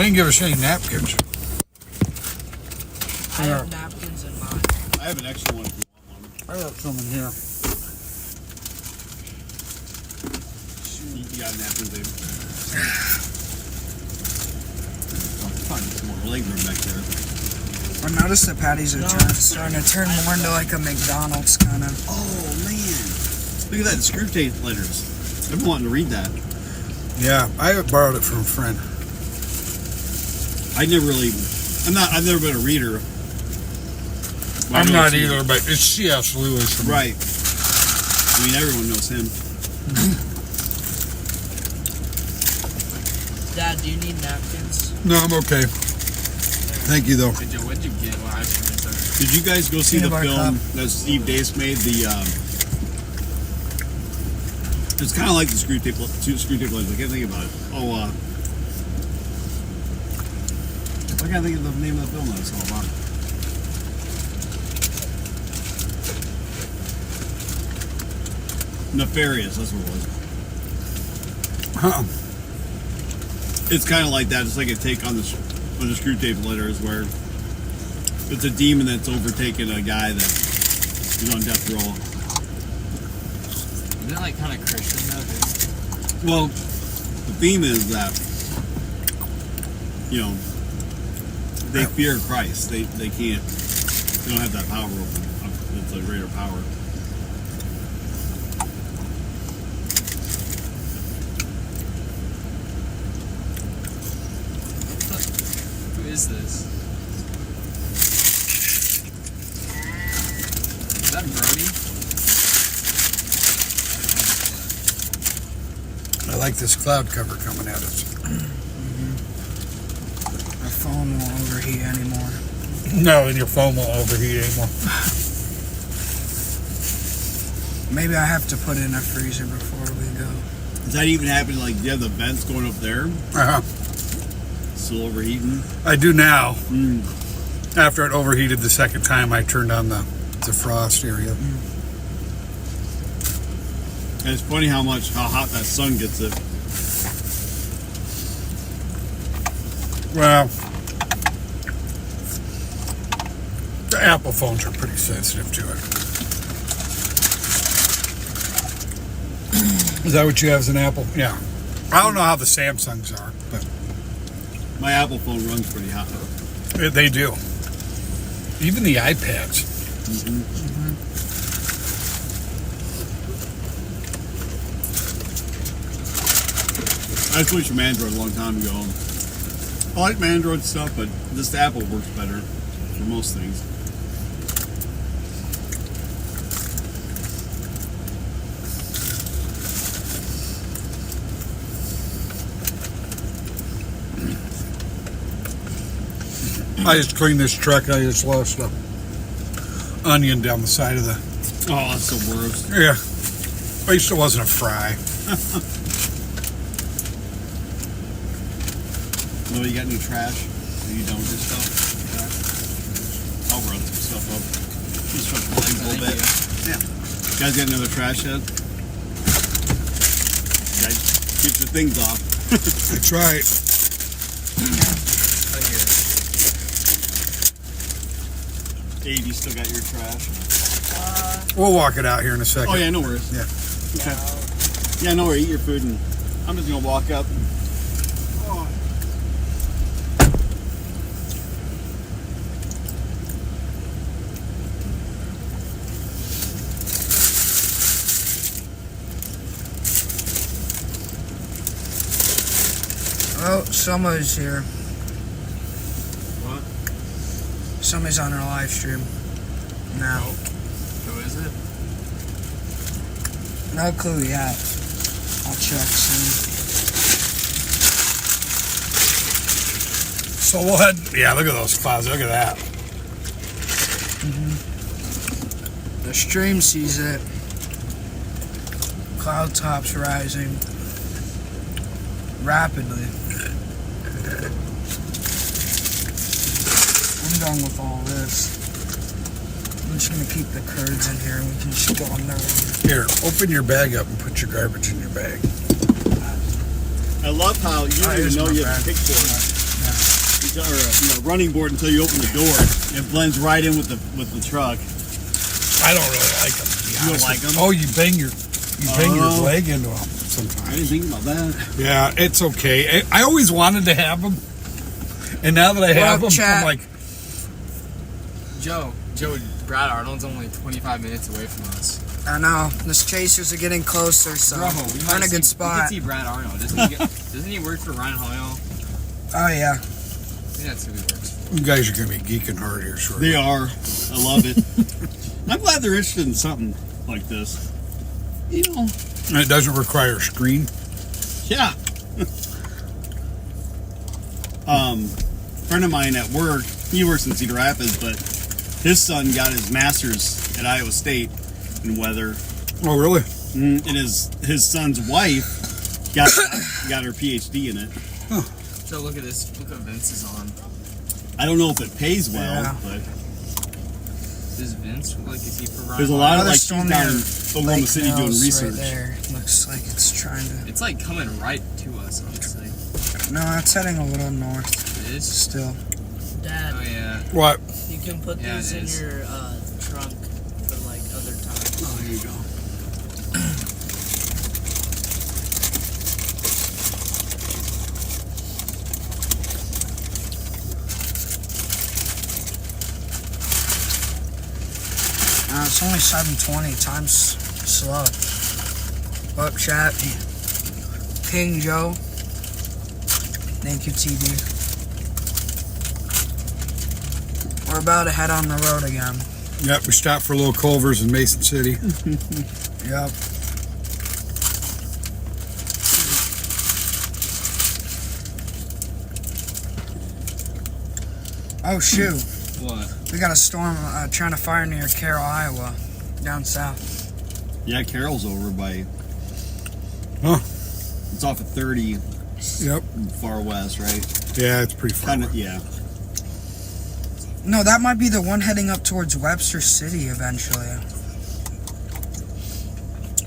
didn't give us any napkins. I have napkins in mine. I have an extra one if you want one. I have some in here. You got a napkin, babe. Find some more leg room back there. I noticed the patties are starting to turn more into like a McDonald's kind of. Oh man, look at that, the screw tape letters. I've been wanting to read that. Yeah, I borrowed it from a friend. I've never been a reader. Well, I'm not either, but it's C.S. Lewis. Right. I mean, everyone knows him. Dad, do you need napkins? No, I'm okay. Thank you, though. What'd you get? Well, Did you guys go see the Peanut butter film cup. that Steve Dace made? It's kind of like the screw tape letters. I can't think about it. I can't think of the name of the film that it's all about. Nefarious, that's what it was. Huh. It's kind of like that. It's like a take on the screw tape letters, where it's a demon that's overtaken a guy that is on death row. Isn't it like kind of Christian though, dude? Well, the theme is that, you know, they fear Christ. They can't. They don't have that power over them. It's a greater power. Who is this? Is that Brody? I like this cloud cover coming at us. My phone won't overheat anymore. No, and your phone won't overheat anymore. Maybe I have to put it in a freezer before we go. Does that even happen? Like, do you have the vents going up there? Uh-huh. Still overheating? I do now. After it overheated the second time, I turned on the frost area. And it's funny how hot that sun gets it. Well, the Apple phones are pretty sensitive to it. Is that what you have as an Apple? Yeah. I don't know how the Samsungs are, but My Apple phone runs pretty hot. they do. Even the iPads. I switched from Android a long time ago. I like my Android stuff, but this Apple works better for most things. I just cleaned this truck. I just lost a onion down the side of the... Oh, that's the worst. Yeah. At least it wasn't a fry. No, you got any trash? Are you done with this stuff? I'll run some stuff up. Just stretch my legs a little bit. Yeah. You guys got another trash head? Guys, keep your things off. That's right. Abe, you still got your trash? We'll walk it out here in a second. Oh yeah, no worries. Yeah. Okay. Yeah, no worries. Eat your food, and I'm just gonna walk up. Oh. Oh, somebody's here. What? Somebody's on our live stream now. Who is it? No clue yet. I'll check soon. So we'll head... Yeah, look at those clouds. Look at that. The stream sees it. Cloud tops rising rapidly. I'm done with all this. I'm just gonna keep the curds in here and we can just go on their own. Here, open your bag up and put your garbage in your bag. I love how you don't even here's know my you have bag. a pick for it. Yeah. running board until you open the door. It blends right in with the truck. I don't really like them. You don't like them? Oh, you bang your leg into them sometimes. I didn't think about that. Yeah, it's okay. I always wanted to have them, and now that I have them, I'm like, Joe, Brad Arnold's only 25 minutes away from us. I know. The chasers are getting closer, so we're in a good spot. We can see Brad Arnold. Doesn't he work for Ryan Hoyle? Oh, yeah. I think that's who he works for. you guys are going to be geeking hard here shortly. They are. I love it. I'm glad they're interested in something like this. You know. And it doesn't require a screen. Yeah. Friend of mine at work, he works in Cedar Rapids, but his son got his master's at Iowa State in weather. Oh, really? And his son's wife got her PhD in it. Huh. So look at this. Look what Vince is on. I don't know if it pays well, Yeah. but Is Vince is he for Ryan? there's a lot of Another like storm he's down in there. Oklahoma Lake City doing Mills research. Right there. Looks like it's trying to. It's like coming right to us, honestly. No, it's heading a little north It is. still. Dad, Oh yeah. What? you can put Yeah, these it in is. your trunk for like other times. Oh, there you go. It's only 7:20. Time's slow. Up, chat. King Joe. Thank you, TV. We're about to head on the road again. Yep, we stopped for Little Culver's in Mason City. Yep. Oh, shoot. What? We got a storm trying to fire near Carroll, Iowa. Down south. Yeah, Carroll's over by. Huh. It's off at 30, Yep. far west, right? Yeah, it's pretty far. Kind of, away. yeah. No, that might be the one heading up towards Webster City eventually.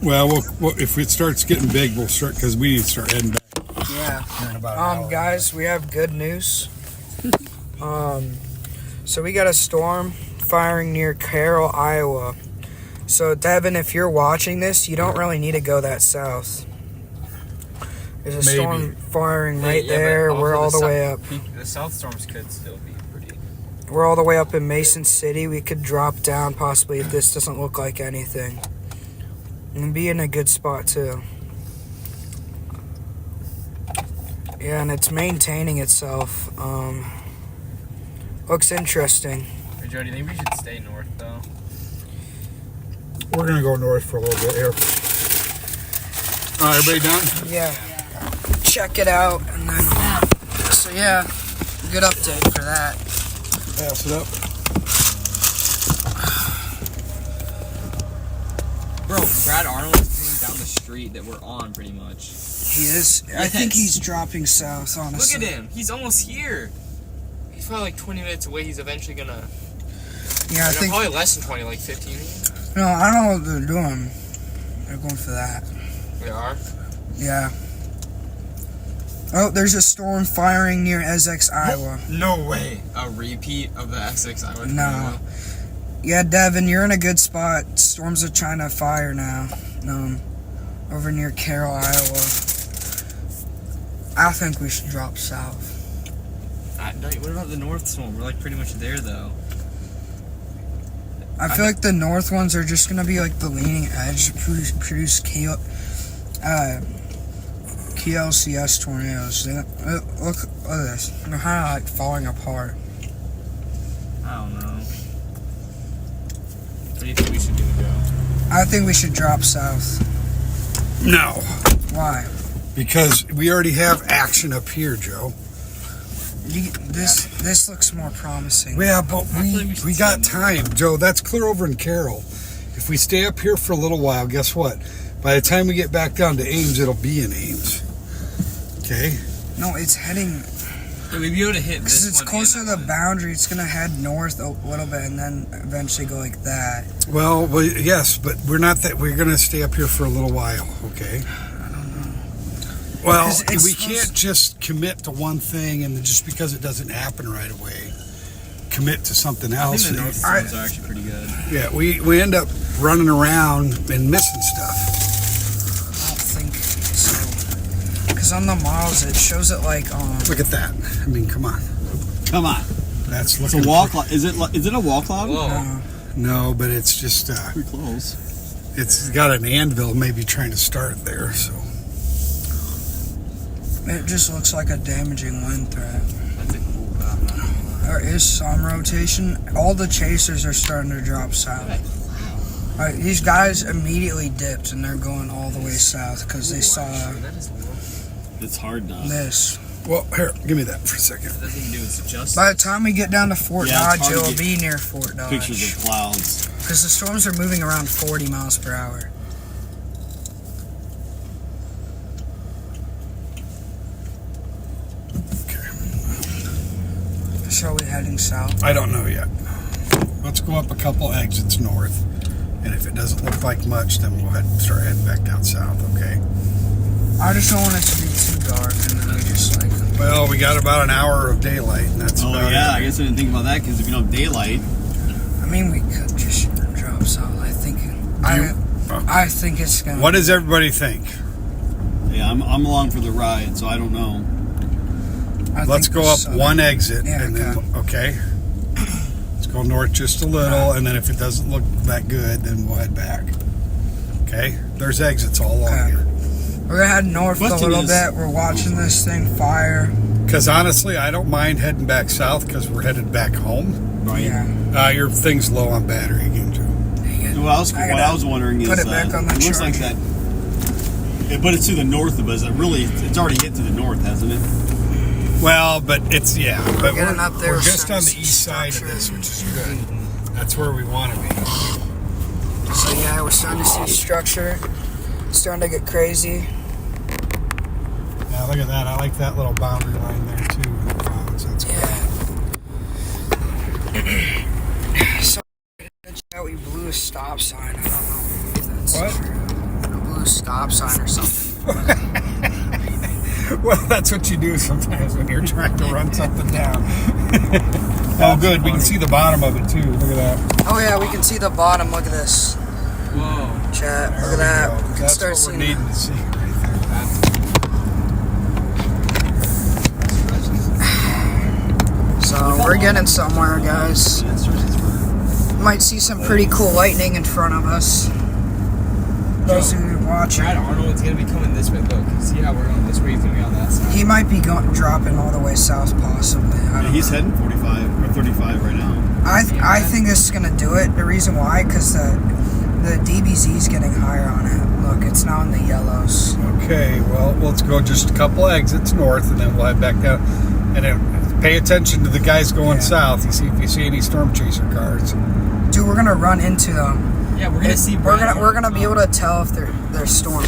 Well, if it starts getting big, we'll start, because we need to start heading back. Yeah. Here in about an hour. Guys, we have good news. So we got a storm firing near Carroll, Iowa. So Devin, if you're watching this, you don't really need to go that south. There's a Maybe. storm firing right there. We're all the way up. The south storms could still be pretty. We're all the way up in Mason City. We could drop down possibly if this doesn't look like anything. And be in a good spot too. Yeah, and it's maintaining itself. Looks interesting. Hey, Joe, do you think we should stay north though? We're going to go north for a little bit here. All right, everybody done? Yeah. Check it out and then so yeah, good update for that. Pass it up. Bro, Brad Arnold is coming down the street that we're on pretty much. He is I think Yes. he's dropping south, honestly. Look at him. He's almost here. He's probably like 20 minutes away. He's eventually gonna. Yeah, I think Probably less than 20, like 15. no, I don't know what they're doing. They're going for that. We are. Yeah. Oh, there's a storm firing near Essex, Iowa. No way. A repeat of the Essex Iowa. No. Yeah, Devin, you're in a good spot. Storms are trying to fire now. Over near Carroll, Iowa. I think we should drop south. What about the north storm? We're like pretty much there though. I feel like the north ones are just gonna be like the leading edge, produce KLCS tornadoes. Look at this. They're kind of like falling apart. I don't know. What do you think we should do, Joe? I think we should drop south. No, Why? because we already have action up here, Joe. This looks more promising. Yeah, but feel like we should we got stay time, Joe. That's clear over in Carroll. If we stay up here for a little while, guess what? By the time we get back down to Ames, it'll be in Ames. Okay? No, it's heading Yeah, we'd be able to hit because this it's one closer to and the that one. boundary. It's gonna head north a little bit and then eventually go like that. Well, yes, but we're not that. We're going to stay up here for a little while, okay? Well, 'Cause it's we supposed- can't just commit to one thing and then just because it doesn't happen right away, commit to something I else. think the north ones are actually pretty good. Yeah, we end up running around and missing stuff. I don't think so. Because on the miles, it shows it like Look at that. I mean, come on. Come on. That's It's a looking wall cloud. Is it a wall cloud? Whoa. No, but it's just Pretty close. it's got an anvil maybe trying to start there. So it just looks like a damaging wind threat. That's a cool map. There is some rotation. All the chasers are starting to drop south. Alright, these guys immediately dipped and they're going all the way south because they saw That is low. It's hard to. this. well, here, give me that for a second. That doesn't even do with just. By the time we get down to Fort Yeah, it's Dodge, hard to it'll get be near Fort Dodge. Pictures of clouds. Because the storms are moving around 40 miles per hour. So are we heading south? I don't know yet. Let's go up a couple exits north, and if it doesn't look like much, then we'll start heading back down south. Okay. I just don't want it to be too dark, and then we just like. Well, we got about an hour of daylight, and that's Oh about yeah, I it. guess I didn't think about that because if you don't have daylight, I mean, we could just drop south. I think. I think it's gonna. What does everybody think? yeah, I'm along for the ride, so I don't know. I Let's think go the up southern- one exit, Yeah, and then okay. Let's go north just a little, and then if it doesn't look that good, then we'll head back. Okay. There's exits all along Okay. here. We're gonna head north a Question little is- bit. We're watching this thing fire. Because honestly, I don't mind heading back south because we're headed back home. Right. Yeah. Your thing's low on battery again too. What I was wondering is put it back on the it looks like chart. that. But it's to the north of us. It's already hit to the north, hasn't it? Well, but it's but getting up there we're with just some on the east side of structure. this, which is good. That's where we want to be. So yeah, we're starting to see structure. It's starting to get crazy. Yeah, look at that. I like that little boundary line there too. In the clouds. That's good. Yeah. So that we blew a stop sign. I don't know if that's What? true. We blew a stop sign or something. Well, that's what you do sometimes when you're trying to run something down. Oh, good. We can see the bottom of it too. Look at that. Oh yeah, we can see the bottom. Look at this. Whoa. Chat. There Look at we that. go. We can That's start what we're seeing. needing to see right there. So we're getting somewhere, guys. Might see some pretty cool lightning in front of us. Those who are watching. Brad Arnold's gonna be coming this way. Look, see how we're going this way? He's gonna be on that side. He might be dropping all the way south, possibly. I don't He's know. heading 45 or 35 right now. I think this is gonna do it. The reason why, because the DBZ is getting higher on it. Look, it's now in the yellows. Okay, well, let's go just a couple exits north, and then we'll head back down. And then pay attention to the guys going Yeah. south. You see if you see any storm chaser cars. Dude, we're gonna run into them. Yeah, we're gonna see. We're Brad gonna be able Arnold. to tell if they're storm.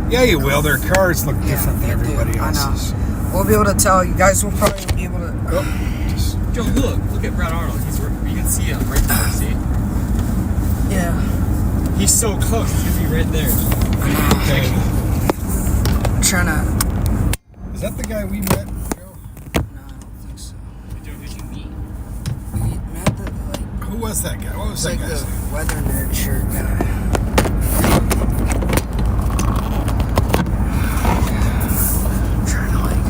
Yeah, you will. Their cars look different they than do. everybody I know. else's. We'll be able to tell. You guys will probably be able to. Oh, just, Joe, look at Brad Arnold. You can see him right there. See? Yeah. He's so close. He's gonna be right there. okay. I'm trying to. Is that the guy we met, Joe? No, I don't think so. Joe, did you meet? We met the like. Who was that guy? What was It's that like guy's the name? weather nerd shirt guy. I'm trying to like.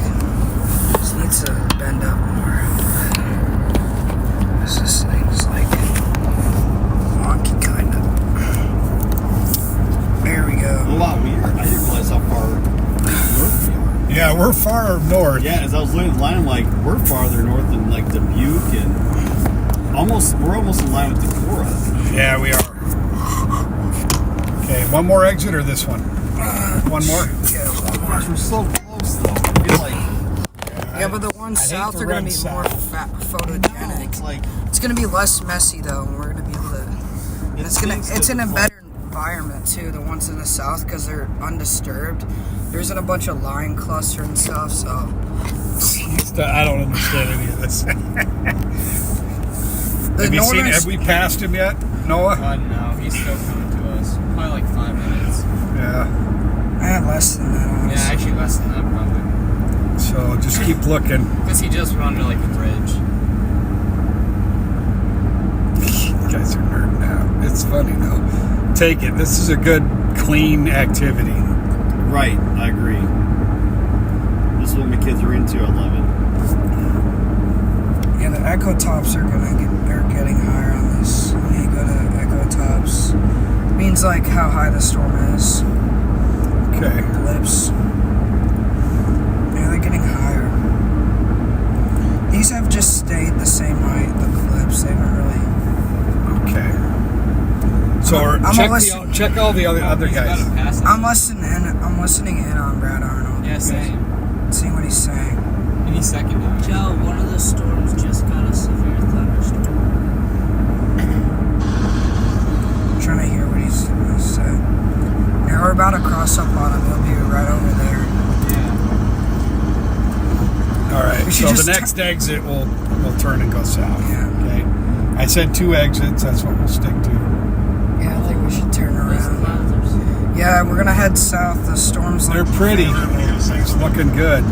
Just needs to bend up more. This thing's like wonky kind of. There we go. Oh wow, I didn't realize how far north we are. Yeah, we're far north. Yeah, as I was looking at the line, I'm like, we're farther north than like Dubuque and we're almost in line with Decorah. Yeah, we are. Okay, one more exit or this one? One more? Yeah, one more. We're so close though. I feel like Yeah, but the ones I hate south to are gonna run be more south. photogenic. it's like It's gonna be less messy though, and we're gonna be able to. And it's in a better environment too. The ones in the south because they're undisturbed. There isn't a bunch of line cluster and stuff, so. I don't understand any of this. Have you seen? Have we passed him yet, Noah? No, he's still coming to us. Probably like 5 minutes. Yeah. I had less than that. Yeah, Honestly. actually less than that probably. So just keep looking. Because he just went onto like the bridge. You guys are nerding out. It's funny though. Take it. This is a good, clean activity. Right, I agree. This is what my kids are into. I love it. Yeah, the echo tops are getting higher on this. When you go to echo tops, means like how high the storm is. Okay. Blips. Yeah, they're getting higher. These have just stayed the same height. The blips, they haven't really. Okay. So check all the other guys. I'm listening in on Brad Arnold. Yeah, same. See what he's saying. Any second now. Joe, one of the storms just got a severe thunderstorm. I'm trying to hear what he's saying. Yeah, we're about to cross up on him. He'll be right over there. Yeah. All right. We should So just the next exit we'll turn and go south. Yeah. Okay. I said 2 exits. That's what we'll stick to. Yeah, I think we should turn around. Yeah, we're gonna head south. The storm's They're pretty. It's looking good.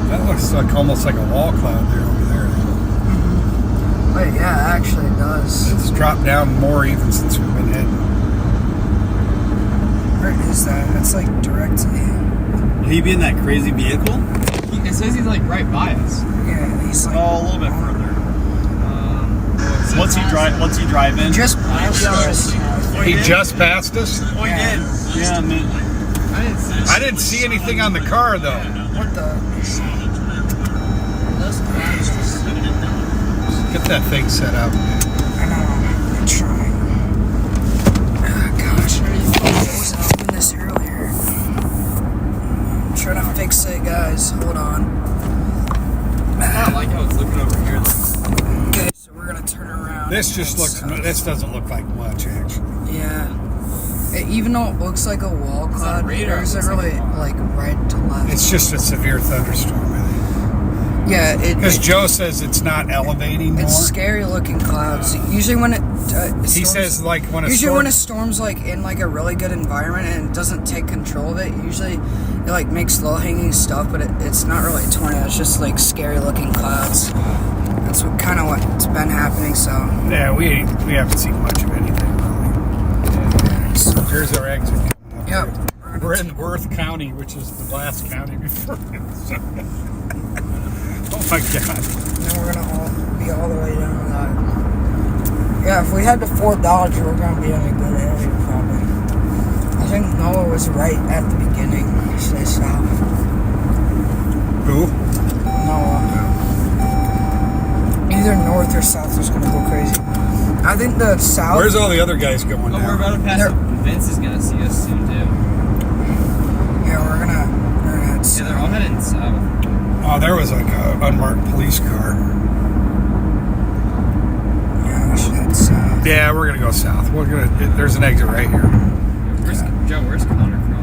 That looks like almost like a wall cloud there over there. Wait, yeah, actually it does. It's dropped down more even since we've been hitting. Where is that? It's like directly. Will he be in that crazy vehicle? It says he's like right by us. Yeah, he's like. Oh, a little bit further. Once he drive in. Just passed us. He just passed us? Oh, he did. Yeah, man. I didn't see anything on the car though. What the? Get that thing set up. I know. I'm trying. Oh, gosh, I wasn't open this earlier. I'm trying to fix it, guys. Hold on. I don't like how it's looking over here. Okay, so we're gonna turn around. This just looks. This doesn't look like much actually. Yeah. Even though it looks like a wall cloud, radar, there isn't it looks really like like right to left. It's just a severe thunderstorm. I think. Yeah, Because Joe says it's not elevating more. it's scary looking clouds. Usually when it He says like when a usually storm. when a storm's like in like a really good environment and it doesn't take control of it, usually it like makes low hanging stuff, but it's not really a tornado. It's just like scary looking clouds. That's what kind of what's been happening. So Yeah, we haven't seen much of anything really. So here's our exit. Coming up. Yep. We're in Worth County, which is the last county before. Oh my God. And then we're gonna be all the way down to that. Yeah, if we head to Fort Dodge, we're gonna be in a good area probably. I think Noah was right at the beginning. Stay south. Who? Noah. Either north or south is gonna go crazy. I think the south. Where's all the other guys going Oh, now? we're about to pass They're- up. Vince is gonna see us soon too. Yeah, we're gonna head south. Yeah, they're all heading south. Oh, there was like an unmarked police car. Yeah, we should head south. Yeah, we're gonna go south. There's an exit right here. Joe, where's Connor from?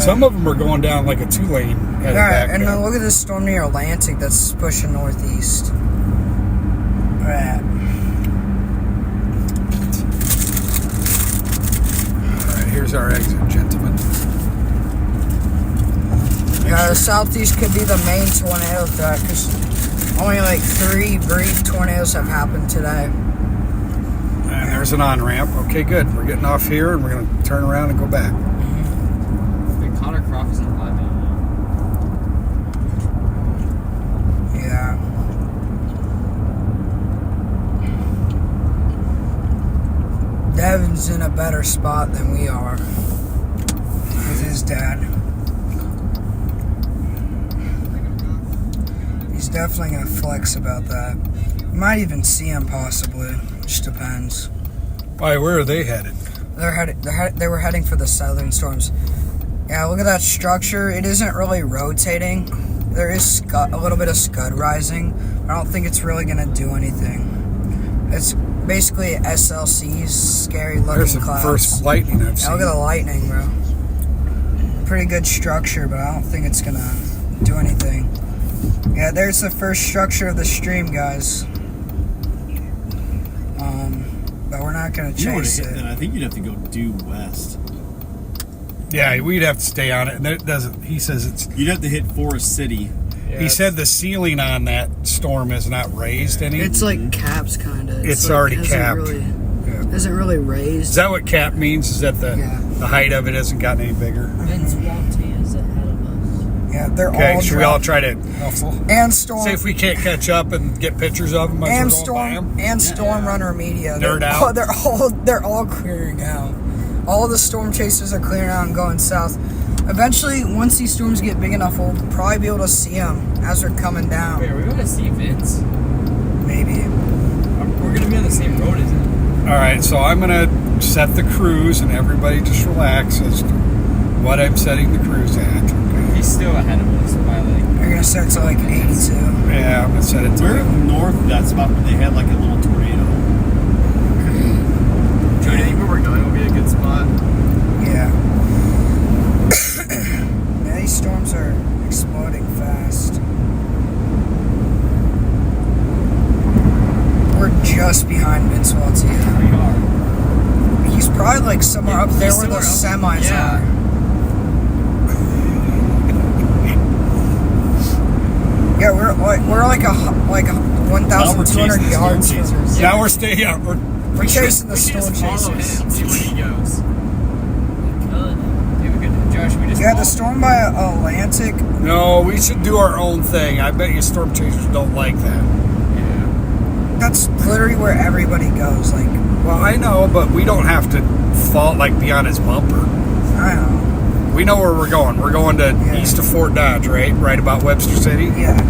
Some of them are going down like a 2-lane. Yeah, back and then up. look at this storm near Atlantic that's pushing northeast. Alright. All right, here's our exit, gentlemen. Yeah, the southeast could be the main tornado threat because only like 3 brief tornadoes have happened today. And there's an on-ramp. Okay, good. We're getting off here and we're going to turn around and go back. Wait, Connor Croft is alive now. Yeah. Devin's in a better spot than we are with his dad. He's definitely gonna flex about that. You might even see him possibly. Just depends. Why, where are they headed? They were heading for the southern storms. Yeah, look at that structure. It isn't really rotating. There is a little bit of scud rising. I don't think it's really gonna do anything. It's basically SLC's scary looking There's the clouds. first lightning I've Yeah, seen. look at the lightning, bro. Pretty good structure, but I don't think it's gonna do anything. Yeah, there's the first structure of the stream, guys. but we're not going to You would chase have hit. it. Then I think you'd have to go due west. Yeah, we'd have to stay on it. And it doesn't. He says it's. You'd have to hit Forest City. Yeah, He said the ceiling on that storm is not raised any. It's like caps, kind of. It's already capped. Isn't really raised. Is that what cap means? Is that the height of it hasn't gotten any bigger? Vince Walti is ahead of us. Yeah, they're Okay, all. should we all try to hustle? And Storm. See if we can't catch up and get pictures of them and as we're going by Storm them. and Storm Runner Media. Nerd they're, out. they're all clearing out. All the storm chasers are clearing out and going south. Eventually, once these storms get big enough, we'll probably be able to see them as they're coming down. Wait, are we going to see Vince? Maybe. We're going to be on the same road as him. All right, so I'm gonna set the cruise, and everybody just relax as to what I'm setting the cruise at. Okay. He's still ahead of us by like. You're gonna set it to like 82. Yeah, I'm gonna set it to. We're north of that spot where they had like a little tornado. Do you think where we're going will be a good spot? Yeah. Yeah, these storms are exploding fast. We're just behind Vince Walti. We are. He's probably like somewhere up there where the semis Yeah. are. Yeah, we're like a 1,200 yards. Storm From, chasers. Now we're staying. Yeah, we're chasing the We should storm just follow chasers. him, see where he goes. Good. Yeah, we could, Josh, we just Yeah, follow the storm by Atlantic. no, we should do our own thing. I bet you storm chasers don't like that. Yeah. That's literally where everybody goes. Like, Well, I know, but we don't have to fall like be on his bumper. I don't know. We know where we're going. We're going to Yeah. east of Fort Dodge, right? Right about Webster City. Yeah.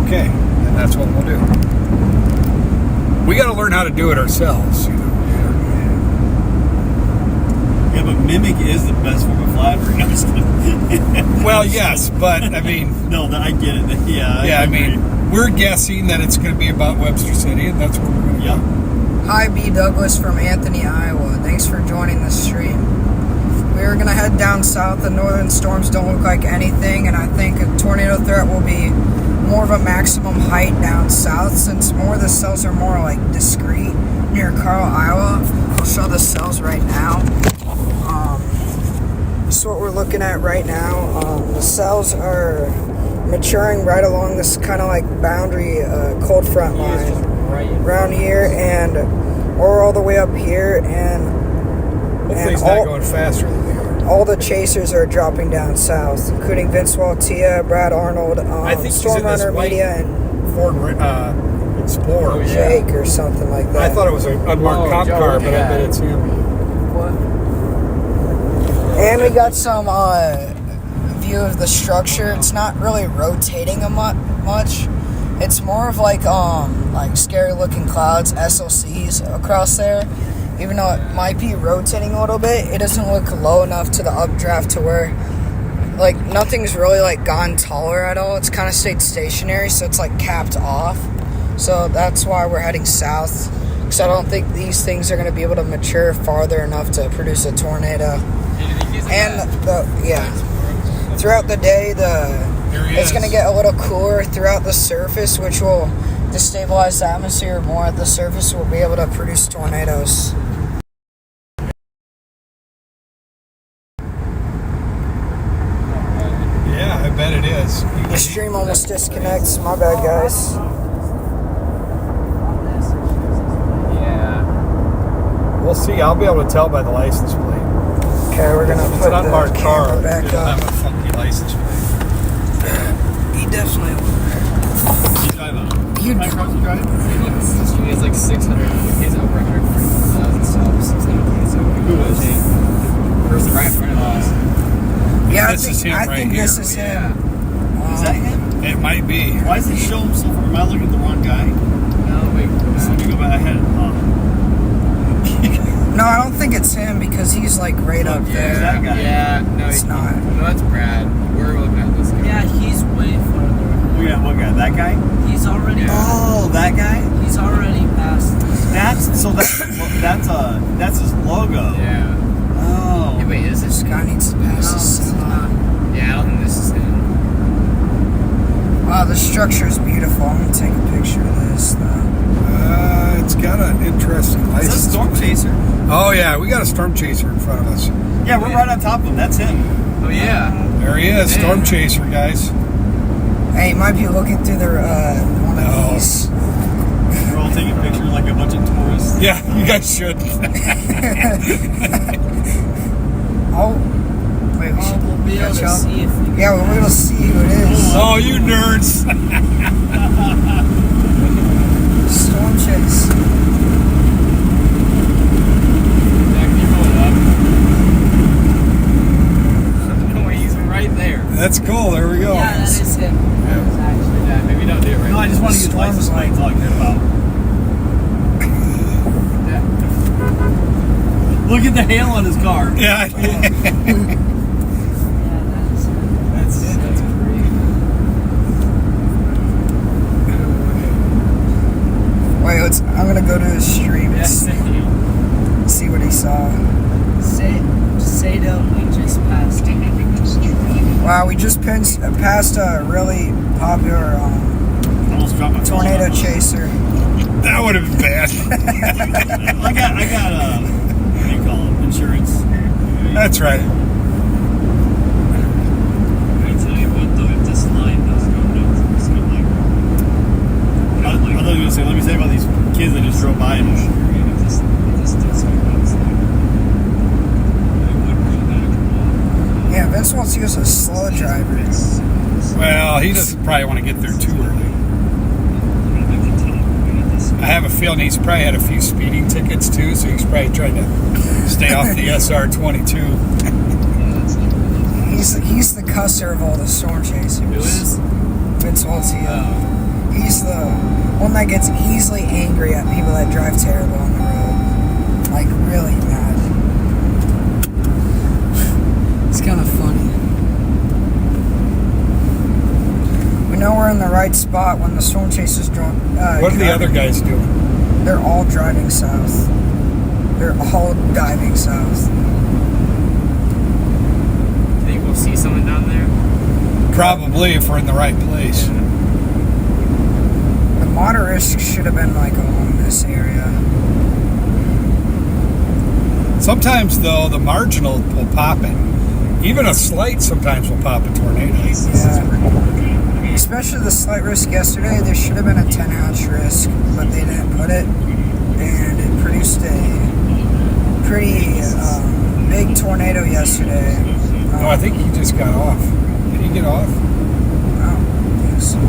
Okay, and that's what we'll do. We got to learn how to do it ourselves. You know. Yeah, but mimic is the best form of flattery. I'm just kidding. Well, yes, but I mean, No, I get it. Yeah. yeah, I agree. mean, we're guessing that it's going to be about Webster City, and that's where we're going to Yep. go. Hi, B. Douglas from Anthony, Iowa. Thanks for joining the stream. We're going to head down south. The northern storms don't look like anything, and I think a tornado threat will be more of a maximum height down south since more of the cells are more like discrete near Carl, Iowa. I'll show the cells right now. This is what we're looking at right now. The cells are maturing right along this kind of like boundary cold front line around here, and or all the way up here, and Hopefully, it's not going faster than they are. all the chasers are dropping down south, including Vince Waltia, Brad Arnold, I think he's Storm in this Runner white Media, and Ford Explorer. Oh, yeah. Jake or something like that. I thought it was an unmarked Whoa, cop Joe, car, look but I at bet that. it's him. And we got some view of the structure. It's not really rotating much. It's more of like scary looking clouds, SLCs across there. Even though it might be rotating a little bit, it doesn't look low enough to the updraft to where like nothing's really like gone taller at all. It's kind of stayed stationary, so it's like capped off. So that's why we're heading south, because I don't think these things are going to be able to mature farther enough to produce a tornado. And throughout the day, it's going to get a little cooler throughout the surface, which will destabilize the atmosphere more at the surface. We'll be able to produce tornadoes. Yeah, I bet it is. The stream almost disconnects. My bad, guys. Yeah. We'll see. I'll be able to tell by the license plate. Okay, we're going to It's put an the unmarked camera car. back It doesn't up. have a funky license plate. He definitely You drive a You my car's driving? He has like 600. He's over 140,000 stops. 627. Who is he? Person right in front of us. Yeah, This is him I right think here. this is him. Is that him? It might be. Why does it show himself? Am I looking at the wrong guy? No, wait. So let me go back ahead. No, I don't think it's him because he's like right up Yeah. there. that guy? Yeah, no, It's not. No, that's Brad. We're looking at this guy. Yeah, he's way farther. We got what guy? That guy? He's already. Oh, that guy? He's already past. That's his logo. Yeah. Oh. Hey, wait, is This this guy needs to pass this. Yeah, I don't think this is him. Wow, the structure is beautiful. I'm gonna take a picture of this though. It's got an interesting Is that license Storm plate. yeah, we got a storm chaser in front of us. Yeah, we're right on top of him. That's him. Oh yeah. There he is, storm chaser, guys. Hey, you might be looking through their one of No. these. We're all taking pictures like a bunch of tourists. Yeah, you guys should. Oh, wait, we should We'll be able catch to up. see if we Yeah, we'll be able to see who it is. Oh, you nerds. Storm chase. Back you going up. No, he's right there. That's cool. There we go. Yeah, that is him. That was actually Yeah, maybe don't do it right No, I just want to get license plates. All I care about. Yeah. Look at the hail on his car. Yeah. Yeah, that is him. That's great. Wait, I'm gonna go to his stream and see what he saw. Say that we just passed. Wow, we just passed a really popular Almost dropped my phone. tornado chaser. That would have been bad. I got what do you call it? Insurance. That's right. I tell you what though, if this line does go nuts, it's gonna I was gonna say, let me say about these kids that just drove by and if this does go nuts, I would go back. Yeah, Vince wants to use a slow driver. Well, he doesn't probably want to get there too early. I have a feeling he's probably had a few speeding tickets too, so he's probably trying to stay off the SR22. He's the cusser of all the storm chasers. Who is? Vince Waltzio. He's the one that gets easily angry at people that drive terrible on the road. Like, really mad. It's kind of funny. We know we're in the right spot when the storm chasers drunk. What are the other guys doing? They're all driving south. They're all diving south. Think we'll see someone down there? Probably, if we're in the right place. The motorists should have been like along this area. Sometimes, though, the marginal will pop it. Even a slight sometimes will pop a tornado. Yeah. Especially the slight risk yesterday. There should have been a 10-ounce risk, but they didn't put it, and it produced a pretty big tornado yesterday. No, I think he just got off. Did he get off? I don't think so.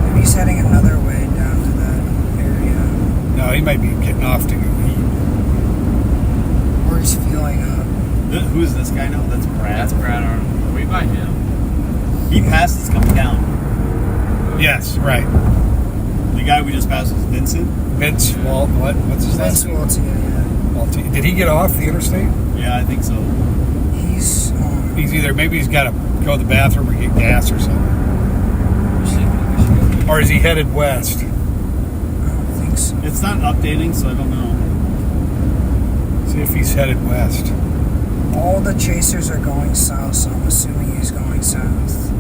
Maybe he's heading another way down to that area, No, he might be getting off to go eat. or he's fueling up. Who is this guy now? That's Brad. That's Brad Arnold. Are we by him? He passed us coming down. Yes, right. The guy we just passed was Vincent. Vince Walt, what's his Vince name? Waltzio, yeah. Walt- Did he get off the interstate? Yeah, I think so. He's He's either, maybe he's got to go to the bathroom or get gas or something. Or is he headed west? I don't think so. It's not updating, so I don't know. See if he's headed west. All the chasers are going south, so I'm assuming he's going south.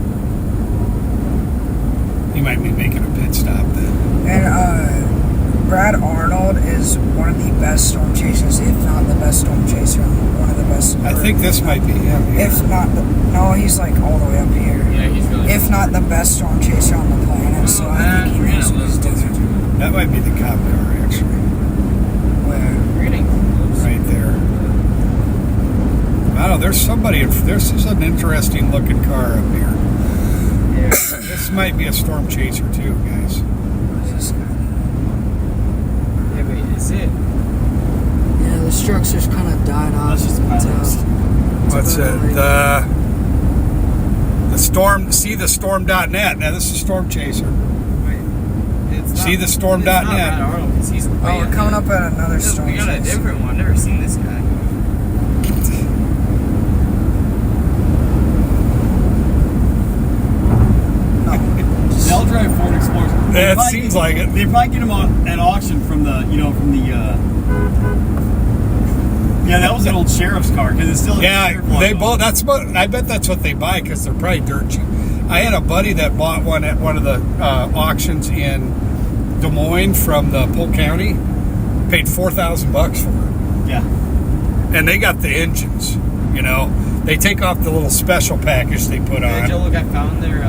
He might be making a pit stop then. And Brad Arnold is one of the best storm chasers, if not the best storm chaser. One of the best. I think this might be him. here. If not, no, he's like all the way up here. Yeah, he's really. If not the best storm chaser on the planet, so I think he knows what he's doing. That might be the cop car, actually. Where? We're getting close. Right there. I don't know, there's somebody, this is an interesting looking car up here. Yeah. This might be a storm chaser too, guys. What is this guy? Yeah, but is it? Yeah, the structure's kind of died off. That's just a pilot. What's it? The storm, see the storm.net. Now this is storm chaser. Wait. It's not, See the storm.net. It's not Brad Arnold, 'cause he's Oh, we're coming up at another storm We got a chaser. different one. I've never seen this guy. They'll drive Ford Explorers. That seems like it. They probably get them at auction from the. Yeah, that was an old sheriff's car because it's still. Yeah, they both. That's what I bet. That's what they buy because they're probably dirt cheap. I had a buddy that bought one at one of the auctions in Des Moines from the Polk County, Paid $4,000 for it. Yeah. And they got the engines, you know. They take off the little special package they put Hey, Joe, on. look, I found their.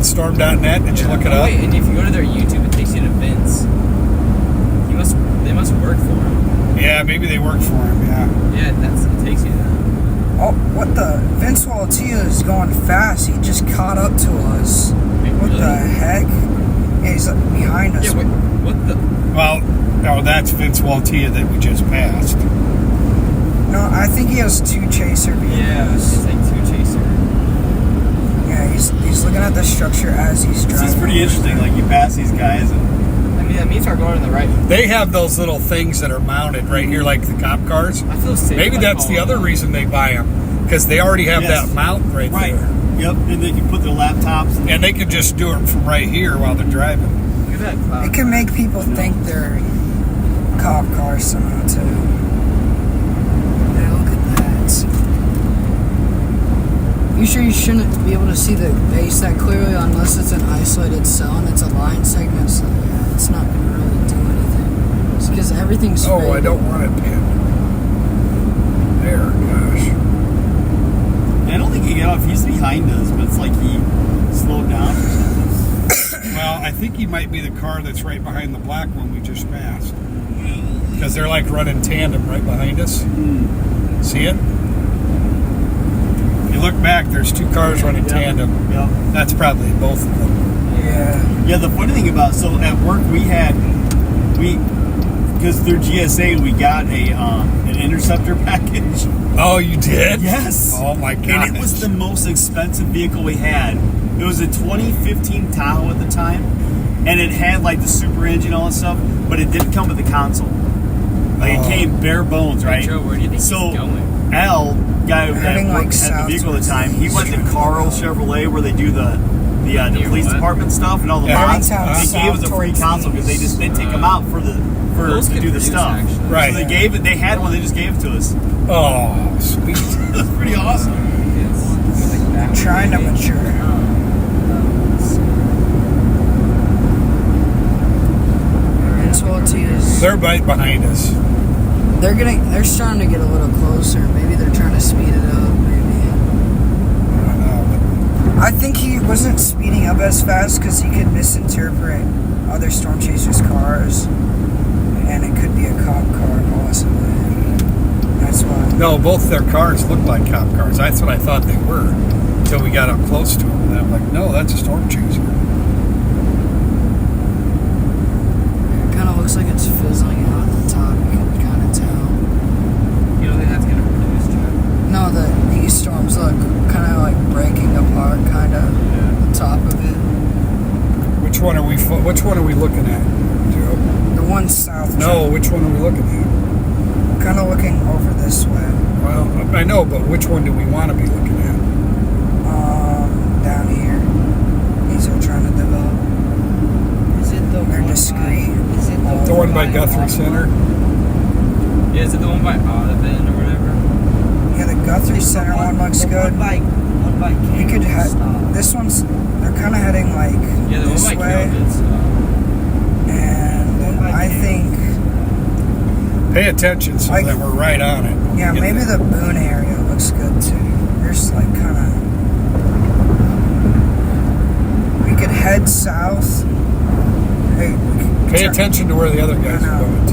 Storm.net, did you look it Oh, up? wait, and if you go to their YouTube, it takes you to Vince. They must work for him. Yeah, maybe they work for him, yeah. Yeah, it takes you there. Oh, what the? Vince Waltia is going fast. He just caught up to us. Wait, What really? the heck? Yeah, he's behind us. Yeah, wait, what the? Well, oh, that's Vince Waltia that we just passed. No, I think he has 2 chaser Yeah, vehicles. it's like 2 chaser. Yeah, he's looking at the structure as he's driving. This is pretty interesting. Like, you pass these guys and I mean, that means we're going to the right. They have those little things that are mounted right here like the cop cars. I feel safe. Maybe like that's the calling other them. reason they buy them, because they already have Yes. that mount right there. Yep. And they can put their laptops. And they can just do it from right here while they're driving. Look at that cloud. It can make people think they're cop cars somehow too. Yeah, look at that. You sure you shouldn't be able to see the base that clearly unless it's an isolated cell and it's a line segment, so yeah, it's not gonna really do anything. It's because everything's Oh, I faded. don't want it pinned. There, gosh. I don't think he got off. He's behind us, but it's like he slowed down or something. Well, I think he might be the car that's right behind the black one we just passed. Because they're like running tandem right behind us. See it? You look back, there's 2 cars running tandem. Yep. That's probably both of them. Yeah. Yeah, the funny thing about, so at work because through GSA we got an interceptor package. Oh, you did? Yes. Oh my god. And it was the most expensive vehicle we had. It was a 2015 Tahoe at the time, and it had like the super engine and all that stuff, but it didn't come with the console. Like it came bare bones, right? Joe, where do you think So he's going? Al, guy that Heading, like, worked at the south vehicle at the time, he towards went to East. Carl Chevrolet where they do the Near police what? department stuff and all the Yeah. mods. Heading They south gave us a free towards console because they take them out for Those to can do the produce, stuff. actually. Right. So they gave it. They had one. They just gave it to us. Oh, sweet. That's pretty awesome. It's like that Trying to maybe. mature. Vince Waltia's. They're right behind us. They're starting to get a little closer. Maybe they're trying to speed it up. Maybe. I don't know. I think he wasn't speeding up as fast because he could misinterpret other storm chasers' cars, and it could be a cop car possibly. That's why. No, both their cars look like cop cars. That's what I thought they were until we got up close to them. And I'm like, no, that's a storm chaser. It kind of looks like it's fizzling out at the top. You can kind of tell. You don't think that's going to produce, Joe? No, these storms look kind of like breaking apart, kind of. The top of it. Which one are we looking at, Joe? The one south. No, which one are we looking at? Kind of looking over this way. Well, I know, but which one do we want to be looking at? Down here. These are trying to develop. Is it the They're one discreet. by? Is it The one by Guthrie Center? Yeah, is it the one by Audubon or whatever? Yeah, the Guthrie Center one looks good. One by You could Stop. this one's. They're kind of heading like Yeah, the this one by way, Calvin's. and One by I King. think. Pay attention so Like- that we're right on it. Yeah, Get maybe there. the Boone area looks good too. There's like kind of. We could head south. Hey, we could Pay attention to where the other guys I are know. going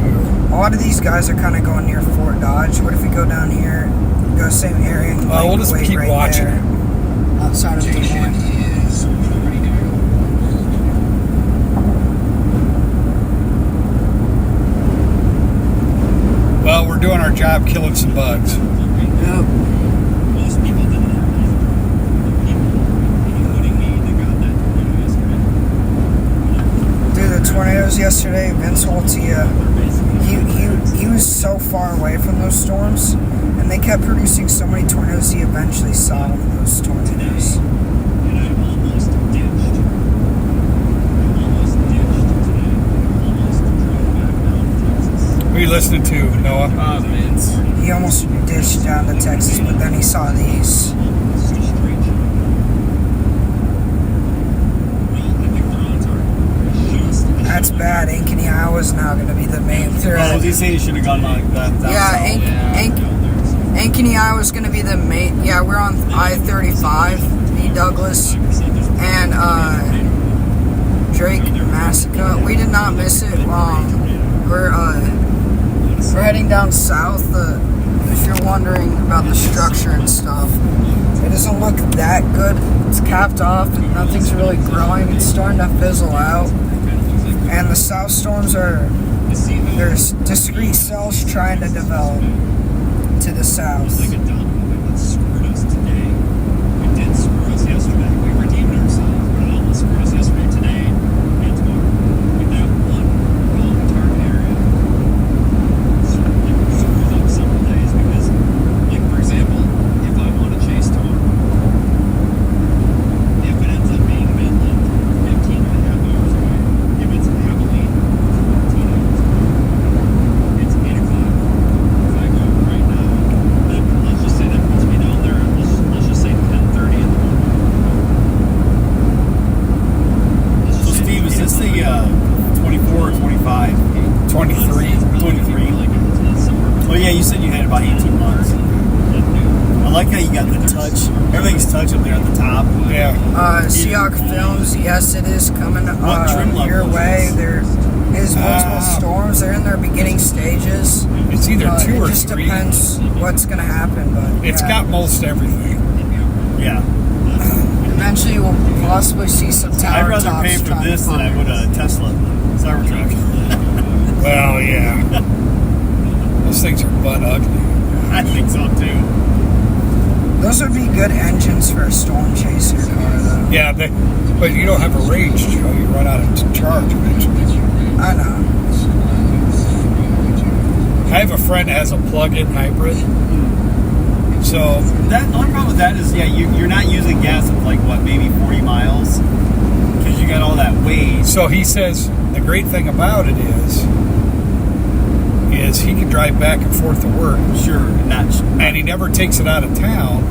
too. A lot of these guys are kind of going near Fort Dodge. What if we go down here, go same area, and We'll just wait keep right watching there, outside of Des Moines. Well, we're doing our job killing some bugs. Yep. Most people didn't have including me. They got that yesterday. Dude, the tornadoes yesterday, Vince Waltia, he was so far away from those storms, and they kept producing so many tornadoes, he eventually saw one of those tornadoes. And I almost ditched. Almost drove back down to Texas. Who are you listening to, Noah? Vince. He almost dished down to Texas, but then he saw these. That's bad. Ankeny, Iowa's now going to be the main threat. Oh, was he saying he should have gone like that? Ankeny, Iowa's going to be the main. Yeah, we're on I-35, me, Douglas, and Drake, Massica. We did not miss it. We're heading down south. If you're wondering about the structure and stuff, it doesn't look that good. It's capped off and nothing's really growing. It's starting to fizzle out. And the south storms there's discrete cells trying to develop to the south. Seahawk Films, yes, it is coming your way. There is multiple storms. They're in their beginning stages. It's either 2 or 3. It just depends what's going to happen. But it's got most everything. Yeah. Eventually, we'll possibly see some tower I'd rather tops pay for this than I would a Tesla Cybertruck. Well, yeah. Those things are butt ugly. I think so too. Those would be good engines for a storm chaser car, though. Yeah, but you don't have a range, Joe. You run out of charge eventually. I know. I have a friend that has a plug-in hybrid. So that the only problem with that is, yeah, you're not using gas of like what, maybe 40 miles, because you got all that weight. So he says the great thing about it is he can drive back and forth to work. Sure, and he never takes it out of town,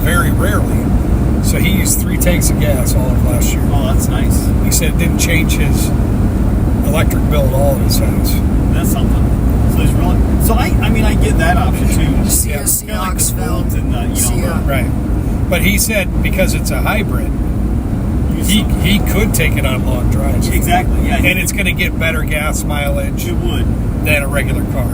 very rarely. So he used 3 tanks of gas all of last year. Oh, that's nice. He said it didn't change his electric bill at all at his house. That's something. So there's really. So I mean I get that option too. Seahawks Films. Right. But he said because it's a hybrid, he could take it on long drives. Exactly. Yeah. And it's going to get better gas mileage. It would. Than a regular car.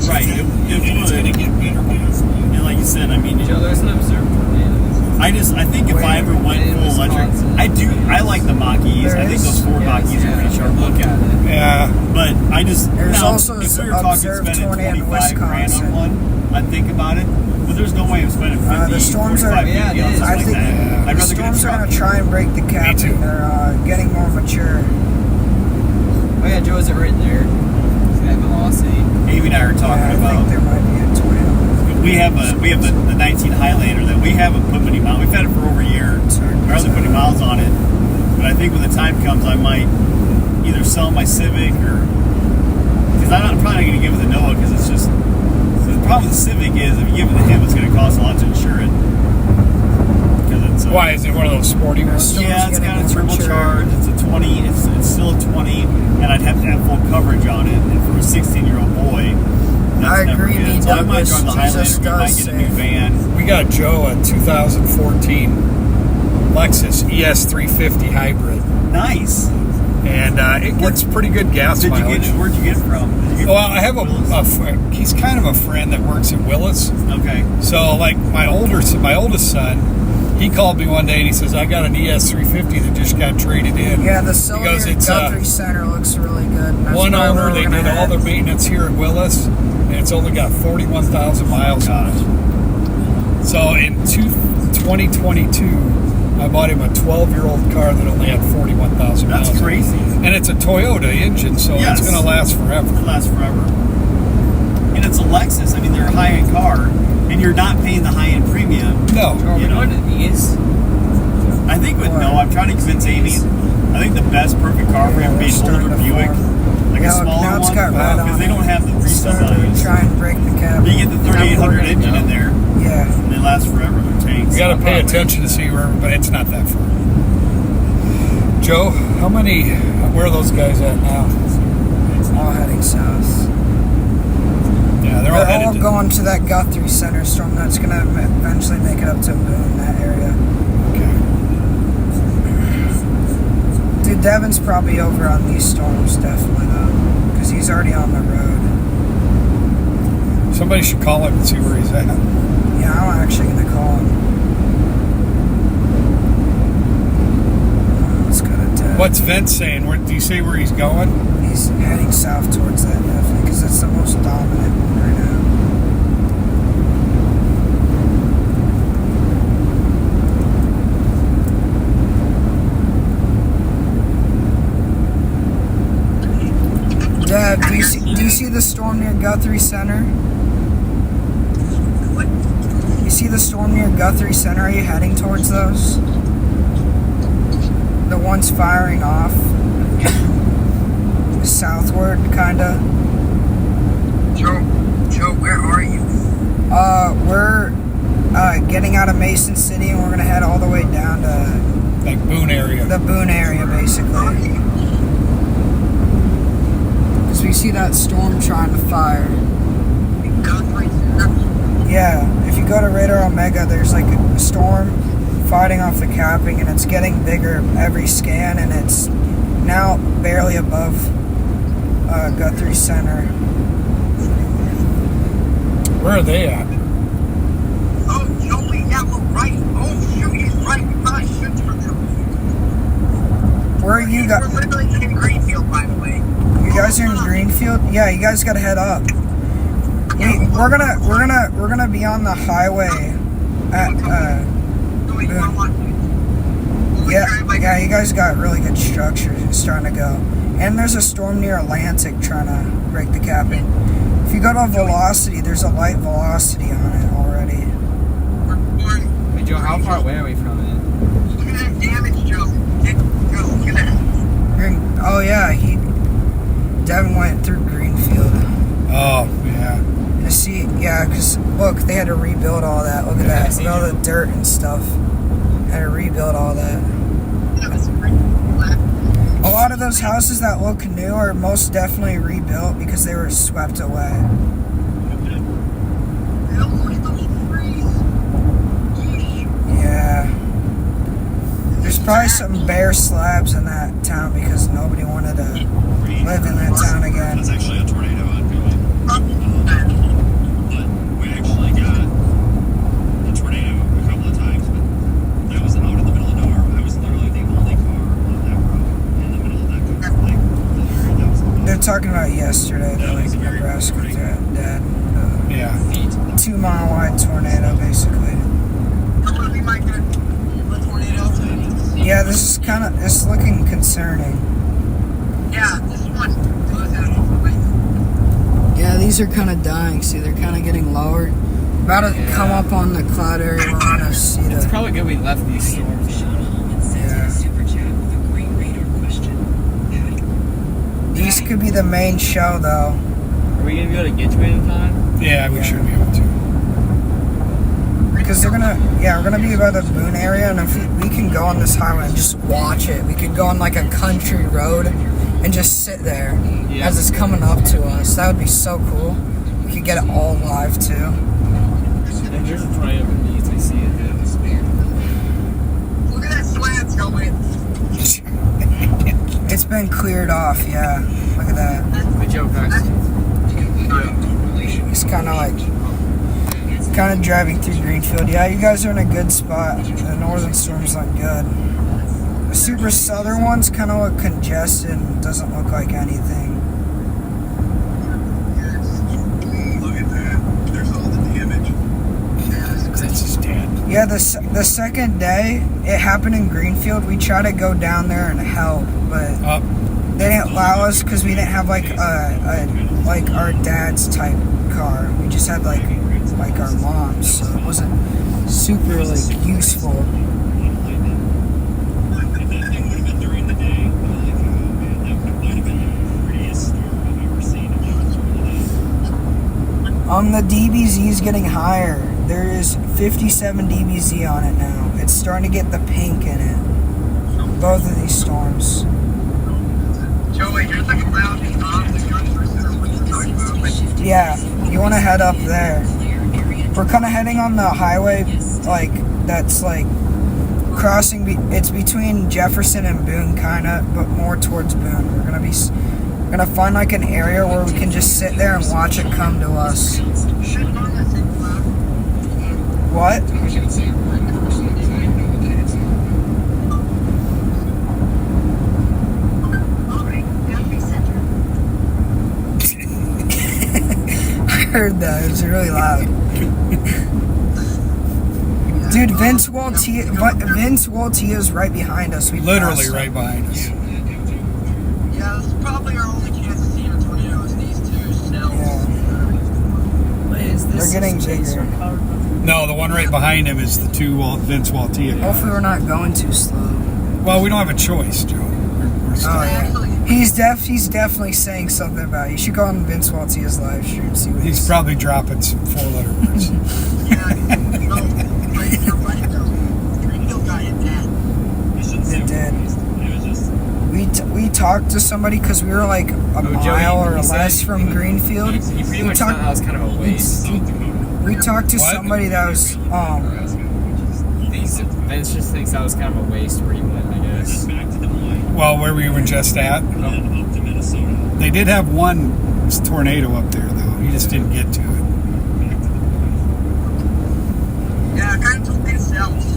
Right. It would. It's going to get better gas mileage. And like you said, I mean, Joe, there's an observed tornado. I think if I ever went full electric, I like the Mach-E's. I think those 4 Mach-E's are pretty sharp looking. Yeah. But I just there's also if we were talking spending 25 grand on one, I'd think about it. But there's no way I'm spending 50, the storms 45 are, on something like that. The storms are going to try and break the cap. And they're getting more mature. Oh yeah, Joe, is it right there? Velocity. Amy and I are talking about. I think there might be a tornado. We have the 19 Highlander that we haven't put many miles. We've had it for over a year. I hardly put any miles on it, but I think when the time comes, I might either sell my Civic or because I'm probably not going to give it to Noah because it's just the problem with the Civic is if you give it to him, it's going to cost a lot to insure it. It's why is it one of those sporty ones? Yeah, it's got a turbocharged. It's a 20. It's still a 20, and I'd have to have full coverage on it. And for a 16-year-old boy, I agree. So I might drive the Highlander. We might get a new van. We got Joe a 2014 Lexus ES350 hybrid. Nice. And it gets pretty good gas mileage. Where'd you get it from? Well, I have a friend. He's kind of a friend that works in Willis. Okay. So, like my oldest son, he called me one day and he says, "I got an ES350 that just got traded in." Yeah, the Cellular Guthrie Center looks really good. One owner, they did all the maintenance here at Willis, and it's only got 41,000 miles on it. So in 2022. I bought him a 12-year-old car that only had 41,000 miles. That's crazy. And it's a Toyota engine, so it's going to last forever. It lasts forever. And it's a Lexus. I mean, they're a high-end car, and you're not paying the high-end premium. No. Are we going to these? I think I'm trying to convince Amy. I think the best perfect car for him would be an older Buick. Like a smaller one. Because they don't have the resale values. Try and break the cap. You get the 3800 engine in there. Yeah. And they last forever. They're tanks. You got to pay attention to see where, but it's not that far. Joe, where are those guys at now? All heading south. Yeah, they're all They're headed all to, going to that Guthrie Center storm that's going to eventually make it up to Boone, that area. okay. Dude, Devin's probably over on these storms, definitely, though. Because he's already on the road. Somebody should call him and see where he's at. Yeah, I'm actually going to call him. Let's go to Dev. What's Vince saying? Do you see where he's going? He's heading south towards that, definitely, because it's the most dominant one right now. Dad, do you see the storm near Guthrie Center? You see the storm near Guthrie Center? Are you heading towards those? The ones firing off southward, kinda. Joe, where are you? We're getting out of Mason City, and we're gonna head all the way down to Like Boone area. the Boone area, basically. Because we see that storm trying to fire. Guthrie. Yeah, if you go to Radar Omega, there's like a storm fighting off the capping, and it's getting bigger every scan, and it's now barely above Guthrie Center. Where are they at? Oh, Joey, yeah, we're right. Oh, shoot, he's right. We probably should turn them. Where are you guys? We're literally in Greenfield, by the way. You guys are in Greenfield? Yeah, you guys gotta head up. We're gonna be on the highway at Joey, you wanna watch? yeah, you guys got really good structure starting to go. And there's a storm near Atlantic trying to break the capping. If you go to velocity, there's a light velocity on it already. Wait, Joe, how far away are we from it? Look at that damage, Joe. Joe, look at that. Oh yeah, Devin went through Greenfield. Oh, yeah. You see, yeah, because look, they had to rebuild all that. Look at that, look at all the dirt and stuff. Had to rebuild all that. That was great. A lot of those houses that look new are most definitely rebuilt because they were swept away. Look at those trees. Yeesh. Yeah. There's probably some bare slabs in that town because nobody wanted to live in that town again. That's actually a tornado ongoing. But we actually got a tornado a couple of times, but that was out in the middle of nowhere. I was literally the only car on that road in the middle of that like the area that was. They're talking about yesterday, though, like Nebraska dad. Yeah. 2 mile wide tornado, basically. That would be my good tornado. Yeah, this is it's looking concerning. Yeah, this one goes out of the way. Yeah, these are kind of dying. See, they're kind of getting lower. About to come up on the cloud area. We're gonna see It's the. probably good we left these storms. Yeah. These could be the main show, though. Are we gonna be able to get to it in time? Yeah, we should be able to. Because we're gonna be by the Boone area, and if we can go on this highway and just watch it. We could go on like a country road and just sit there as it's coming up to us. That would be so cool. We could get it all live too. And there's a tornado beneath. I see it. Look at that slab, Joey. It's been cleared off. Yeah, look at that. Good joke, guys. It's kind of driving through Greenfield. Yeah, you guys are in a good spot. The northern storm's not good. The super southern one's kind of look congested and doesn't look like anything. Look at that. There's all the damage. That's his dad. Yeah, the second day it happened in Greenfield, we tried to go down there and help, but they didn't allow us because we didn't have like like our dad's type car. We just had like our mom's, so it wasn't super like useful. The DBZ is getting higher. There is 57 DBZ on it now. It's starting to get the pink in it. both of these storms. Joey, here's the cloud and off the country center. What you talking about? Like, Yeah, you want to head up there. We're kind of heading on the highway, like, that's like crossing, it's between Jefferson and Boone, kind of, but more towards Boone. We're gonna find like an area where we can just sit there and watch it come to us. What? I heard that. It was really loud. Dude, Vince Waltia is right behind us. We Literally passed him. right behind us. yeah, this is probably our only chance to see a tornado is these two cells. Yeah. Wait, is this They're getting Chaser bigger. powered by- No, the one right behind him is the two Vince Waltia guys. Hopefully we're not going too slow. Well, we don't have a choice, Joe. We're Oh stuck. yeah. He's definitely saying something about it. You should go on Vince Waltia's live stream and see what He's probably dropping some 4-letter words. Yeah, no, like, you're right though. Greenfield got hit bad. You shouldn't say It did. it was just We talked to somebody because we were like a Joey, mile or he said- less from Greenfield. He pretty We much thought talked- that was kind of a waste. We talked to What? somebody that was Vince just thinks that was kind of a waste where he went, I guess. back to Des Moines, Well, where we were just at, then up to Minnesota. they did have one tornado up there, though. He just didn't get to it. Yeah, kind of took these cells.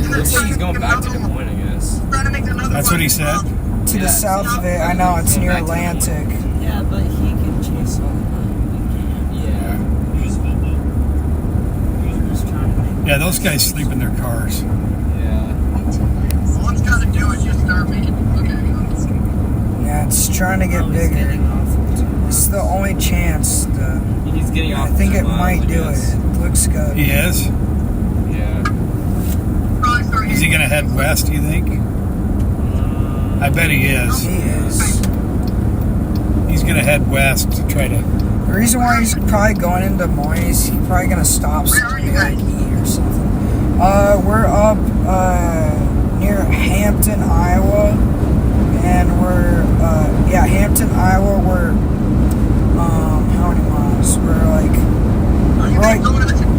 Looks like he's going back to Des Moines, I guess. Trying to make another That's one. what he said? to the Yeah. south of it. I know it's near Atlantic. Yeah, but he can chase all the time. Yeah. It was fun though. I'm just trying to make Yeah, those guys sleep in their cars. Yeah. All it's got to do is just start making. Okay. Yeah, it's trying to get he's bigger. getting off of too. It's the only chance. He's getting off. I think it miles, might I do guess. it. It looks good. He is? Yeah. Probably start Is he going to head west, do you think? I bet he is. He is. He's going to head west to try to... The reason why he's probably going into Des Moines is he's probably gonna stop something like eat or something. We're up near Hampton, Iowa, and we're Hampton, Iowa. We're how many miles?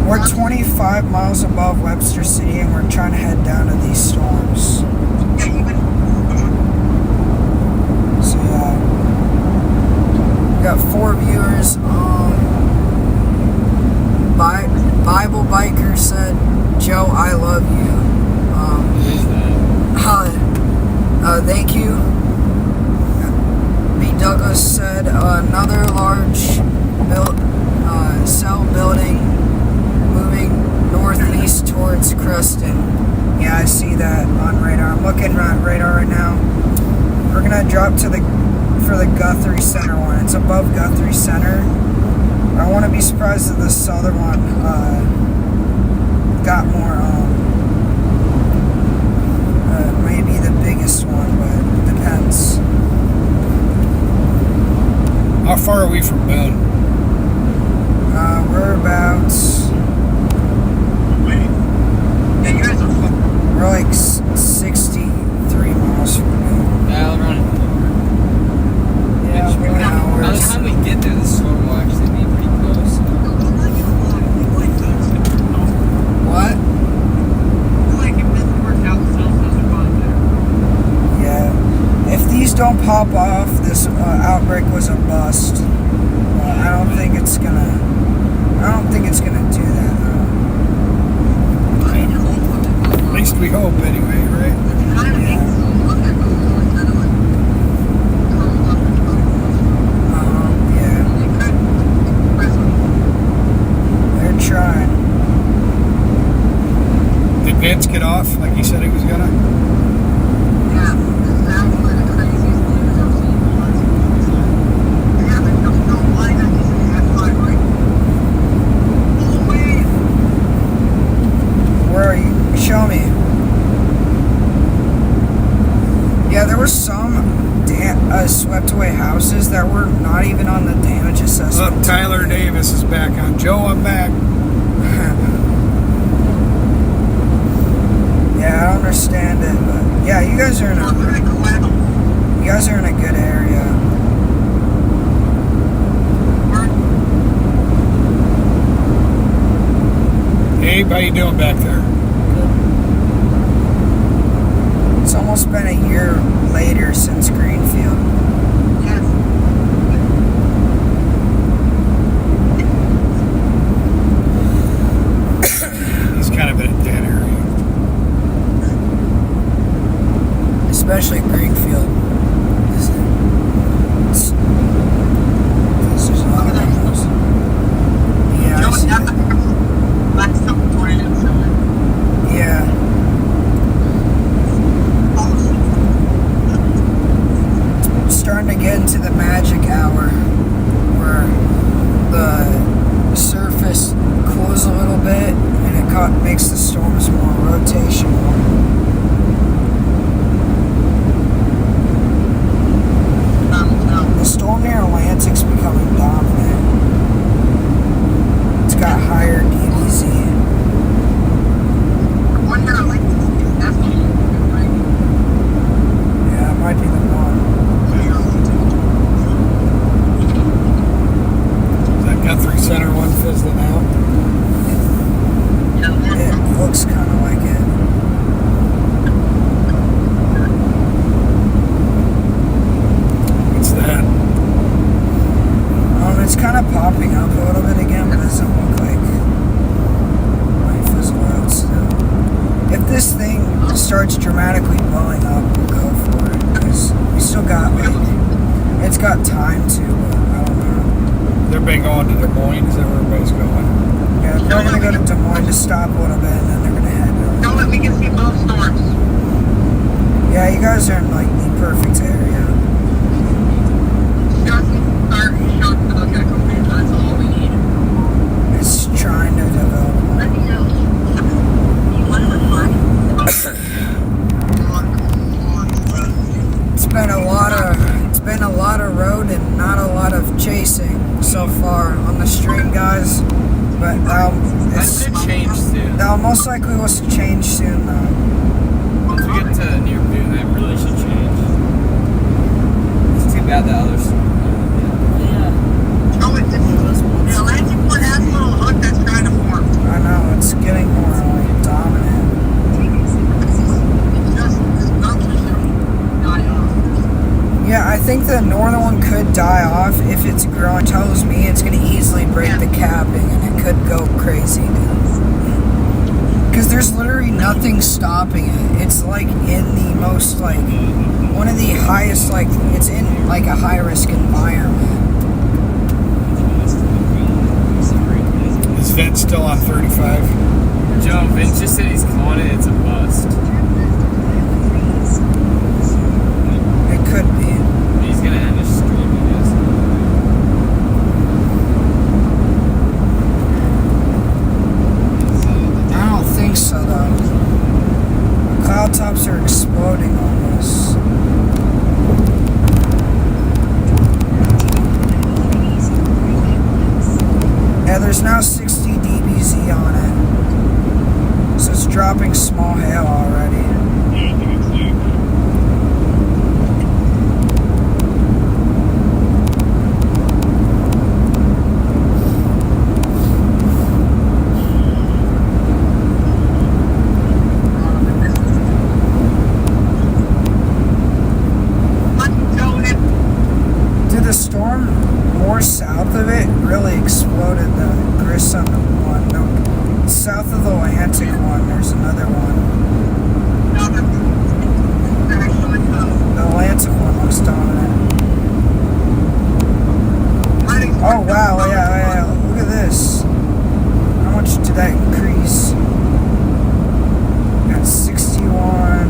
We're 25 miles above Webster City, and we're trying to head down to these storms. So yeah. We got 4 viewers. Bible Biker said, "Joe, I love you." Who's that? Thank you. B. Douglas said, another large cell building moving northeast towards Creston. Yeah, I see that on radar. I'm looking at radar right now. We're gonna drop for the Guthrie Center one. It's above Guthrie Center. I want to be surprised if this other one got more. Maybe the biggest one, but it depends. How far are we from Boone? We're about. We're like 63 miles from here. Yeah, around. Yeah, we're an By hour. the time we get there, the storm will actually be pretty close. What? Yeah. If these don't pop off, this outbreak was a bust. I don't think it's gonna do that. At least we hope, anyway, right? Yeah. They're trying. Did Vince get off like he said he was gonna? Where are you? Show me. Yeah, there were some swept away houses that were not even on the damage assessment. Look, Tyler Davis is back on. Joe, I'm back. Yeah, I don't understand it, but yeah, you guys are in a good area. Abe, how you doing back there? It's almost been a year later since Greenfield. He's kind of in a dead area. Especially Greenfield. There's a lot of those. Yeah, I see it. Yeah. Starting to get into the magic hour where the surface cools a little bit and it makes the storms more rotational. The storm near Atlantic's becoming dominant. It's got higher DBZ. Yeah, it might be the one. Is that Guthrie Center one fizzling out? It looks kind of like it. What's that? It's kind of popping up a little bit again, but it doesn't look like it might fizzle out still. If this thing starts dramatically blowing up, we'll go for it, because we still got, like, it's got time to, but I don't know. They're been going to Des Moines. Is that where everybody's going? Yeah, they're going to go to Des Moines to stop a little bit, and then they're going to head over. We can see both storms. Yeah, you guys are in, like, the perfect area. That's all we need. It's trying to develop. It's been a lot of road and not a lot of chasing so far on the stream, guys. But That should change soon. that'll most likely will change soon, though. Once we get to near Boone, that really should change. It's too bad the others. I know it's getting more like dominant. Yeah, I think the northern one could die off if it's growing. Tells me it's going to easily break the capping and it could go crazy. Because there's literally nothing stopping it. It's like in the most, like, one of the highest, like, it's in like a high risk environment. Is Vince still on 35? Joe, Vince just said he's calling it. It's a bust. It could be. He's gonna end his stream, I guess. I don't think so, though. Cloud tops are exploding on this. Yeah, there's now 60 dBz on it. So it's dropping small hail already. Dude, the storm more south of it really exploded the Grissom one. No, south of the Atlantic one, there's another one. The Atlantic one looks dominant. Oh wow, yeah, look at this. How much did that increase? Got 61.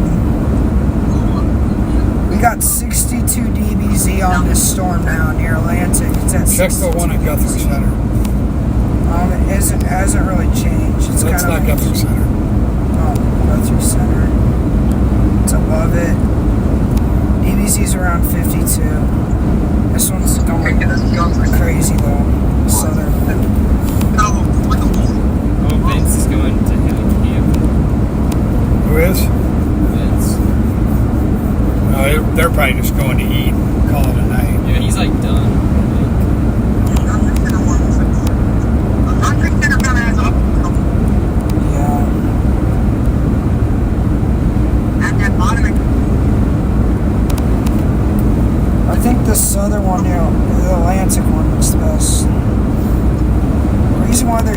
We got 62 dBz on this storm now near Atlantic. It's at Check the 62. one at Guthrie Center. It hasn't really changed. It's That's kind not of Guthrie Center. Oh, Guthrie Center. It's above it. DBZ's around 52. This one's going crazy though. Southern. Oh, Vince is going to hell camp. Who is?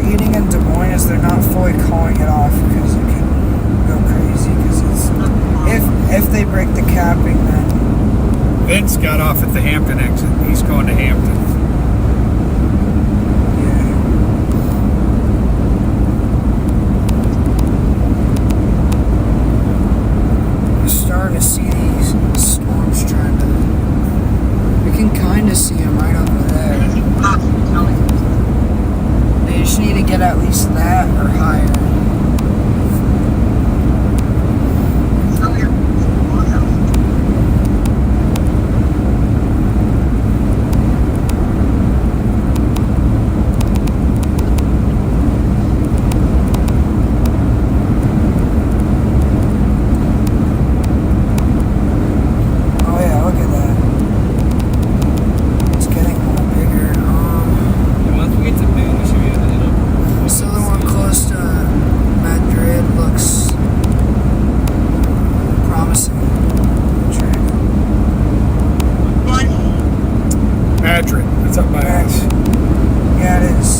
overheating in Des Moines is they're not fully calling it off because it can go crazy. Because it's if they break the capping, then Vince got off at the Hampton exit. He's going to Hampton. yeah. You're starting to see these storms trying to. We can kind of see them right over there. They just need to get at least that or higher. Oh yeah, look at that. It's getting a little bigger. And once we get to Boone, we should be able to hit up. This other one close to Madrid looks promising. Madrid. That's up by us. Yeah, it is.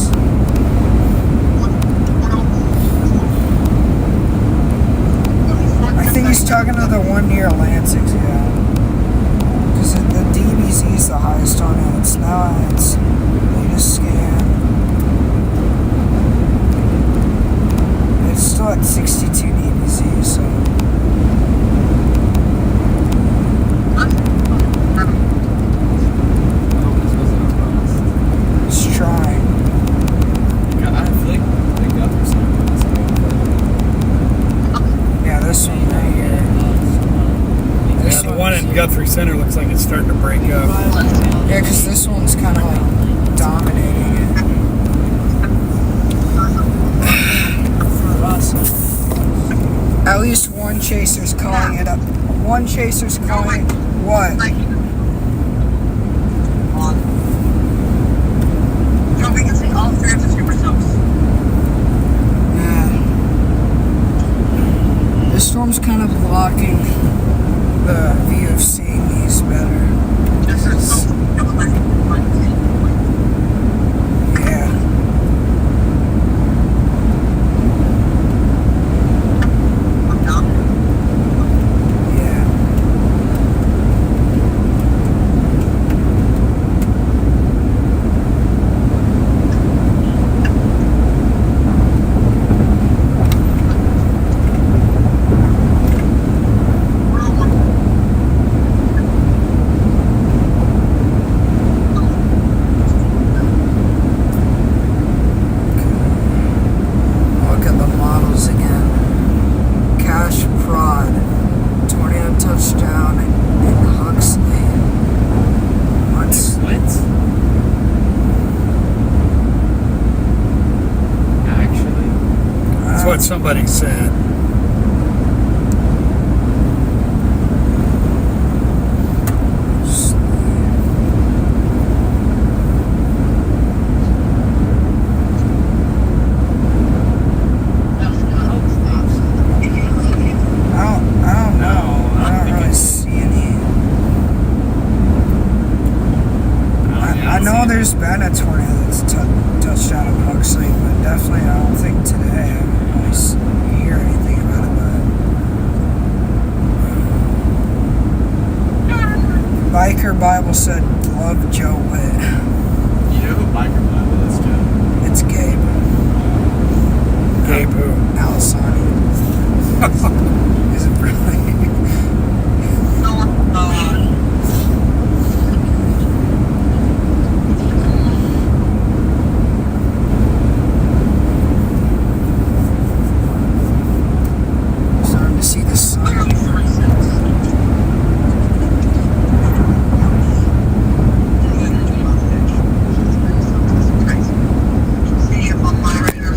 I think he's talking to the one near Atlantic, yeah. Because the DBZ is the highest on it. It's now at its latest scan. It's still at 62 DBZ, so. It's trying. I feel like they got for something. Yeah, this one right here. This Yeah, the one in Guthrie Center looks like it's starting to break up. Yeah, because this one's kind of like dominating it. At least one chaser's calling it up. One chaser's calling it. What? So we can see all three of the super subs. Yeah. This storm's kind of blocking the view of seeing these better. This is so. Yeah. Yeah. Look at the models again. Cash Prod, tornado touchdown in Huxley. What's What? Actually? That's what somebody said. I don't know. I don't really see any. I know there's been a tornado that's touched out of Huxley, but definitely I don't think today. I don't really hear anything about it. But Biker Bible said, "Love Joe Witt." You know who Biker Bible is, Joe? It's Gabe Gabe who? Alisani. Is it really? Starting to see the sun. See if on my radar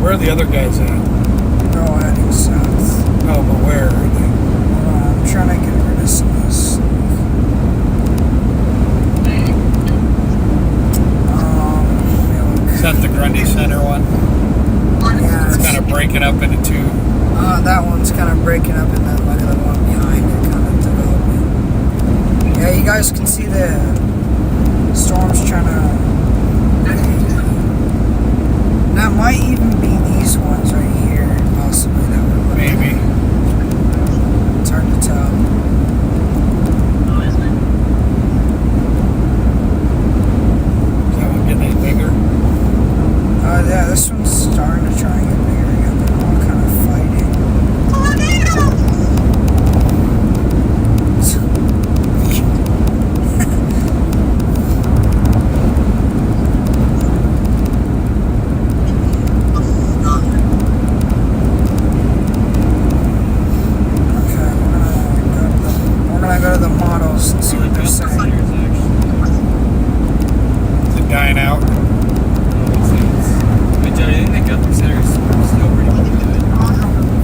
Where are the other guys at? They're all heading south. Oh, but where are they? I'm trying to get rid of some of this. Is that the Grundy Center one? Yeah, It's kind of breaking up into two. That one's kind of breaking up, and then look at the one behind it kind of developing. Yeah, you guys can see the storms trying to. That might even be these ones right here, possibly that we're looking at. Maybe. It's hard to tell. Is that one getting any bigger? Yeah, this one's starting to try and get bigger again. They're all kind of fighting. Okay, we're gonna go to the models and see what they're saying. Is it dying out? But Joe, I think the Guthrie Center is still pretty good.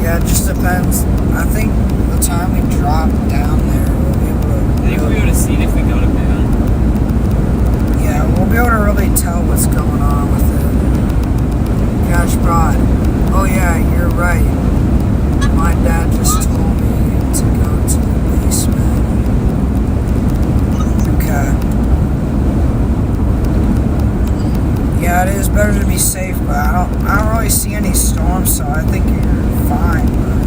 Yeah, it just depends. I think the time we drop down there, we'll be able to. I think we'll be able to see it if we go to bed. Yeah, we'll be able to really tell what's going on with it. Gosh, Rod. Oh yeah, you're right. My dad just told me to go to the basement. Okay. Yeah, it is better to be safe, but I don't really see any storms, so I think you're fine. But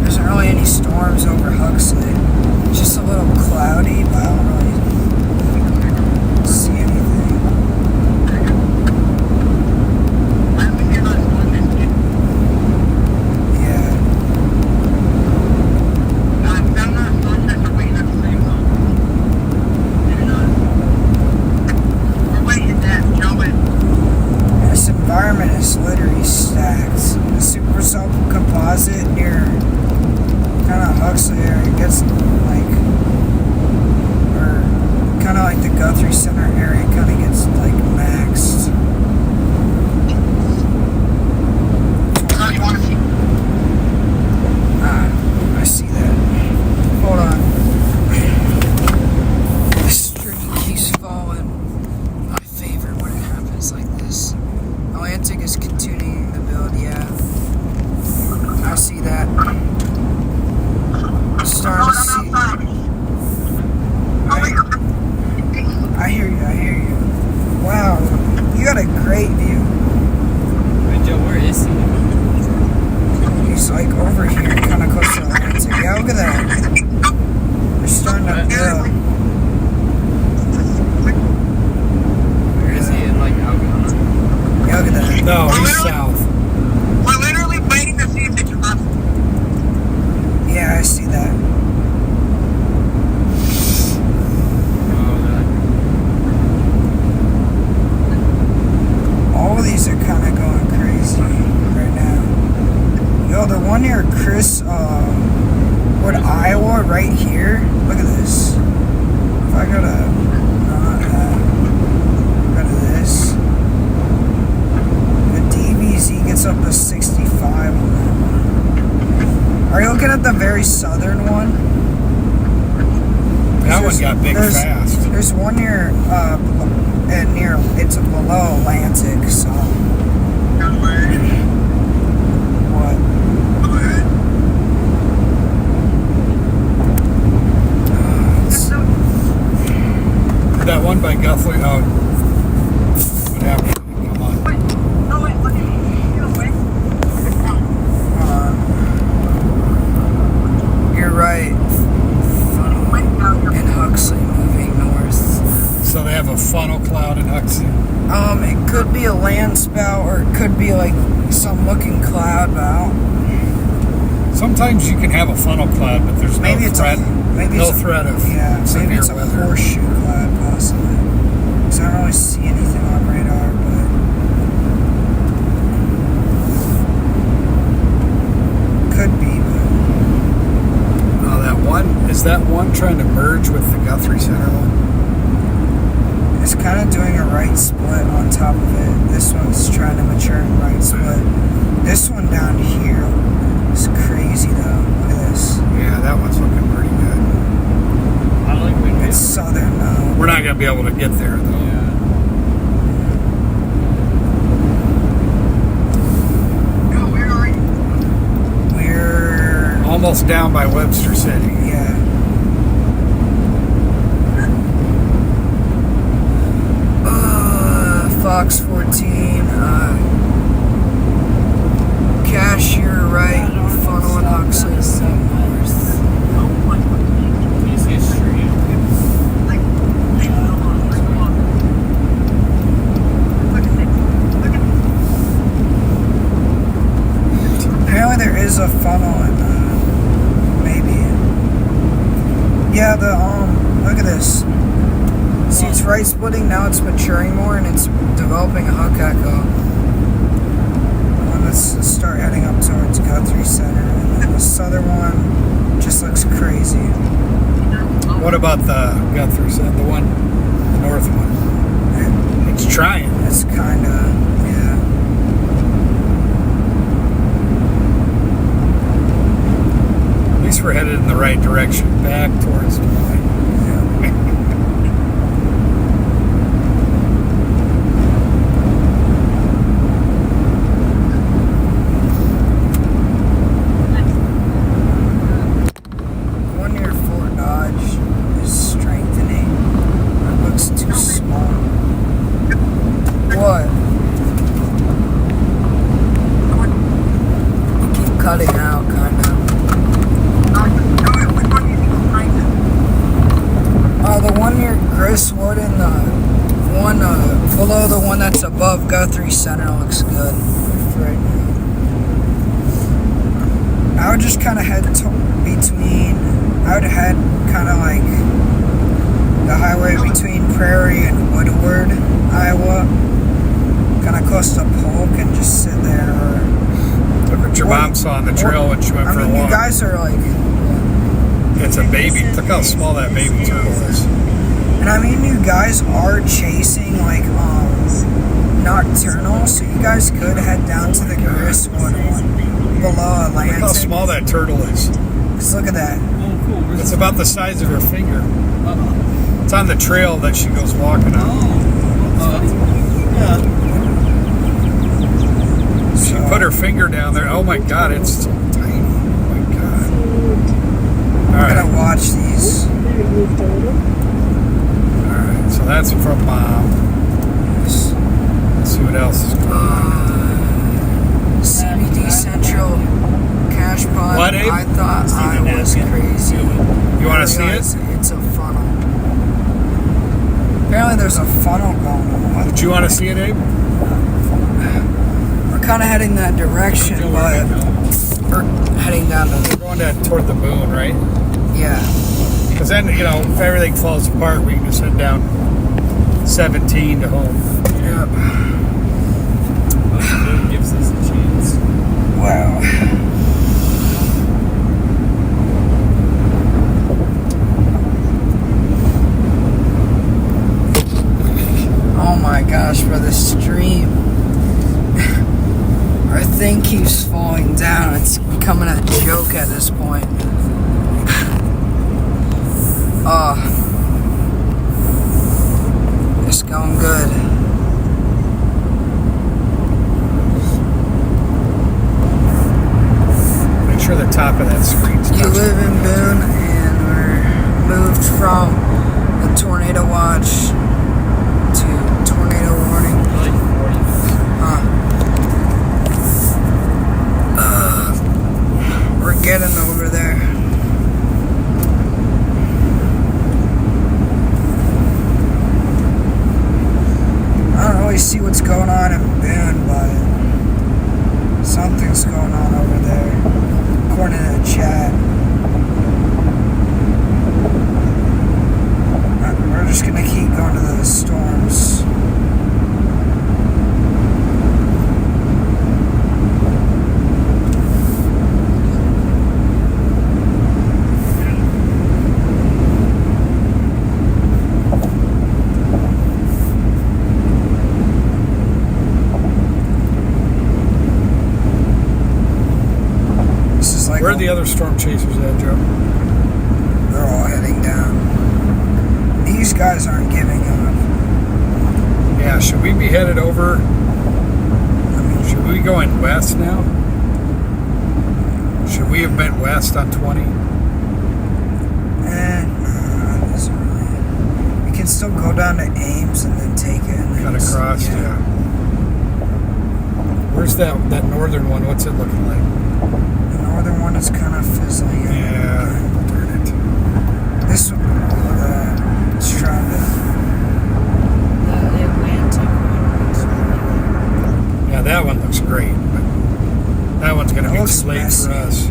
there isn't really any storms over Huxley. It's just a little cloudy, but I don't really see anything. Yeah. This environment is literally stacked. The super composite near kind of Huxley area gets like, or kind of like the Guthrie Center area kind of gets like maxed. I see that. Hold on. The street keeps falling. My favorite when it happens like this. Atlantic is continuing to build, yeah. I see that. Starting to see. I hear you. Wow, you got a great view. Wait, Joe, where is he? He's like over here, kind of close to the Atlantic. Yeah, look at that. They're starting to build. Where is he? In like Alabama? Yeah, look at that. No, he's south. We're literally waiting to see if it drops. Yeah, I see that. Oh, God. All of these are kind of going crazy right now. Yo, the one near Chris, Iowa, right here. Look at this. If I go to, go to this, the DVZ gets up to 65 on that one. Are you looking at the very southern one? That one got big fast. There's one near, it's below Atlantic, so. What? That one by Guthrie. Oh, what happened? Come on. You're right. In Huxley, moving north. So they have a funnel cloud in Huxley. It could be a land spout, or it could be like some looking cloud, but I don't. Sometimes you can have a funnel cloud, but there's Maybe no it's threat. maybe No it's threat of maybe severe it's a weather. horseshoe cloud, possibly. Because I don't really see anything on radar, but could be. But Oh, that one is that one trying to merge with the Guthrie Center one. it's kind of doing a right split on top of it. This one's trying to mature in right split. This one down here is crazy though. Look at this. Yeah, that one's looking pretty good. I like when It's southern though. We're not gonna be able to get there though. Yeah. almost down by Webster City. Yeah. Fox 14, Cashier right, Funnel and Oxley north. Apparently there is a funnel and maybe. Yeah, look at this. See, it's right splitting, now it's maturing more and it's developing a hook echo. Let's start heading up towards Guthrie Center. And then the southern one just looks crazy. What about the Guthrie Center, the north one? It's trying. It's kind of, yeah. At least we're headed in the right direction, back towards Des Moines. Cutting out, kind of. The one near Gristwood and the one below the one that's above Guthrie Center looks good right now. I would just kind of head I would head kind of like the highway between Prairie and Woodward, Iowa, kind of close to Polk, and just sit there. Look what your mom saw on the trail when she went for a walk. You guys are like... It's a baby. Look how small that baby turtle is. And I mean, you guys are chasing, like, nocturnal, so you guys could head down to the Gristwood one below Atlantic. Look how small that turtle is. Just look at that. Oh, cool. It's about the size of her finger. It's on the trail that she goes walking on. Yeah. She put her finger down there. Oh my God, it's so tiny. Oh my God. All I'm right. gonna watch these. All right. So that's from Mom. Let's see what else is going on. CBD Central Cash Pod. What, Abe? I thought I was crazy. You want to see it? It's a funnel. Apparently, there's a funnel going on. Did you want to see it, Abe? We're kind of heading that direction, but we're heading down to. We're going down toward the moon, right? Yeah. Because then, you know, if everything falls apart, we can just head down 17 to home. Yep. Moon gives us a chance. Wow. Oh my gosh, for the stream. Our thing keeps falling down. It's becoming a joke at this point. It's going good. Make sure the top of that screen's You touching. live in Boone, and we're moved from the tornado watch to tornado warning. Like 40. We're getting over there. I don't really see what's going on in Boone, but something's going on over there, according to the chat. We're just gonna keep going to the storms. Where are the other storm chasers at, Joe? They're all heading down. These guys aren't giving up. Yeah, should we be headed over? I mean, should we be going west now? Should we have been west on 20? That doesn't really. We can still go down to Ames and then take it. And then Cut across, yeah. Where's that northern one? What's it looking like? The northern one is kind of fizzling out. Yeah, darn it. This one, it's trying to. The Atlantic one looks really Yeah, that one looks great, but that one's going to It be looks too late messy. for us.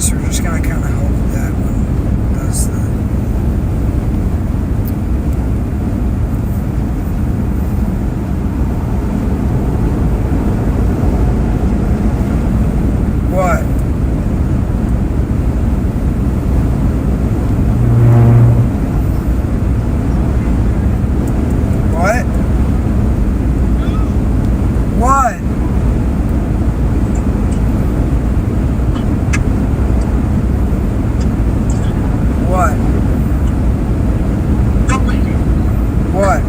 So we're just gonna kind of hope that one does the. What? What? What? What? What?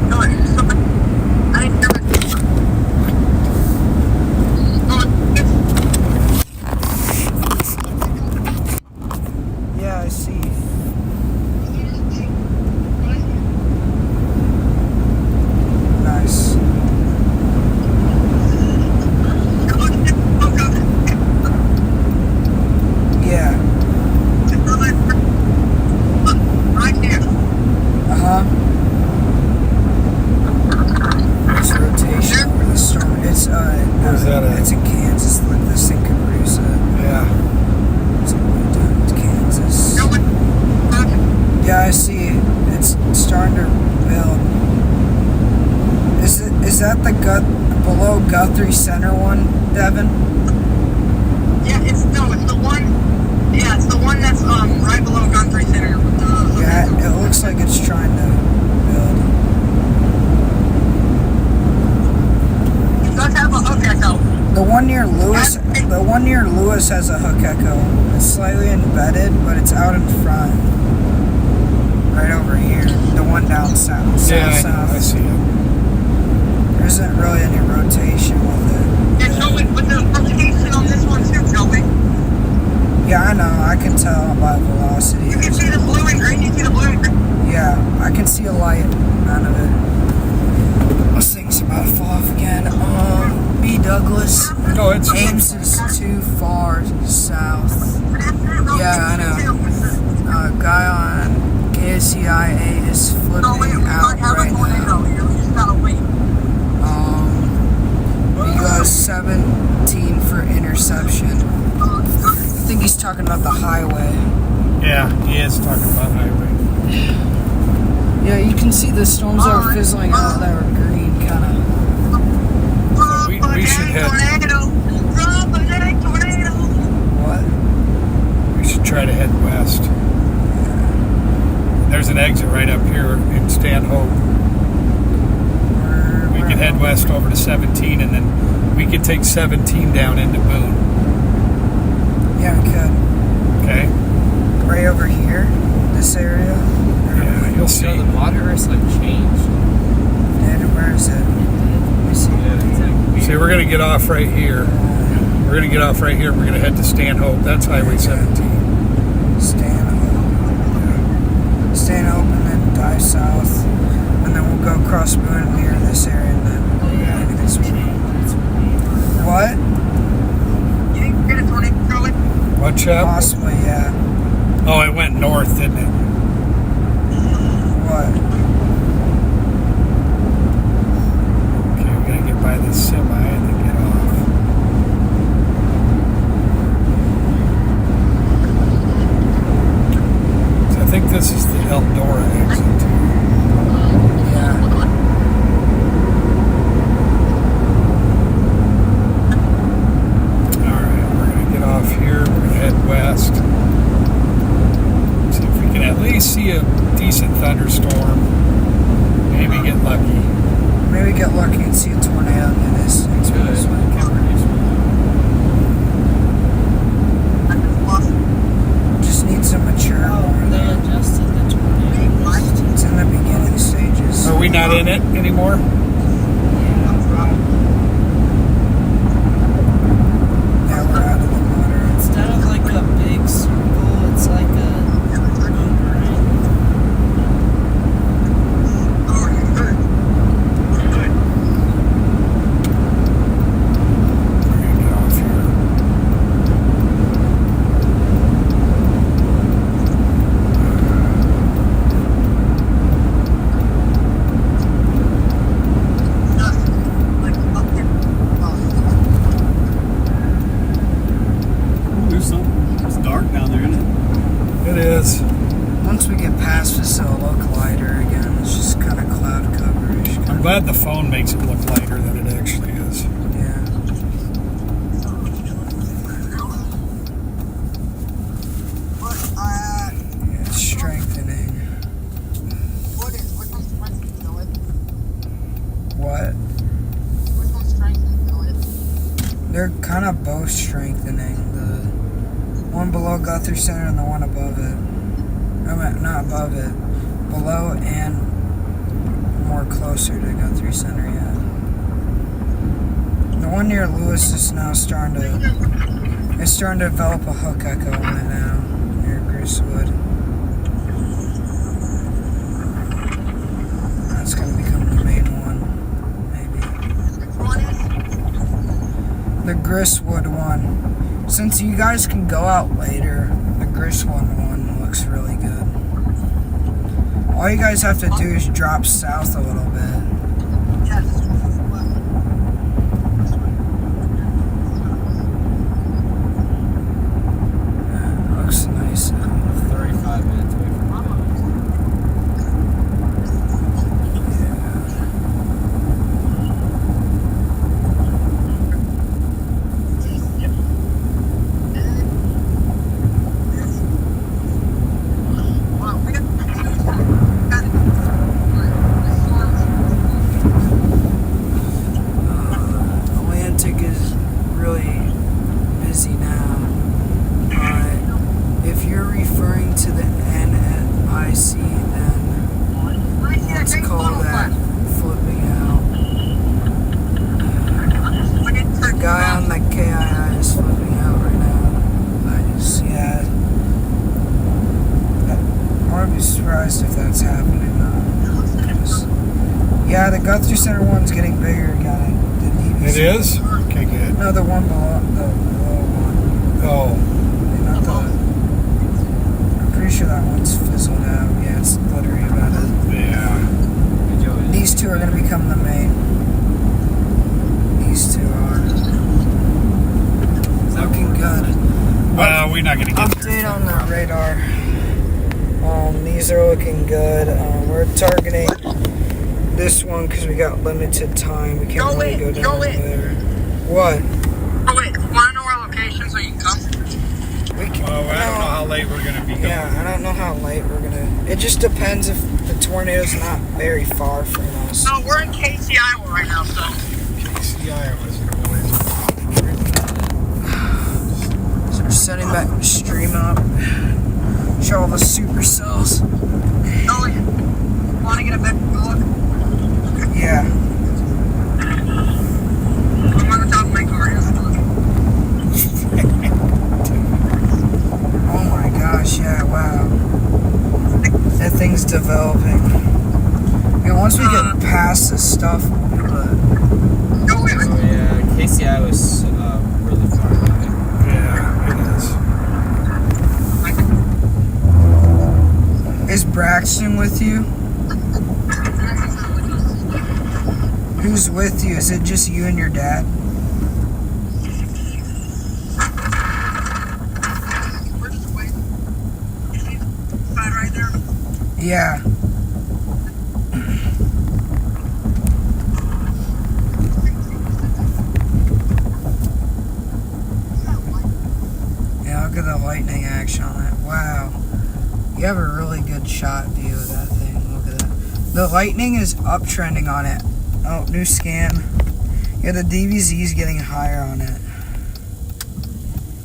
Yeah, I see. Nice. Yeah. Right here. Uh-huh. There's rotation over the storm. It's Where's that at? it's in Kansas. Look, this thing could produce it. Yeah. It's all the way down to Kansas. Yeah, I see. It's starting to build. Is that the below Guthrie Center one, Devin? Yeah, it's the one. Yeah, it's the one that's right below Guthrie Center. Yeah, it looks like it's trying to build. It does have a hook echo. The one near Lewis has a hook echo. It's slightly embedded, but it's out in front. Right over here. The one down south. Yeah, I south. know. I see it. There isn't really any rotation with it. Yeah, Joey, with the rotation on this one too, Joey. Yeah, I know. I can tell by velocity. You can see the blue and green. You see the blue and green. Yeah, I can see a light out of it. This thing's about to fall off again. B. Douglas. No, it's Ames is too far south. Yeah, I know. Guy on KCIA is flipping out right now. You just gotta wait. He goes 17 for interception. I think he's talking about the highway. Yeah, he is talking about highway. Yeah, you can see the storms that are fizzling out that are green, kind of. We should head. What? We should try to head west. There's an exit right up here in Stanhope. We could head west over to 17, and then we could take 17 down into Boone. Yeah, we could. Okay. Right over here, this area. Yeah, you'll see. So the water is like changed. And where is it? Let me see. Yeah, it's like See, we're gonna get off right here. We're gonna get off right here. We're gonna head to Stanhope. That's Highway 17. Stanhope and then dive south. And then we'll go across Boone near this area and then this way. What? You didn't get a tornado, Joey? What, chap? Possibly, yeah. Oh, it went north, didn't it? What? Okay, we gotta get by this semi and then get off. So I think this is the Eldora exit. Yeah. Alright, we're gonna get off here. We're gonna head west. See if we can at least see a decent thunderstorm. Maybe get lucky. Maybe get lucky and see a tornado in this. Just needs a mature more. They adjusted the tornado list. It's in the beginning stages. Are we not in it anymore? Now we're out of the water. lighter than it actually is. Yeah. Yeah, it's strengthening. Which one's strengthening to it? What? Which one's strengthening to it? They're kind of both strengthening. The one below Guthrie Center and the one above it. I mean, not above it. Below and more closer to Guthrie Center, yeah. The one near Lewis is now starting to develop a hook echo on it now, near Gristwood. That's going to become the main one, maybe. Which one is? The Gristwood one. Since you guys can go out later, the Gristwood one looks really good. All you guys have to do is drop south a little bit. Yes. Looks nice. 35 minutes away from Wow, we got Atlantic is really busy now. But if you're referring to the NIC, then let's call that flipping out. The guy on the KII is flipping out right now. Yeah. I wouldn't be surprised if that's happening. Yeah, the Guthrie Center one's getting bigger again. The DVC. It is? Okay, good. No, the one below, the below one. Oh, Not the, I'm pretty sure that one's fizzled out. Yeah, it's glittery about it. yeah. These two are going to become the main. These two are. Looking good. Well, we're not going to get Update on the radar. These are looking good. We're targeting this one because we got limited time. We can't really go down there. What? Oh wait, want to know our location so you can come? We can, Well, I don't know how late we're going to be going. Yeah, I don't know how late we're gonna. It just depends if the tornado's not very far from us. No, we're in KC, Iowa right now, so. KC, Iowa's So we're setting back the stream up. Show all the supercells. Oh, want to get a better look? Yeah. I'm on the top of my car. Oh my gosh, yeah, wow. That thing's developing. And once we get past this stuff, we'll be good. No, wait, Oh yeah, KCI was really far away. Yeah, it is. Is Braxton with you? Who's with you? Is it just you and your dad? we're just waiting. Sign right there. Yeah. Yeah, look at the lightning action on that. Wow. You have a really good shot view of that thing. Look at that. The lightning is uptrending on it. Oh, new scan. Yeah, the DVZ is getting higher on it.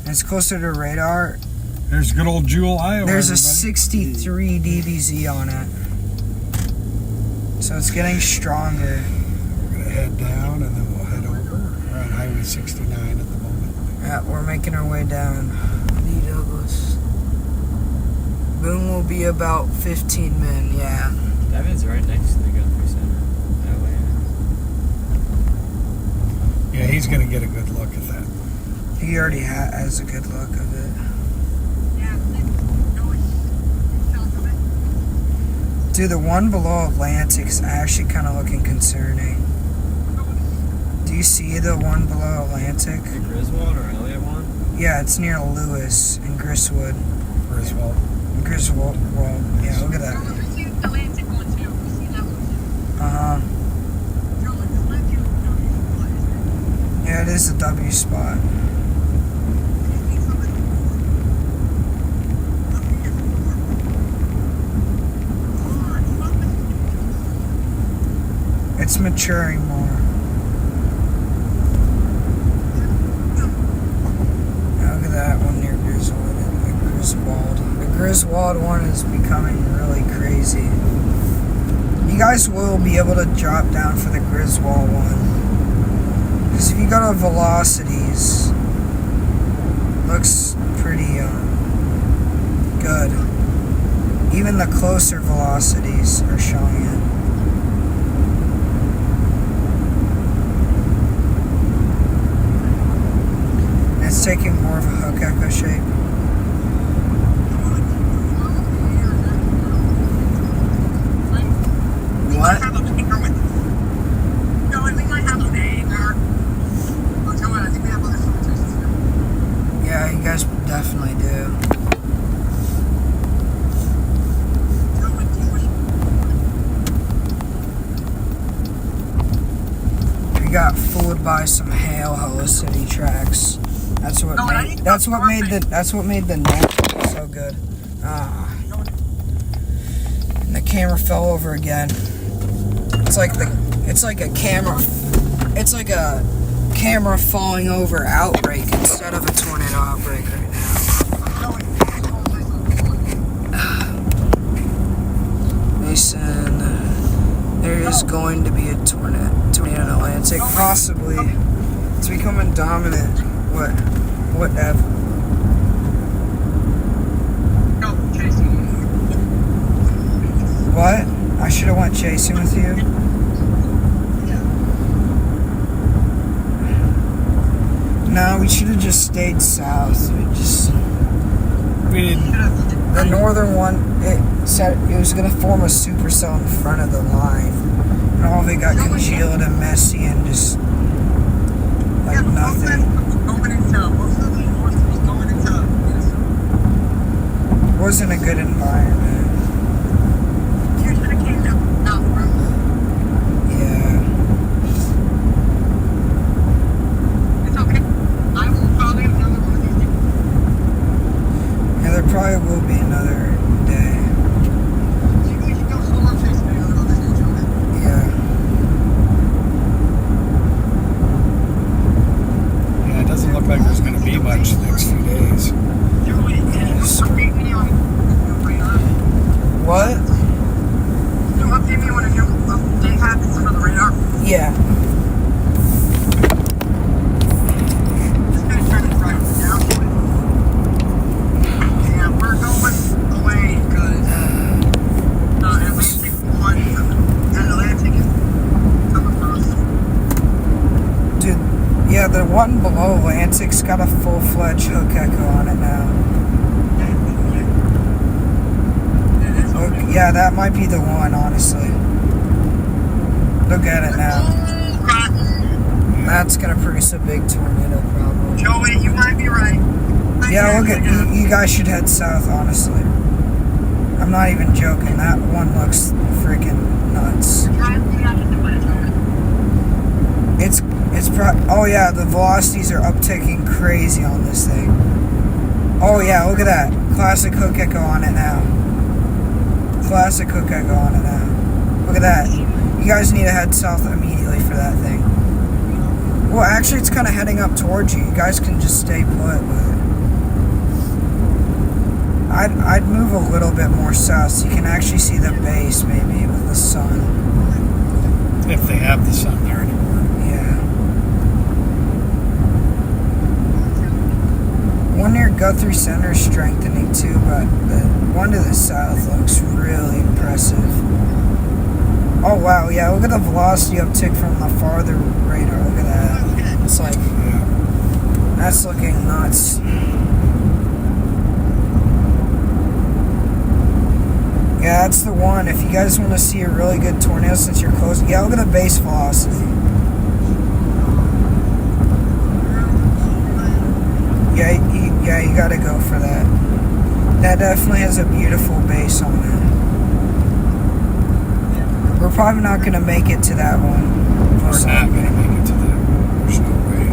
And it's closer to radar. There's good old Jewel, Iowa. There's a everybody. 63 DVZ on it. So it's getting stronger. We're going to head down and then we'll head over. We're on Highway 69 at the moment. Yeah, we're making our way down. Lee Douglas. Boom will be about 15 men, yeah. Devin's right next to the Guthrie Center. That way. Yeah, he's going to get a good look at that. He already has a good look of it. Dude, the one below Atlantic is actually kind of looking concerning. Do you see the one below Atlantic? The Griswold or Elliott one? Yeah, it's near Lewis and Gristwood. Griswold. Griswold, well, yeah, look at that. Uh-huh. Yeah, it is a W spot. It's maturing more. Look at that one near Griswold. The Griswold one is becoming really crazy. You guys will be able to drop down for the Griswold one. Because if you go to velocities, looks pretty good. Even the closer velocities are showing it. It's taking more of a hook echo shape. What? Yeah, you guys definitely do. We got fooled by some hail Hello City tracks. That's what made the net so good. And the camera fell over again. It's like a camera falling over Outbreak instead of a tornado outbreak right now. Mason, there is going to be a tornado in Atlantic, possibly. It's becoming dominant. Whatever. What? I should have went chasing with you. No, we should have just stayed south. The northern one, it said it was gonna form a supercell in front of the line, and all of it got congealed and messy and just like nothing. Wasn't a good environment. Yeah. Yeah, there probably will be another day. Yeah. Yeah, it doesn't look like there's going to be much the next few days. What? You update me when a new update happens for the radar. Yeah. Just gonna turn it right down to it. Yeah, we're going away because Atlantic one and Atlantic is coming across. Dude, yeah, the one below Atlantic's got a full-fledged hook echo on it now. Yeah, that might be the one, honestly. Look at it now. That's gonna produce a big tornado, probably. Joey, you might be right. Yeah, look at you guys should head south, honestly. I'm not even joking. That one looks freaking nuts. Oh yeah, the velocities are upticking crazy on this thing. Oh yeah, look at that. Classic hook echo on it now. Classic hook echo on it now. Look at that. You guys need to head south immediately for that thing. Well, actually, it's kind of heading up towards you. You guys can just stay put, but I'd move a little bit more south so you can actually see the base maybe with the sun. If they have the sun there anymore. Yeah. One near Guthrie Center is strengthening too, but the one to the south looks really impressive. Oh wow, yeah, look at the velocity uptick from the farther radar. Look at that. It's like, that's looking nuts. Yeah, that's the one. If you guys want to see a really good tornado since you're close, yeah, look at the base velocity. Yeah, you gotta go for that. That definitely has a beautiful base on it. We're probably not gonna make it to that one. We're not going to make it to that. There's no way.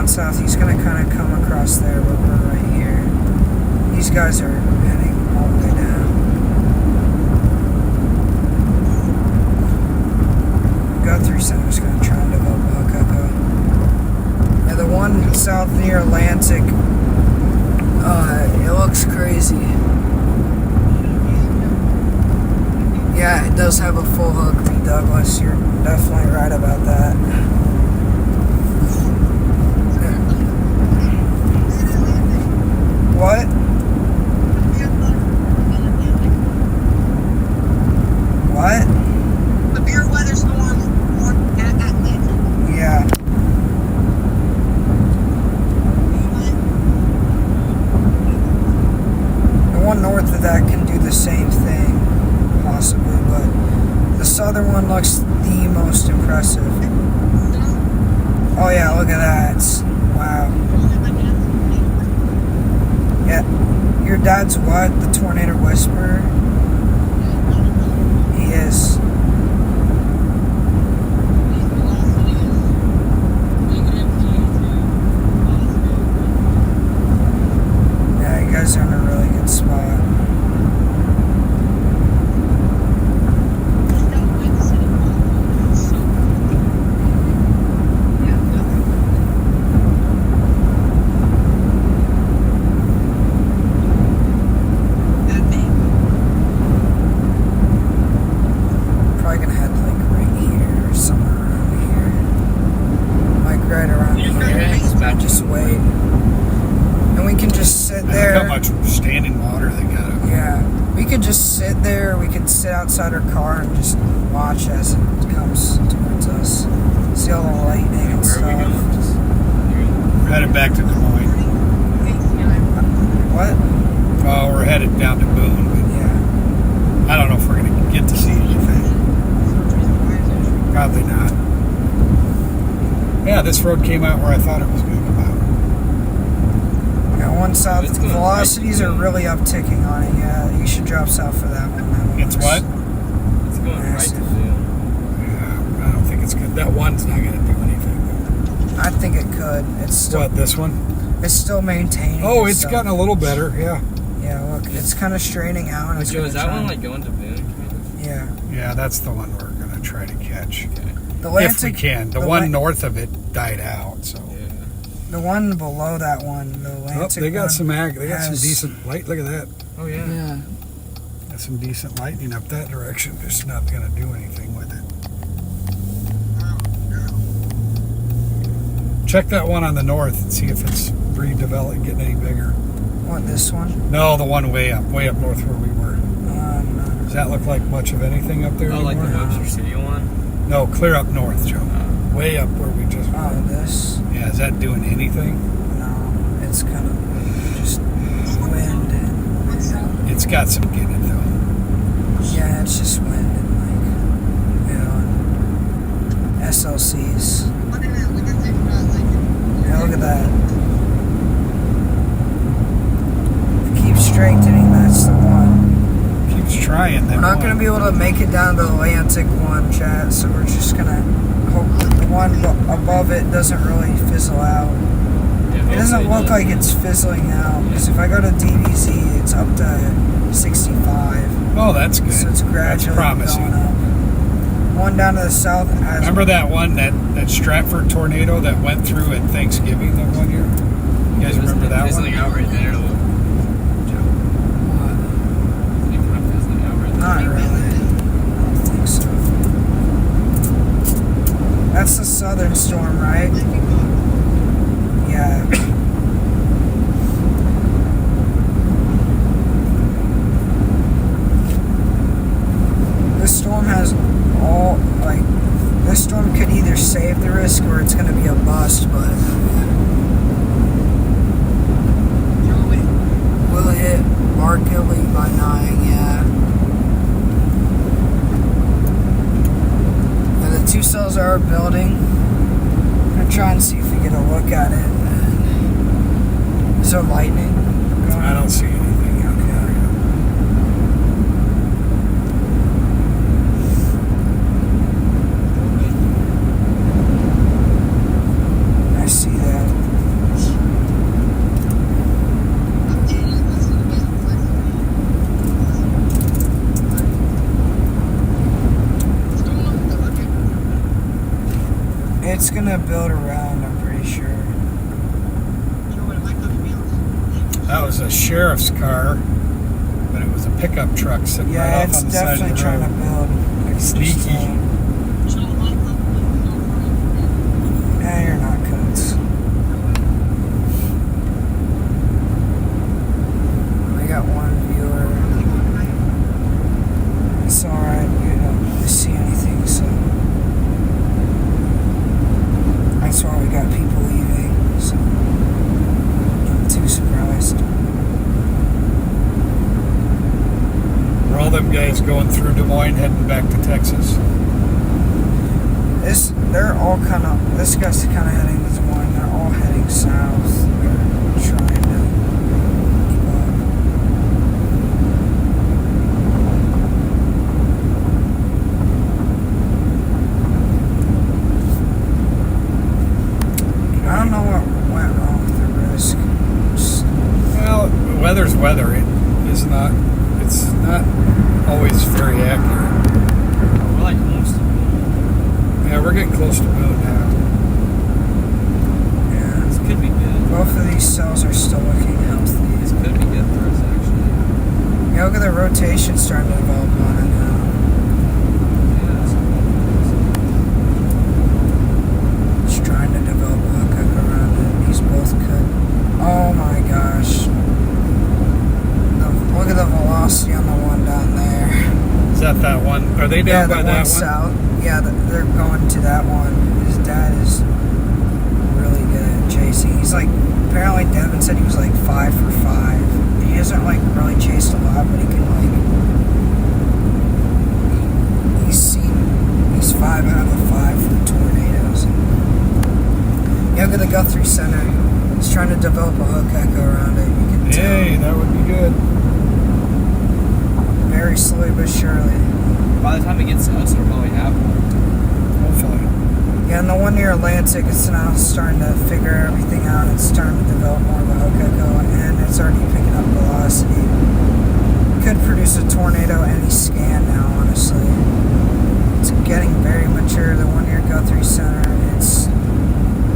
south. He's gonna kind of come across there, but we're right here. These guys are heading all the way down. Guthrie Center's gonna try and develop Buckeye. Yeah, the one south near Atlantic, it looks crazy. Yeah, it does have a full hook, B. Douglas. You're definitely right about that. What? What? The beer weather storm at Atlanta. Yeah. The one north of that can do the same thing, possibly, but the southern one looks the most impressive. Oh yeah, look at that. Wow. Yeah. Your dad's what? The Tornado Whisperer? He is. Yeah, you guys are in a really good spot. Probably gonna head like right here or somewhere around here. Like right around here. Just wait. And we can just sit Look there. how much standing water they got up. Yeah. We could just sit there, we could sit outside our car and just watch as it comes towards us. See all the lightning and stuff. We're headed back to Des Moines. What? Oh, we're headed down to Boone, Yeah. but I don't know if we're going to get to see anything. Probably not. Yeah, this road came out where I thought it was going to come out. Yeah, one south. It's going Velocities right are to really upticking on it. Yeah, you should drop south for that one. That one It's looks- what? It's going right to Boone. Yeah, I don't think it's good. That one's not going to do anything. I think it could. It's still, What, this one? it's still maintaining. Oh, it's itself. gotten a little better, yeah. Yeah, look, it's kind of straining out. And it's Joe, is gonna that try one and- like going to Boone? Yeah. Yeah, that's the one we're going to try to catch. The If we Atlantic, can. The one north of it died out, so. Yeah. the one below that one, the Oh, Atlantic they got one some they got some has- decent light. Look at that. Oh yeah. Yeah. Got some decent lightning up that direction. Just not going to do anything with it. Check that one on the north and see if it's redeveloped, getting any bigger. What, this one? No, the one way up north where we were. No. Does that look like much of anything up there Oh, like the anymore? Webster City one? No, clear up north, Joe. Way up where we just Oh, were. this? Yeah, is that doing anything? No. It's kind of just wind and, It's got some get it though. yeah, it's just wind and like, you know, and SLCs. Yeah, look at that. Keep strengthening, that's the one. Keeps trying. We're not going to be able to make it down to the Atlantic one, chat, so we're just going to hope that the one above it doesn't really fizzle out. Yeah, It doesn't look like it's fizzling out, because if I go to DBZ, it's up to 65, Oh, that's good. so it's gradually That's promising. going up. One down to the south has... Remember that one, that Stratford tornado that went through at Thanksgiving that one year? You guys remember that Fizzling one? out right there. Look. It's kind of fizzling out right there. Not really. I don't think so. That's the southern storm, right? Yeah. This storm has all, like, this storm could either save the risk or it's going to be a bust, but will hit Barkilly by 9, yeah. And the two cells are building. I'm going to try and see if we get a look at it. Is there lightning going I on? don't see anything out there. I see that. It's gonna build around, I'm pretty sure. That was a sheriff's car, but it was a pickup truck sitting right Yeah, off it's on the side of definitely the trying to road. build. Like, Sneaky. Nah, you're not cooked. We got one viewer. It's alright, we don't see anything, so that's why we got people leaving, so not too surprised. Were all them guys going through Des Moines heading back to Texas? They're all kind of, this guy's kind of heading to Des Moines, they're all heading south. They're trying to keep up. I don't know what went wrong with the risk. Well, weather's weather. It's not always very accurate. We're like close to Yeah, we're getting close to moon now. Yeah. This could be good. Both of these cells are still looking healthy. This could be good for us, actually. Yeah, look at the rotation starting to develop on it now. Yeah, It's trying to develop a hookup around it. These both could. Oh my gosh. Look at the velocity on the one down there. Is that one? Are they Yeah, down the by one that one? south. Yeah, they're going to that one. His dad is really good at chasing. He's like, apparently Devin said he was like 5 for 5. He hasn't like really chased a lot, but he can like, he's 5 out of 5 for tornadoes. Yeah, look at the Guthrie Center. He's trying to develop a hook echo around it. You can tell. Hey, that would be good. Very slowly but surely. by the time it gets to us, it'll probably have one. Hopefully. Yeah, and the one near Atlantic is now starting to figure everything out. It's starting to develop more of a hook echo, and it's already picking up velocity. Could produce a tornado any scan now, honestly. It's getting very mature. The one near Guthrie Center, it's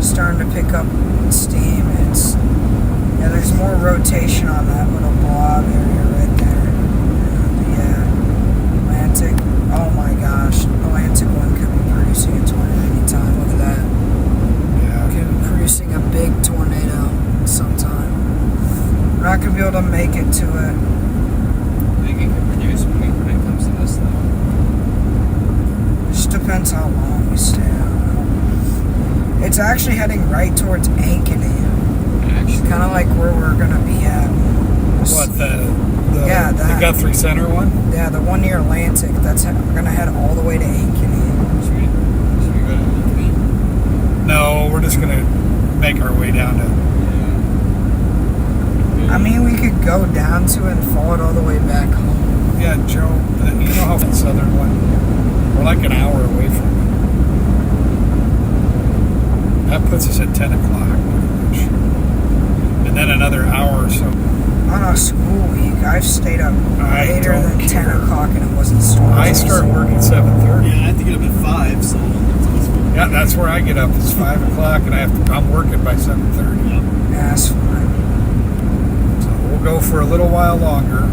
starting to pick up steam. Yeah, there's more rotation on that little blob area right there. Yeah, Atlantic. Oh my gosh, Atlantic one could be producing a tornado anytime. Look at that. Yeah. Could be producing a big tornado sometime. We're not gonna be able to make it to it. I think it can produce when it comes to this though. Just depends how long we stay out. It's actually heading right towards Ankeny. Actually, Kind of like where we're gonna be at. What, the Yeah, that. Guthrie Center one? Yeah, the one near Atlantic. We're gonna head all the way to Ankeny. should we go to Ankeny? No, we're just gonna make our way down to. I mean, we could go down to it and follow it all the way back home. Yeah, Joe. You know how the southern one? We're like an hour away from it. That puts us at 10 o'clock, pretty much. And then another hour or so. On a school week, I've stayed up I later don't than 10 care. o'clock and it wasn't stormy. I start work at 7:30. Yeah, I have to get up at 5, so that's awesome. Yeah, that's where I get up. It's 5 o'clock, and I'm working by 7:30. Yeah, that's fine. So we'll go for a little while longer.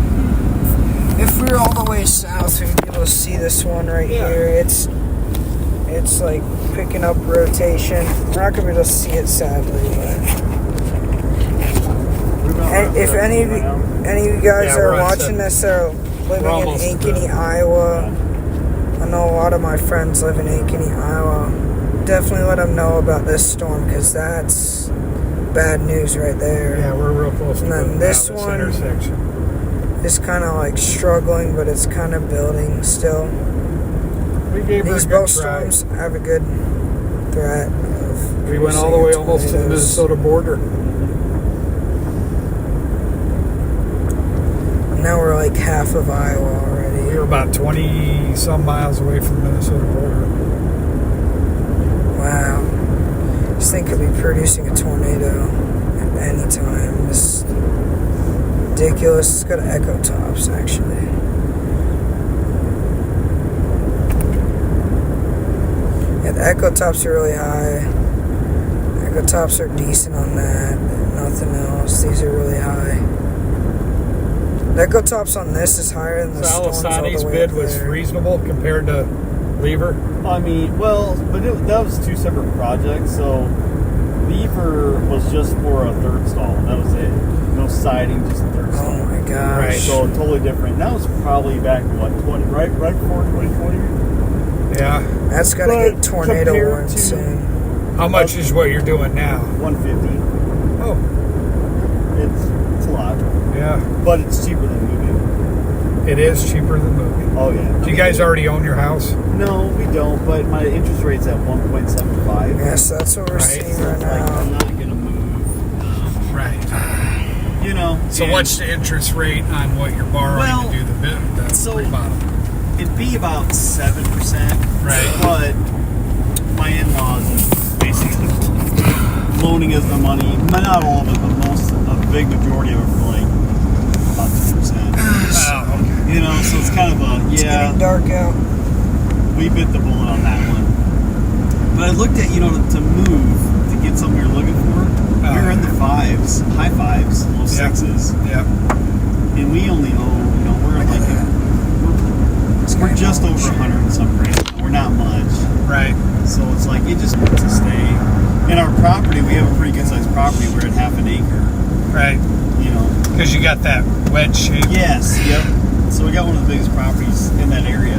If we were all the way south, we'd be able to see this one right here. It's like picking up rotation. We're not gonna be able to see it sadly, but if any of you guys Yeah, are we're on watching seven. this are living We're in almost at Ankeny, the- Iowa, I know a lot of my friends live in Ankeny, Iowa. Definitely let them know about this storm because that's bad news right there. Yeah, we're real close And to then this one- intersection. It's kind of like struggling, but it's kind of building still. We gave her a These good both try. storms have a good threat of We went all the way almost to the tornadoes. Minnesota border. Now we're like half of Iowa already. We were about 20 some miles away from the Minnesota border. Wow. This thing could be producing a tornado at any time. This is ridiculous. It's got echo tops, actually. Yeah, the echo tops are really high. Echo tops are decent on that. Nothing else. These are really high. The echo tops on this is higher than the storms all Alisani's the way bid up was there. reasonable compared to Lever. I mean, well, but that was two separate projects. So Lever was just for a third stall. That was it. No siding, just a third stall. Oh my gosh. Right. So totally different. That was probably back what 20, right before 2020. Yeah. That's gotta But get tornado compared warned to- soon. How much is what you're doing now? 150. Oh, It's a lot, yeah. but it's cheaper than moving. It is cheaper than moving. Oh yeah. Do you guys already own your house? No, we don't. But my interest rate's at 1.75. Yes, that's what we're Right. seeing So right it's like I'm now. not gonna move. Right. You know. So and what's the interest rate on what you're borrowing Well, to do the so- remodel? It'd be about 7%. Right. But my in-laws are basically loaning us the money. Not all of it, but a big majority of it for like about 2%. Oh, okay. You know, so it's kind of a It's yeah. getting dark out. We bit the bullet on that one. But I looked at, to move, to get something you're looking for, we're in the fives, high fives, low sixes. Yeah. And we only owe, we're like, we're just over 100 and some grand. We're not much. Right. So it's like, it just needs to stay. In our property, we have a pretty good sized property. We're at half an acre, Right. Because you got that wedge shape. Yes, yep. So we got one of the biggest properties in that area.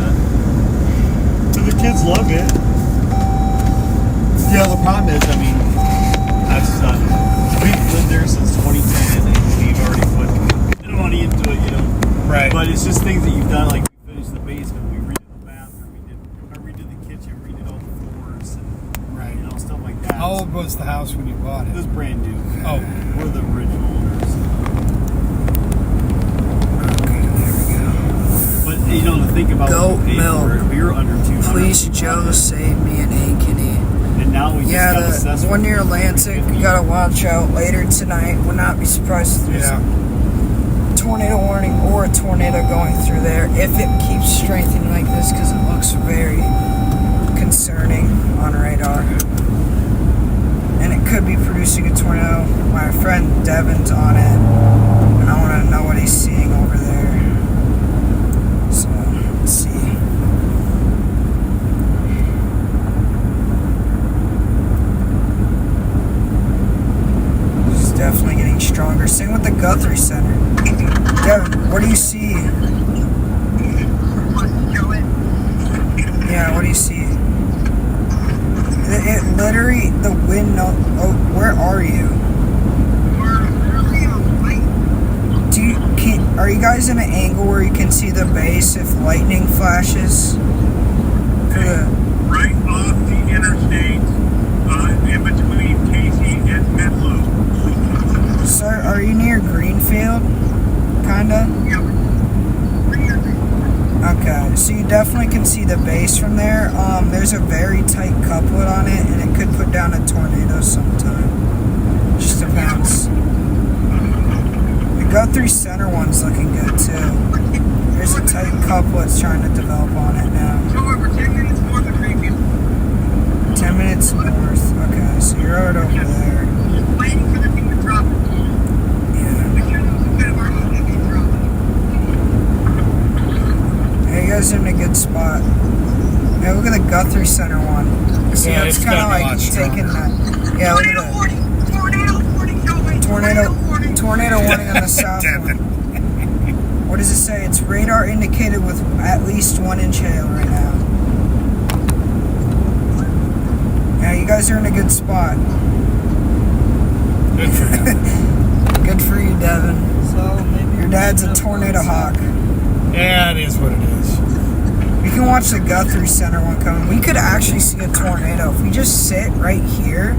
So the kids love it. Yeah, the problem is, we've lived there since 2010, and we've already put money into it, Right. But it's just things that you've done, like we finished the basement, we redid the bathroom, I redid the kitchen, redid all the floors, and Right. stuff like that. How old was the house when you bought It was it? brand new. Oh. We're the original owners. But to think about Goat what we paid milk. for it, we were under 200. Please, Joe, save me an ankeny. And now we just Yeah, got assessed the for one near Atlantic, you gotta watch out later tonight. Would not be surprised if there's Yeah. a tornado warning or a tornado going through there if it keeps strengthening like this, because it looks very concerning on radar. And it could be producing a tornado. My friend Devin's on it, and I want to know what he's seeing over there. So, let's see. It's definitely getting stronger. Same with the Guthrie Center. Devin, what do you see? Yeah, what do you see? It literally, the wind, where are you? Are you guys in an angle where you can see the base if lightning flashes? Right off the interstate, in between Casey and Menlo. Sir, are you near Greenfield? Kinda? Okay, so you definitely can see the base from there. There's a very tight couplet on it, and it could put down a tornado sometime. Just depends. The Guthrie Center one's looking good too. There's a tight couplet trying to develop on it now. So we're 10 minutes north of Reagan. 10 minutes north. Okay, so you're right over there. Just waiting for the thing to drop. Yeah. We should know some kind of our own to be dropping. Hey, you guys are in a good spot. Hey, look at the Guthrie Center one. See, Yeah, it's it's kind of gotten a like lot taking that. Yeah, look at Tornado that. warning! Tornado warning! Joey! Tornado warning on the south one. What does it say? It's radar indicated with at least 1 inch hail right now. Yeah, you guys are in a good spot. Good for him. Good for you, Devin. So maybe Your dad's a tornado hawk. Yeah, it is what it is. We can watch the Guthrie Center one coming. We could actually see a tornado if we just sit right here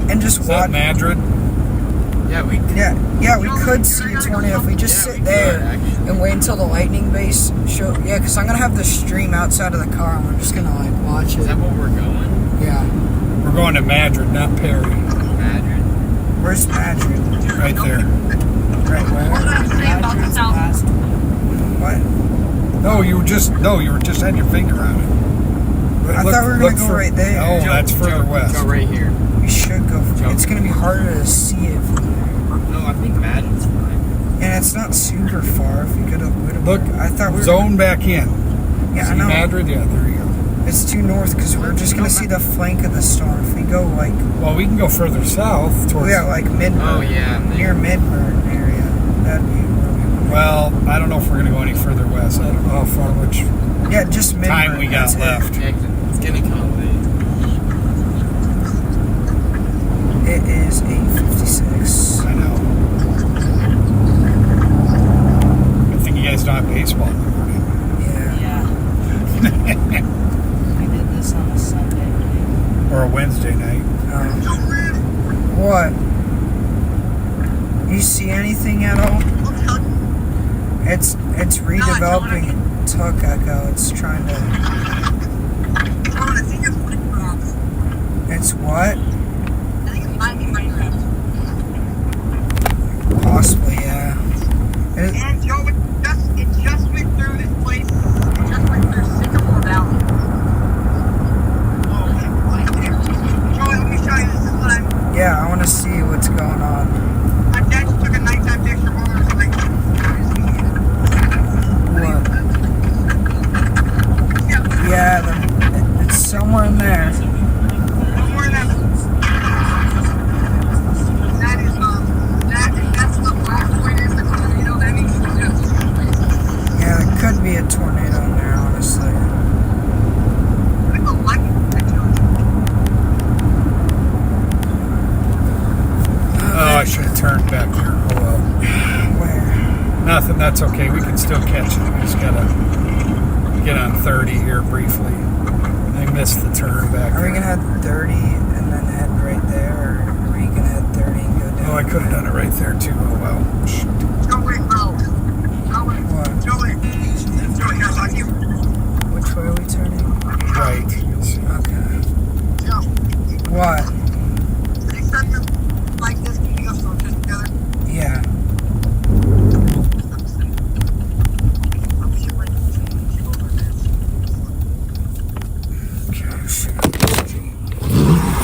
and just Is that watch. Madrid? Yeah, we did. Yeah, we could see a tornado if we just Yeah, sit we there could, actually. and wait until the lightning base show. Yeah, because I'm gonna have the stream outside of the car and we're just gonna like watch Is it. that what we're going? Yeah. We're going to Madrid, not Perry. Madrid. Where's Madrid? Right there. Right where? Madrid's last one. What? No, you were just had your finger on it. I thought we were gonna go right there. No, that's further west. Go right here. We should go. It's gonna be harder to see it from there. No, I think Madden's fine. And it's not super far if we go to Wittenberg. Look, I thought we were zone back in. Yeah, See I know. Madrid? Yeah, there you go. It's too north because we're just gonna see the flank of the storm. If we go like, Well, we can go further south towards. yeah, like Midburn. Oh, yeah. Near Midburn area. That'd be where we would. Well, I don't know if we're going to go any further west. I don't know how far, which Yeah, just Midburn. time we got that's it. left. Yeah, 'cause it's getting kind of late. It is 8:56. I know. I think you guys don't have baseball in the morning. Yeah. Yeah. We did this on a Sunday night. Or a Wednesday night. What? You see anything at all? It's redeveloping Tuck Echo. It's trying to. It's what? Possibly, yeah. It, And Joe, it just went through this place. It just went through Sycamore Valley. Joe, let me show you. This is what I'm. yeah, I want to see what's going on. My dad just took a nighttime picture while there was like. What? Yeah, it's somewhere in there. Somewhere in that. That is that's the black point is the tornado. That means it's just. Yeah, there could be a tornado in there, honestly. Look at the light. Oh, I should have turned back here. Oh, well. Where? Nothing. That's okay. We can still catch it. We just got to get on 30 here briefly. I missed the turn back Are we there. gonna head 30 and then head right there, or are we gonna head 30 and go down? Oh, I could have done it right there, too. Oh, well. Shoot. Joey, bro. What? Joey, can I talk to you? Which way are we turning? Right. You'll see. Okay. Joe, What? next time you're like this, can you go swim together? Yeah. Okay.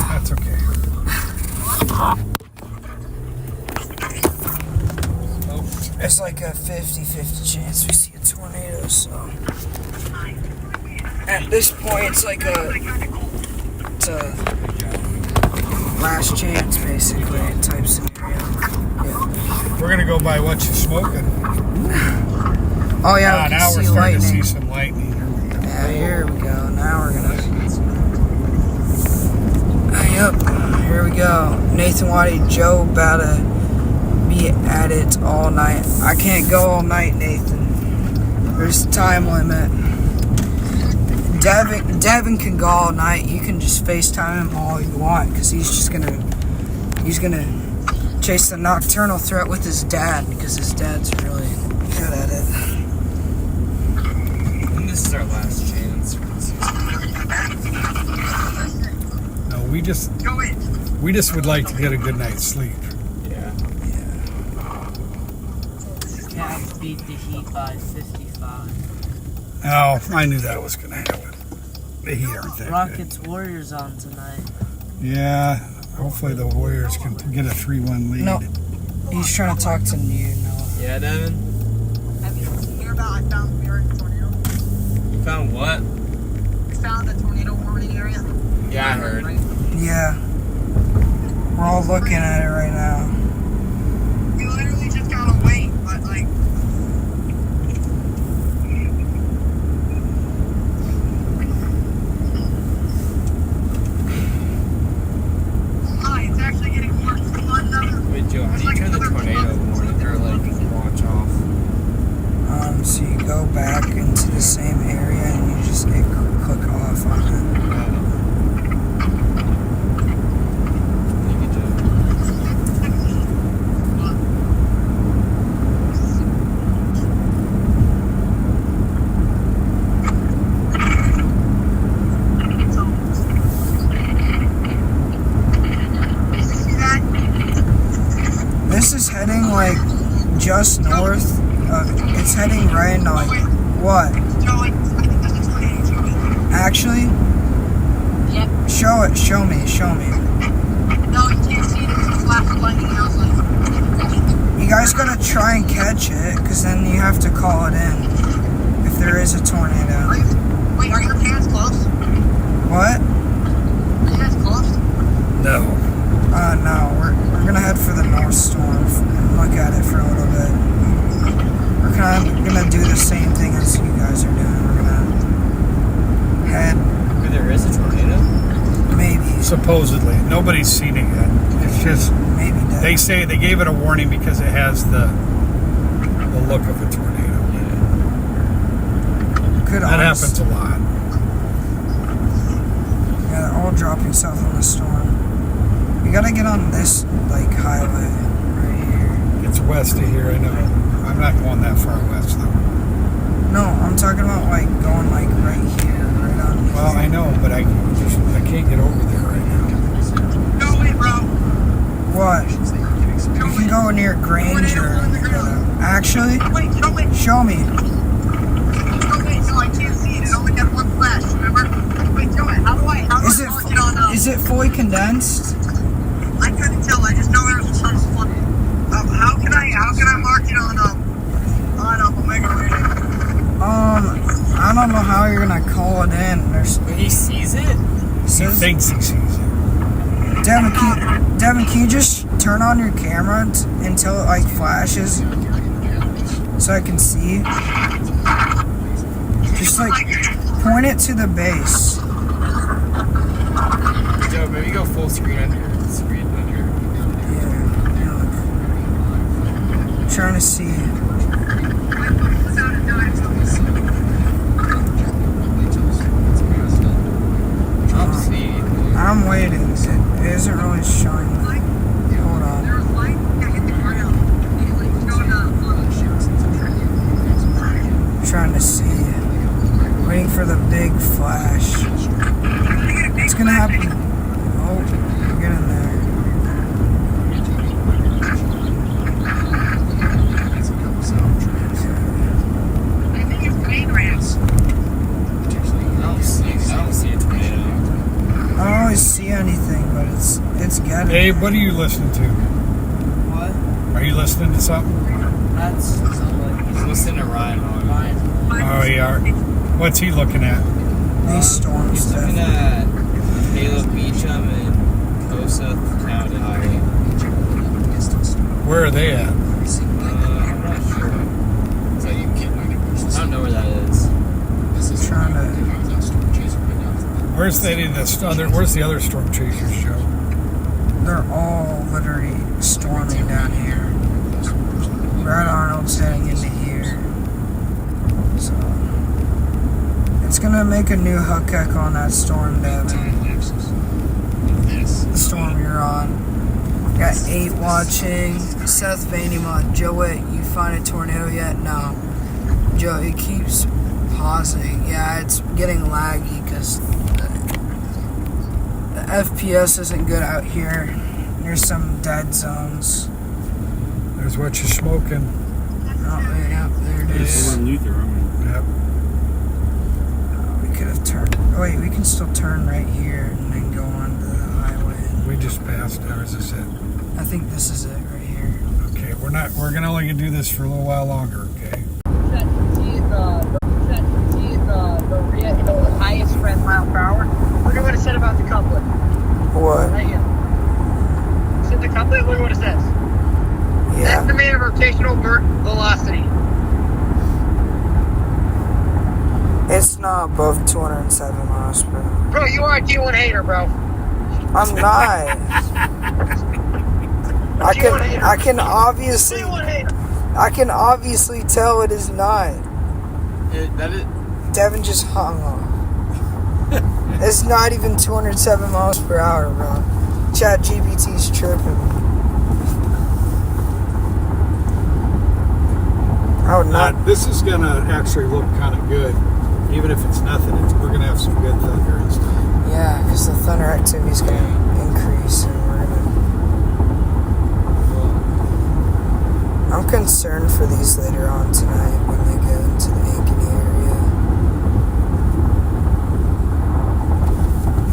That's okay. It's like a 50-50 chance we see a tornado, so. At this point, it's like it's a last chance, basically, type scenario. Yeah. We're going to go by what you're smoking. Oh, yeah, we Now can we're see starting lightning. to see some lightning. Here we go. Yeah, here we go. Now we're gonna. Yep, here we go. Nathan Waddy, Joe about to be at it all night. I can't go all night, Nathan. There's a time limit. Devin can go all night. You can just FaceTime him all you want, because he's gonna chase the nocturnal threat with his dad, because his dad's really good at it. And this is our last chance for the season. No, we just would like to get a good night's sleep. Yeah. Cavs beat the Heat by 55. Oh, I knew that was going to happen. The Heat aren't that good. Rockets Warriors on tonight. Yeah, hopefully the Warriors can get a 3-1 lead. No, he's trying to talk to you, Noah. Yeah, Devin? Have you heard about I found we are in a tornado? You found what? We found the tornado warning area. Yeah, I heard. Yeah. We're all looking at it right now. We literally just gotta wait, but like. It's actually getting worse. Wait, Joe, how do you turn the tornado warning or like launch off? So you go back into the same area and you just click off on it. You can do This is heading like just north of. It's heading right into like what? Actually, yet? Show me. No, you can't see it. It's a flash of lightning outside. You guys gotta try and catch it, because then you have to call it in if there is a tornado. Wait, are your pants closed? What? Are you guys closed? No. No, we're gonna head for the North Storm and look at it for a little bit. We're kind of gonna do the same thing as you guys are doing. We're gonna head, Maybe there is a tornado? maybe Supposedly. Nobody's seen it yet. It's just, dead. they say they gave it a warning because it has the look of a tornado. Could That always- happens a lot. Yeah, they're all dropping south in the storm. We gotta get on this like highway right here. It's west of here, I know. I'm not going that far west though. No, I'm talking about like going like right here, right on. Well, I know, but I can't get over there right now. No way, bro. What? We can go near Granger. Actually, Wait, no way. show me. No, wait, no, I can't see it. It only got one flash, remember? Wait, Joey, how do I mark it on, Is it fully condensed? I couldn't tell, I just know there was a ton of flooding. How can I mark it on Omega Radio? I don't know how you're gonna call it in. There's He sees it? He says, thinks he sees it. Devin, can you just turn on your camera until it like flashes so I can see? Just like point it to the base. Joe, maybe go full screen on your screen on your. Yeah. Trying to see. I don't see anything. I'm waiting. It isn't really showing. Hold on. Trying to see. Waiting for the big flash. It's gonna happen. Oh, get in there. I don't see a tornado. I don't always see anything, but it's getting. Abe, what are you listening to? What? Are you listening to something? That's he's listening to Ryan Hall. Oh, you are. What's he looking at? These storms. He's looking at Caleb Beecham and Cosa County Highway. Where are they at? I'm not sure. It's like, I don't know where that is. Trying to. Where's the other storm chasers, Joe? They're all literally storming down here. Brad Arnold's heading into here. So it's gonna make a new hook echo on that storm, Devin. The storm you're on. Got 8 watching. Seth Vanimont. Joe, you find a tornado yet? No. Joe, it keeps pausing. Yeah, it's getting laggy because the FPS isn't good out here. There's some dead zones. There's what you're smoking. Oh, yeah, there it is. Yep. We could have turned. Oh, wait, we can still turn right here and then go on to the highway. We just passed. Ours is it. I think this is it right here. Okay, we're gonna only do this for a little while longer. Okay. The highest spread mile per hour. Look at what it said about the couplet. What? Right here. See the couplet? Look at what it says. Yeah. Estimated rotational velocity. It's not above 207 miles per hour. Bro, you are a D1 hater, bro. I'm not. I can obviously D1 hater. I can obviously tell it is not. That is. Devin just hung on. It's not even 207 miles per hour, bro. Chat GPT's tripping. I would not. This is gonna actually look kind of good, even if it's nothing. We're gonna have some good thunder and stuff. Yeah, because the thunder activity is going to increase, and we're going to. I'm concerned for these later on tonight when they get into the Ankeny area.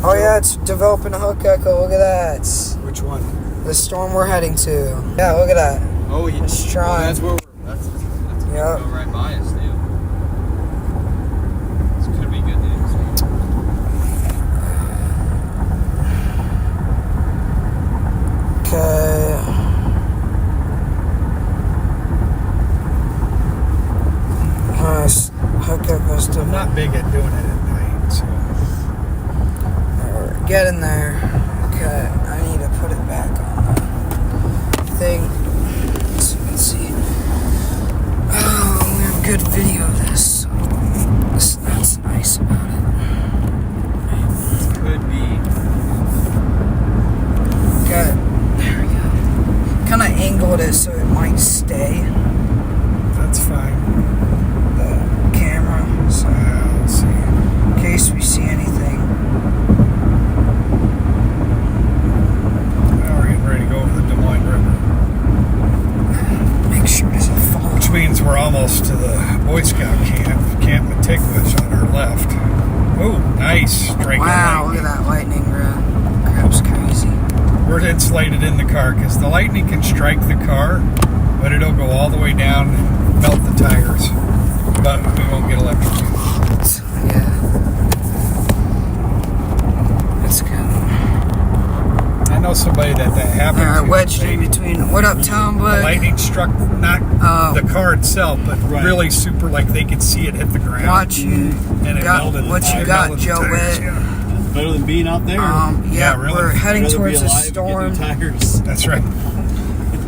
Oh yeah, that, it's developing a hook echo. Look at that. Which one? The storm we're heading to. Yeah, look at that. Oh, yeah. It's trying. Well, that's where that's Yep. go right by us, dude. This could be good news. Okay. Nice. Hook echo's I'm not big at doing it at night, so. We're getting there. Okay, I need to put it back on the thing so you can see. Oh, we have good video of this. So that's nice about it. Could be. Okay, there we go. Kind of angled it so it might stay. That's fine. The camera. So Let's see. in case we see anything. Now we're getting ready to go over the Des Moines River. Make sure it doesn't fall. Which means we're almost to the Boy Scout camp, Camp Matiquis on our left. Oh, nice. Strike Wow, look at that lightning, bro. Crap's crazy. We're insulated in the car because the lightning can strike the car, but it'll go all the way down and melt the tires. But we won't get electrocuted. Yeah. Let's go. I know somebody that happened Alright, to. wedged in between. What up, Tom? The But lightning struck not the car itself, but Right. really super, like they could see it hit the ground. watch you. And it Got melted the what you tire, got, melted the Joe tires, Witt. yeah. Better than being out there. Yeah, really. we're heading Rather towards be a alive and storm. get new tires. That's right.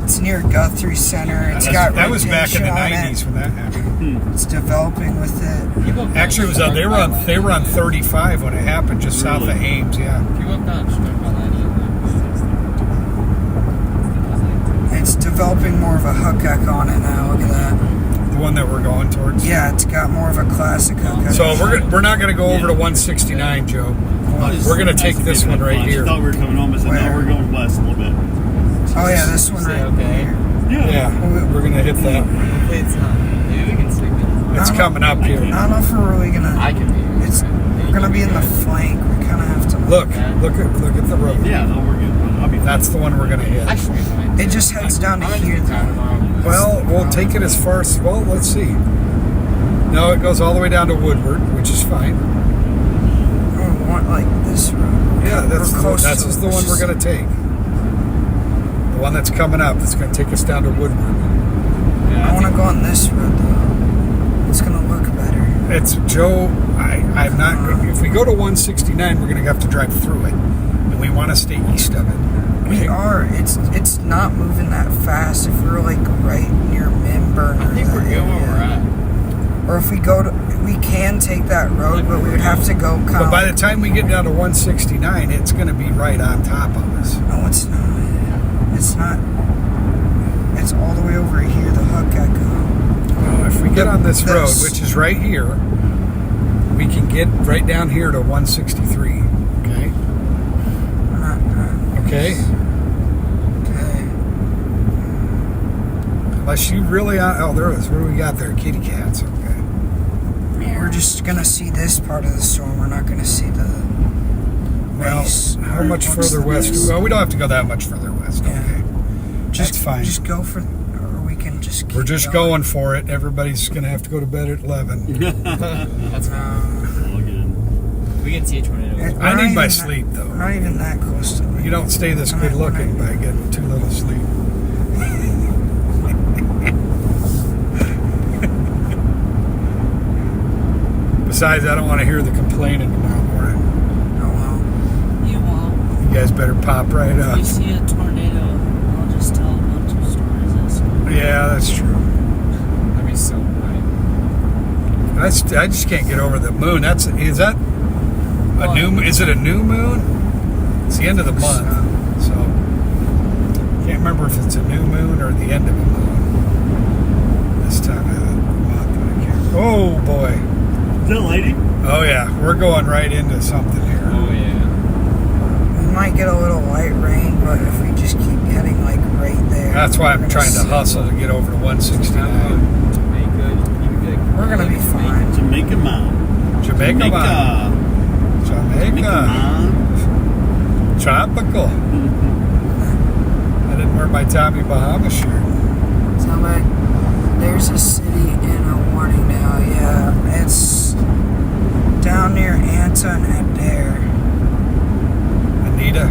It's near Guthrie Center. It's got That was back in the rotation on it. 90s when that happened. It's developing with it. Actually, it was they were on 35 when it happened, just south of Really? Ames. Yeah. You look not struck by lightning. It's developing more of a hook echo on it now. Look at that. The one that we're going towards. Yeah, it's got more of a classic hook echo. So we're not going to go over to 169, Joe. We're going to take this one right here. I thought we were coming home. I said, Where? no, we're going west a little bit. Oh yeah, this one right Okay. here. Yeah, we're going to hit that. Hopefully it's not. Maybe we can stick it. It's coming up here. I don't know if we're really gonna. I can be. We're gonna be in the flank. We kind of have to Look at the road. Yeah, no, we're good. I'll be fine. That's the one we're going to hit. I should be fine. It just heads down to I'm here. gonna time tomorrow. Well, we'll take it as far as, well, let's see. No, it goes all the way down to Woodward, which is fine. Oh, we want like this road. Yeah, We're that's close the to it. one Let's we're going to take. The one that's coming up, that's going to take us down to Woodward. I want to go on this road though. It's gonna look better. It's Joe. I'm not. If we go to 169, we're going to have to drive through it, and we want to stay east of it. We Okay? are. It's not moving that fast. If we're like right near Minburn, I think we're good where we're at. Or if we go to, we can take that road, but we would have to go. But by the time we get down to 169, it's going to be right on top of us. No, it's not. It's not. It's all the way over here. The hook echo. Well, if we get on this road, This. which is right here, we can get right down here to 163. Okay. We're not. Okay. Okay. Unless you really. Oh, there it is. What do we got there? Kitty cats. Okay. We're just gonna see this part of the storm. We're not gonna see the. Well, base. how Or much what's further the west? base? Well, we don't have to go that much further west. Yeah. Okay. Just That's fine. Just go for, or we can just. Keep We're just going for it. Everybody's going to have to go to bed at 11. That's fine. All good. We can see a tornado. We're I not need my even sleep, that, though. We're not even that close to it. You don't stay this good looking by getting too little sleep. Besides, I don't want to hear the complaining tomorrow morning. Oh well. You won't. You guys better pop right If up. you see a tornado, I'll just tell a bunch of stories. That's Yeah, that's true. That'd be so funny. I just can't get over the moon. Is that a new? Is it a new moon? It's the end of the month, so can't remember if it's a new moon or the end of a moon. This time of the month, I can't. Oh boy! Is that lady? Oh yeah, we're going right into something here. Oh yeah. We might get a little light rain, but if we just keep heading like right there. That's why I'm we're trying to gonna hustle to get over to 169. We're gonna be fine. Jamaica Mound. Jamaica, Jamaica. Mound. tropical. I didn't wear my Tommy Bahama shirt. So like, there's a city in a warning now. Yeah, it's down near Anta and Adair. Anita.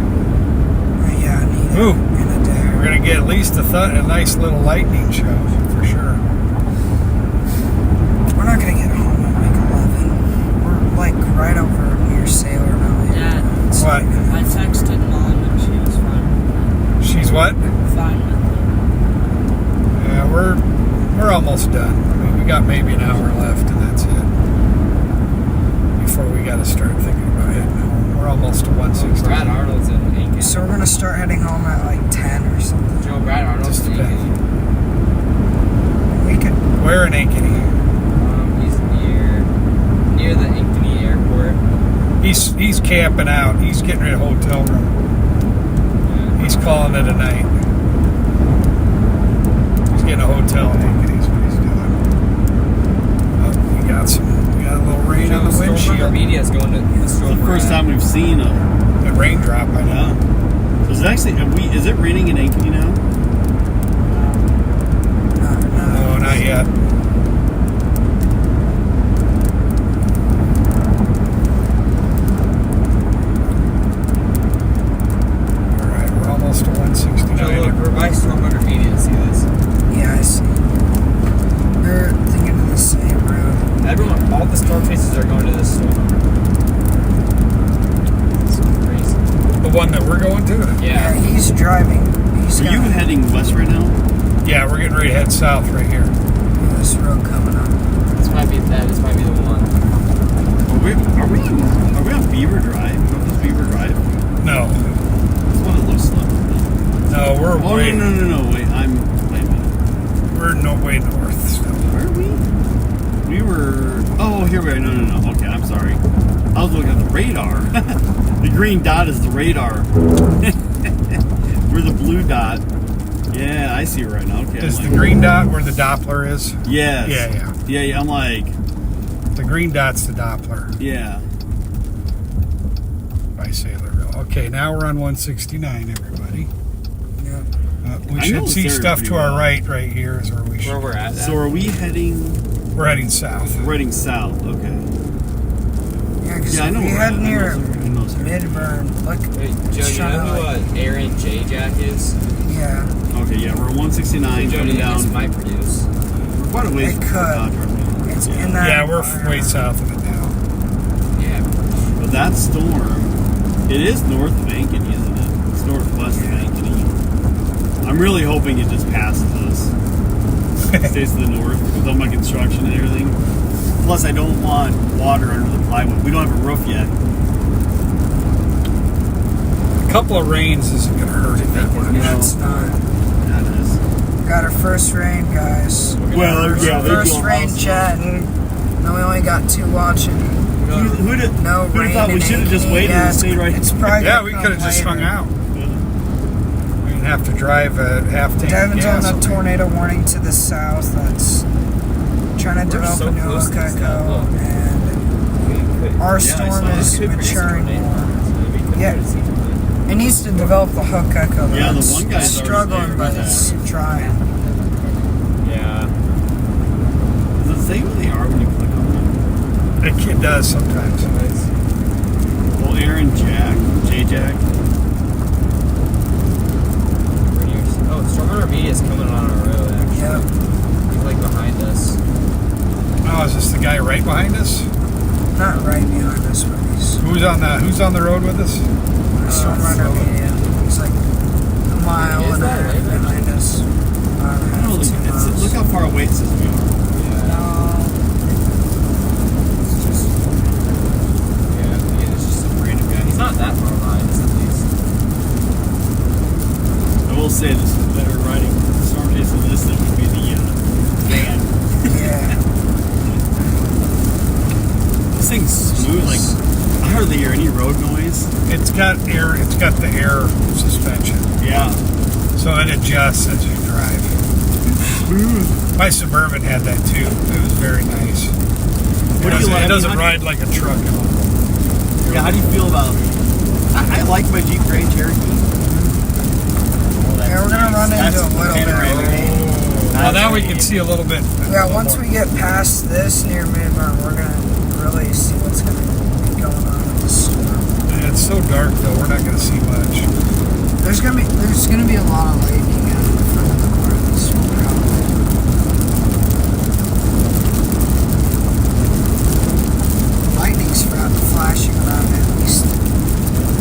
Yeah, Anita Ooh. and Adair. We're gonna get at least a nice little lightning show for sure. We're not gonna get home at like 11. We're like right over near Sailor Valley. Dad, It's What? not gonna- I texted Mom and she was fine. She's what? Fine with it. Yeah, we're almost done. I mean, we got maybe an hour left, and that's it. Before we got to start thinking about heading home. We're almost to 160. Brad Arnold's in Aiken. So we're gonna start heading home at like 10 or something. Joe, Brad Arnold's Just in depends. Aiken. We could. Where in Ankeny? He's near the Ankeny airport. He's camping out. He's getting a hotel room. He's calling it a night. He's getting a hotel in Ankeny is what he's doing. Oh, we got a little rain on the Storm windshield. Media is going to the It's storm. the first time we've seen a. The raindrop, I know. Yeah. So is it actually? Is it raining in Ankeny now? No, not yet. Alright, we're almost to 169. Joe, look, we're by Stormwater Media. See this? Yeah, I see. We're thinking of the same road. Everyone, all the storm chasers are going to this storm. It's so crazy. The one that we're going to? Yeah, Yeah. he's driving. He's Are got you heading west right now? Yeah, we're getting ready to head south right here. this road coming up. This might be that. This might be the one. Are we on Beaver Drive? What is Beaver Drive? No. That's what it looks like. No, we're Oh way, no! Wait, wait a minute. we're no way north still. Where are we? We were. Oh, here we are. No. Okay, I'm sorry. I was looking at the radar. The green dot is the radar. We're the blue dot. Yeah, I see it right now. Okay. Is I'm the like, green dot where the Doppler is? Yes. Yeah. I'm like, The green dot's the Doppler yeah. by Sailorville. Okay, now we're on 169, everybody. Yeah. We I know should this see area stuff pretty to our well. right here is where we should. Where we're at. So are we heading? We're heading south. We're heading south. Okay. Yeah, because Yeah, I know. we where had we're at. near I know this area. Midburn. Look, Wait, Joe, It's you know trying who Aaron J. Jack is? yeah. Okay, yeah, we're 169 Joe, do coming you think this down. might produce? We're quite a ways It from Fort could. Dodge, aren't we? It's in that. Yeah, we're way environment. south of it now. Yeah. But that storm, it is north of Ankeny, isn't it? It's northwest of Ankeny. I'm really hoping it just passes us. Stays to the north with all my construction and everything. Plus, I don't want water under the plywood. We don't have a roof yet. A couple of rains isn't going to hurt it that much. Yeah, it's not. That is. Got our first rain, guys. Well, yeah, they're First doing rain awesome. chatting. Then we only got 2 watching. Who'd have No rain. thought we in should have just Ankeny. waited Yeah, and stayed right It's probably Yeah, gonna we come could have just hung later. out. We didn't have to drive a half tank of Devin's on gas. a tornado warning to the south that's trying to develop so a new close to this Okeko, stuff, look. and our I storm saw is that. maturing more. Yeah. It needs to develop the Okeko. Yeah, the It's one guy's already struggling, there, but yeah. it's trying. Yeah. Does it say where they are when you click on them? It does sometimes. Well, Aaron Jack, J-Jack. Oh, Stormwater Media is coming on our road, actually. Yep. He's like behind us. Oh, is this the guy right behind us? Not right behind us, but he's Who's on the road with us? storm runner media. He's like a mile Is and a that half right? behind us. I don't know, 2 miles. look how far away it says we are. Yeah. Yeah, it's just some random guy. He's not that far behind us, at least. I will say this is better riding storm chase than this than would be the van. Yeah. This thing's smooth. Like I hardly hear any road noise. It's got air. It's got the air suspension, Yeah. so it adjusts as you drive. Smooth. My Suburban had that too. It was very nice. What do you like? It doesn't How do you- ride like a truck at all. Yeah. How do you feel about I like my Jeep Grand Cherokee. Yeah, we're gonna run into a little bit. Well, now we can see a little bit. Yeah, once we get past this near Midburn, we're gonna really see what's gonna be going on with the storm. And it's so dark though, we're not gonna see much. There's gonna be a lot of lightning out in front of the car this probably. Lightning's flashing around at least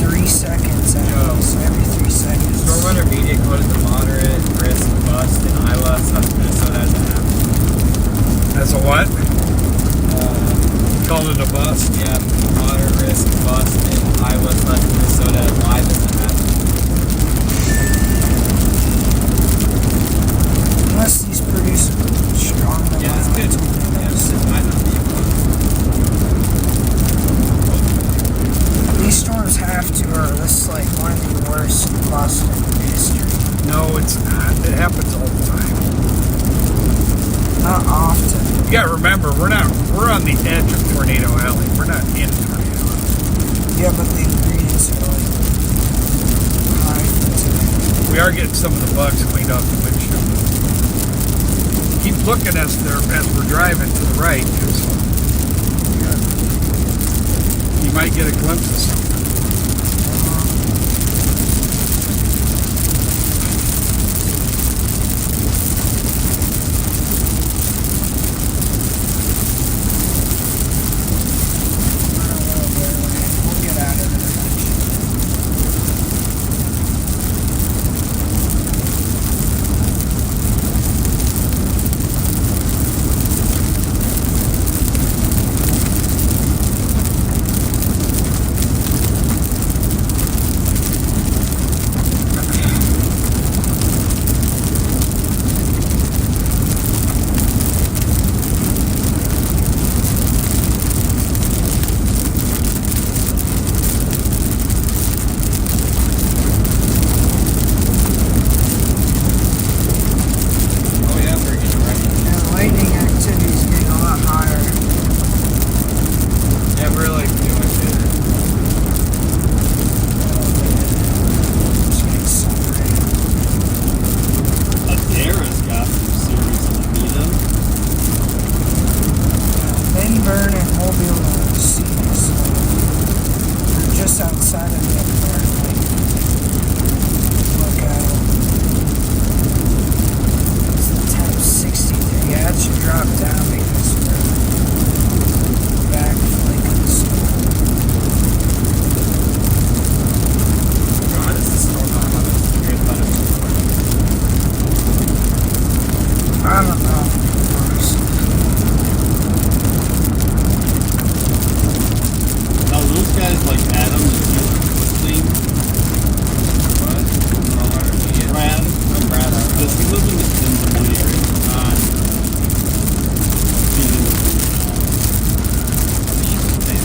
3 seconds every 3 seconds. Storm intermediate code is a moderate risk bust in Iowa, South Minnesota as a half. That's a what? Call it a bust. Yeah, moderate risk bust in Iowa, South Minnesota as live as a half. Unless these produce strong Yeah, it's good. Yeah, it might not be a bust. These storms have to, or this is like one of the worst busts in history. No, it's not. It happens all the time. Not often. You gotta remember, we're on the edge of Tornado Alley. We're not in Tornado Alley. Yeah, but the ingredients are like high for today. We are getting some of the bugs cleaned off the windshield. Keep looking as we're driving to the right, because you might get a glimpse of something. We'll get out of there eventually. Oh yeah, we're getting ready. And lightning activity is getting a lot higher. Yeah, we're like doing good. It's getting sun rain. Adara's got some serious libido. Midburn and Mobile are seas. They're just outside of Midburn. Like, look at them. It's the temp 63. Yeah, it should drop down because we're back like in the storm. God, is this storm not having a great thunderstorm? I don't know, honestly. Now those guys like Adam and Whistling, What? Oh, intermediate. Brad, Oh, Brad, I don't know. does he live in the Des area? He's in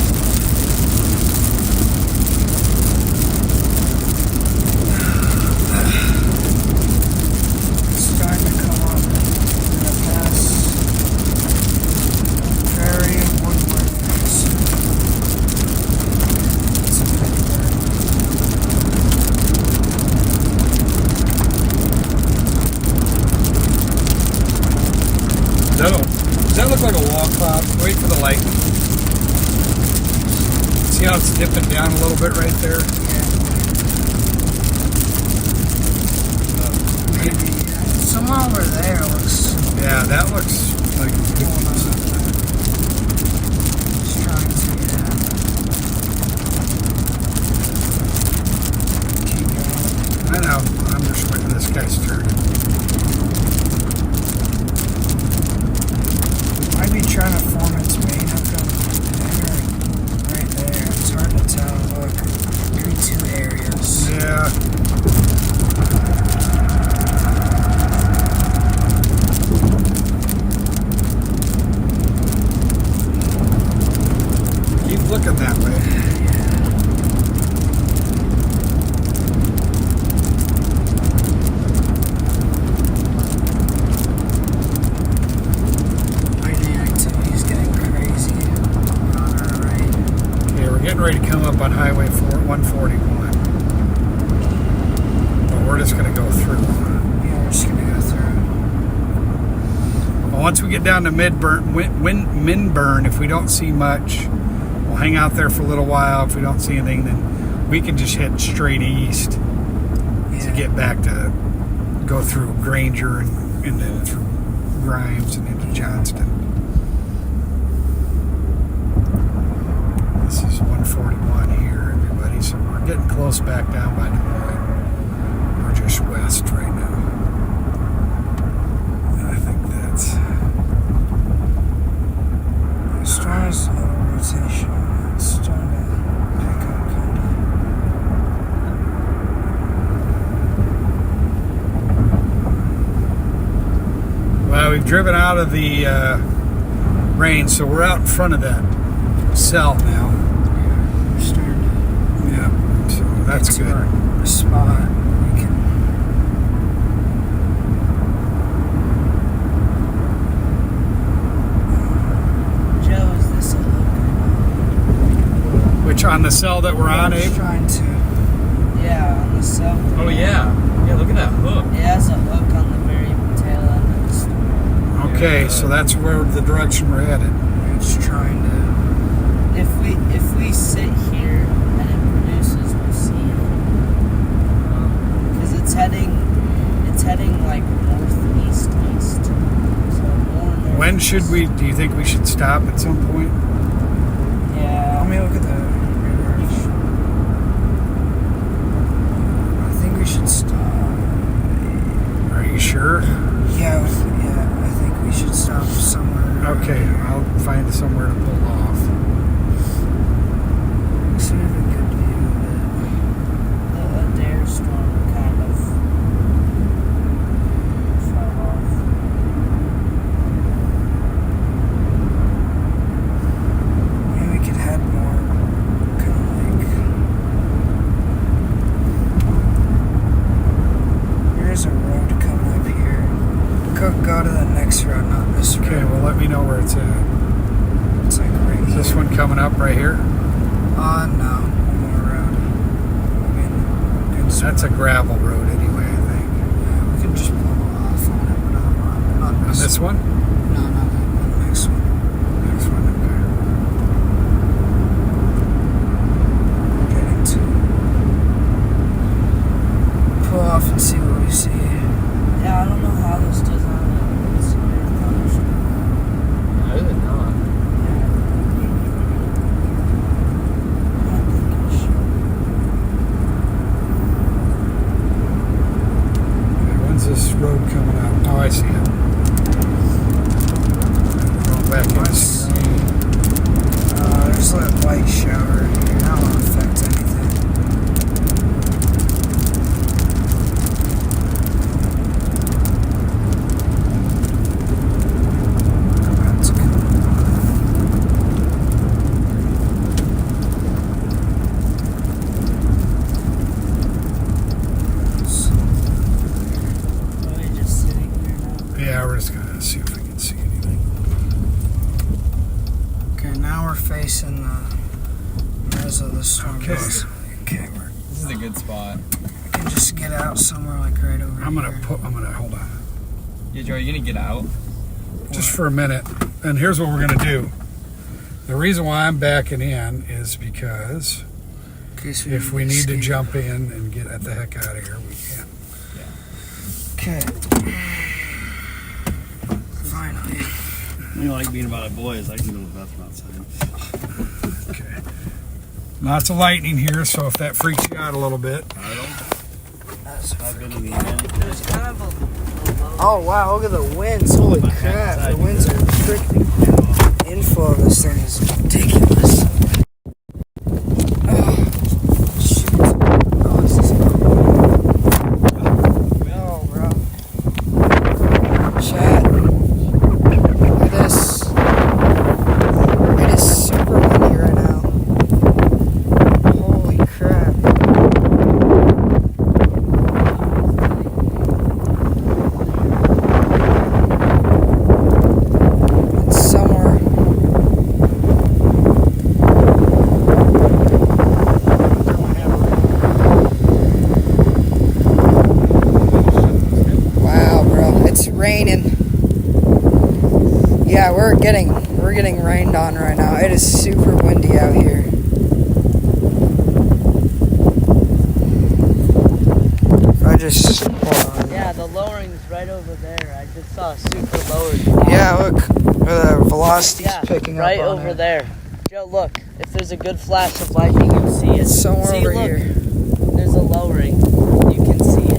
It's starting to come up. We're gonna pass Prairie and Woodward. It's a Midburn. Does that look like a wall cloud? Wait for the light. See how it's dipping down a little bit right there? Maybe somewhere over there looks Yeah, that looks like going on. Just trying to keep going. I know. I'm just waiting. This guy's turning. Might be trying to form its main up there, right there. It's hard to tell. Look, maybe 2 areas. Yeah. Keep looking that way. 141. But we're just going to go through. Yeah, we're just gonna go through. Well, once we get down to Minburn, if we don't see much, we'll hang out there for a little while. If we don't see anything, then we can just head straight east to get back to go through Granger and then through Grimes and into Johnston. This is 141 here, everybody. So we're getting close back down by Des Moines. We're just west right now. And I think that's... As far as the rotation, it's starting to pick up kind Well, we've driven out of the rain, so we're out in front of that cell now. We're starting to Yeah, so that's get to good. our spot. We can Joe, is this a hook? Which on the cell that we're on, just Abe? trying to. Yeah, on the cell. Oh yeah. Yeah, look at that hook. It has a hook on the very tail end of the story. Okay, Yeah. so that's where the direction we're headed. We're just trying to. If we sit here and it produces, we'll see it. Because it's heading like northeast east. So more north. When should we, do you think we should stop at some point? Yeah. Let me look at the radar. I think we should stop. Are you sure? Yeah, I think we should stop somewhere. Okay, I'll find somewhere to pull off. We should have a good view of The Adair storm kind of fell off. it. Maybe we could head more kind of like. Here's a road coming up here. Go to the next road, not this road. Okay, well let me know where it's at. It's like right Is this here. one coming up right here? No. One more road. I mean, good That's a gravel road anyway, I think. Yeah, we can just pull off on it, but not On this one? No, not that one. The next one. Next one, okay. Getting to pull off and see what we see. Yeah, I don't know how this does on a severe thunderstorm. How did it not? I don't think it should. Okay, when's this road coming out? Oh, I see it. Going back in the screen. There's a light shower in here. That won't affect anything. That's good. Are we just sitting here now? Yeah, we're just gonna see if we can see anything. Okay, now we're facing the res of the storm. Okay. Okay, This is a good spot. we can just get out somewhere like right over I'm gonna here. hold on. Yeah, Joe, are you gonna get out? Just for a minute. And here's what we're gonna do. The reason why I'm backing in is because In case if we need to escape. jump in and get the heck out of here, we can. Okay. Finally. You like being about it, boys. I can go to the bathroom outside. Okay. Lots of lightning here, so if that freaks you out a little bit. That's I've been in the end. There's kind of a Oh wow, look at the winds. Holy crap. The winds are freaking inflow of this thing is ridiculous. Oh, shoot. Oh, this is oh, bro. Chat. It is super windy right now. Holy crap. It's somewhere we're getting rained on right now. It is super windy out here. If I just Yeah, the lowering's right over there. I just saw a super lowered. yeah, look, the velocity's picking up right on over it. there. Joe, look. If there's a good flash of light, you can see it. It's somewhere see, over look, here. There's a lowering. You can see it.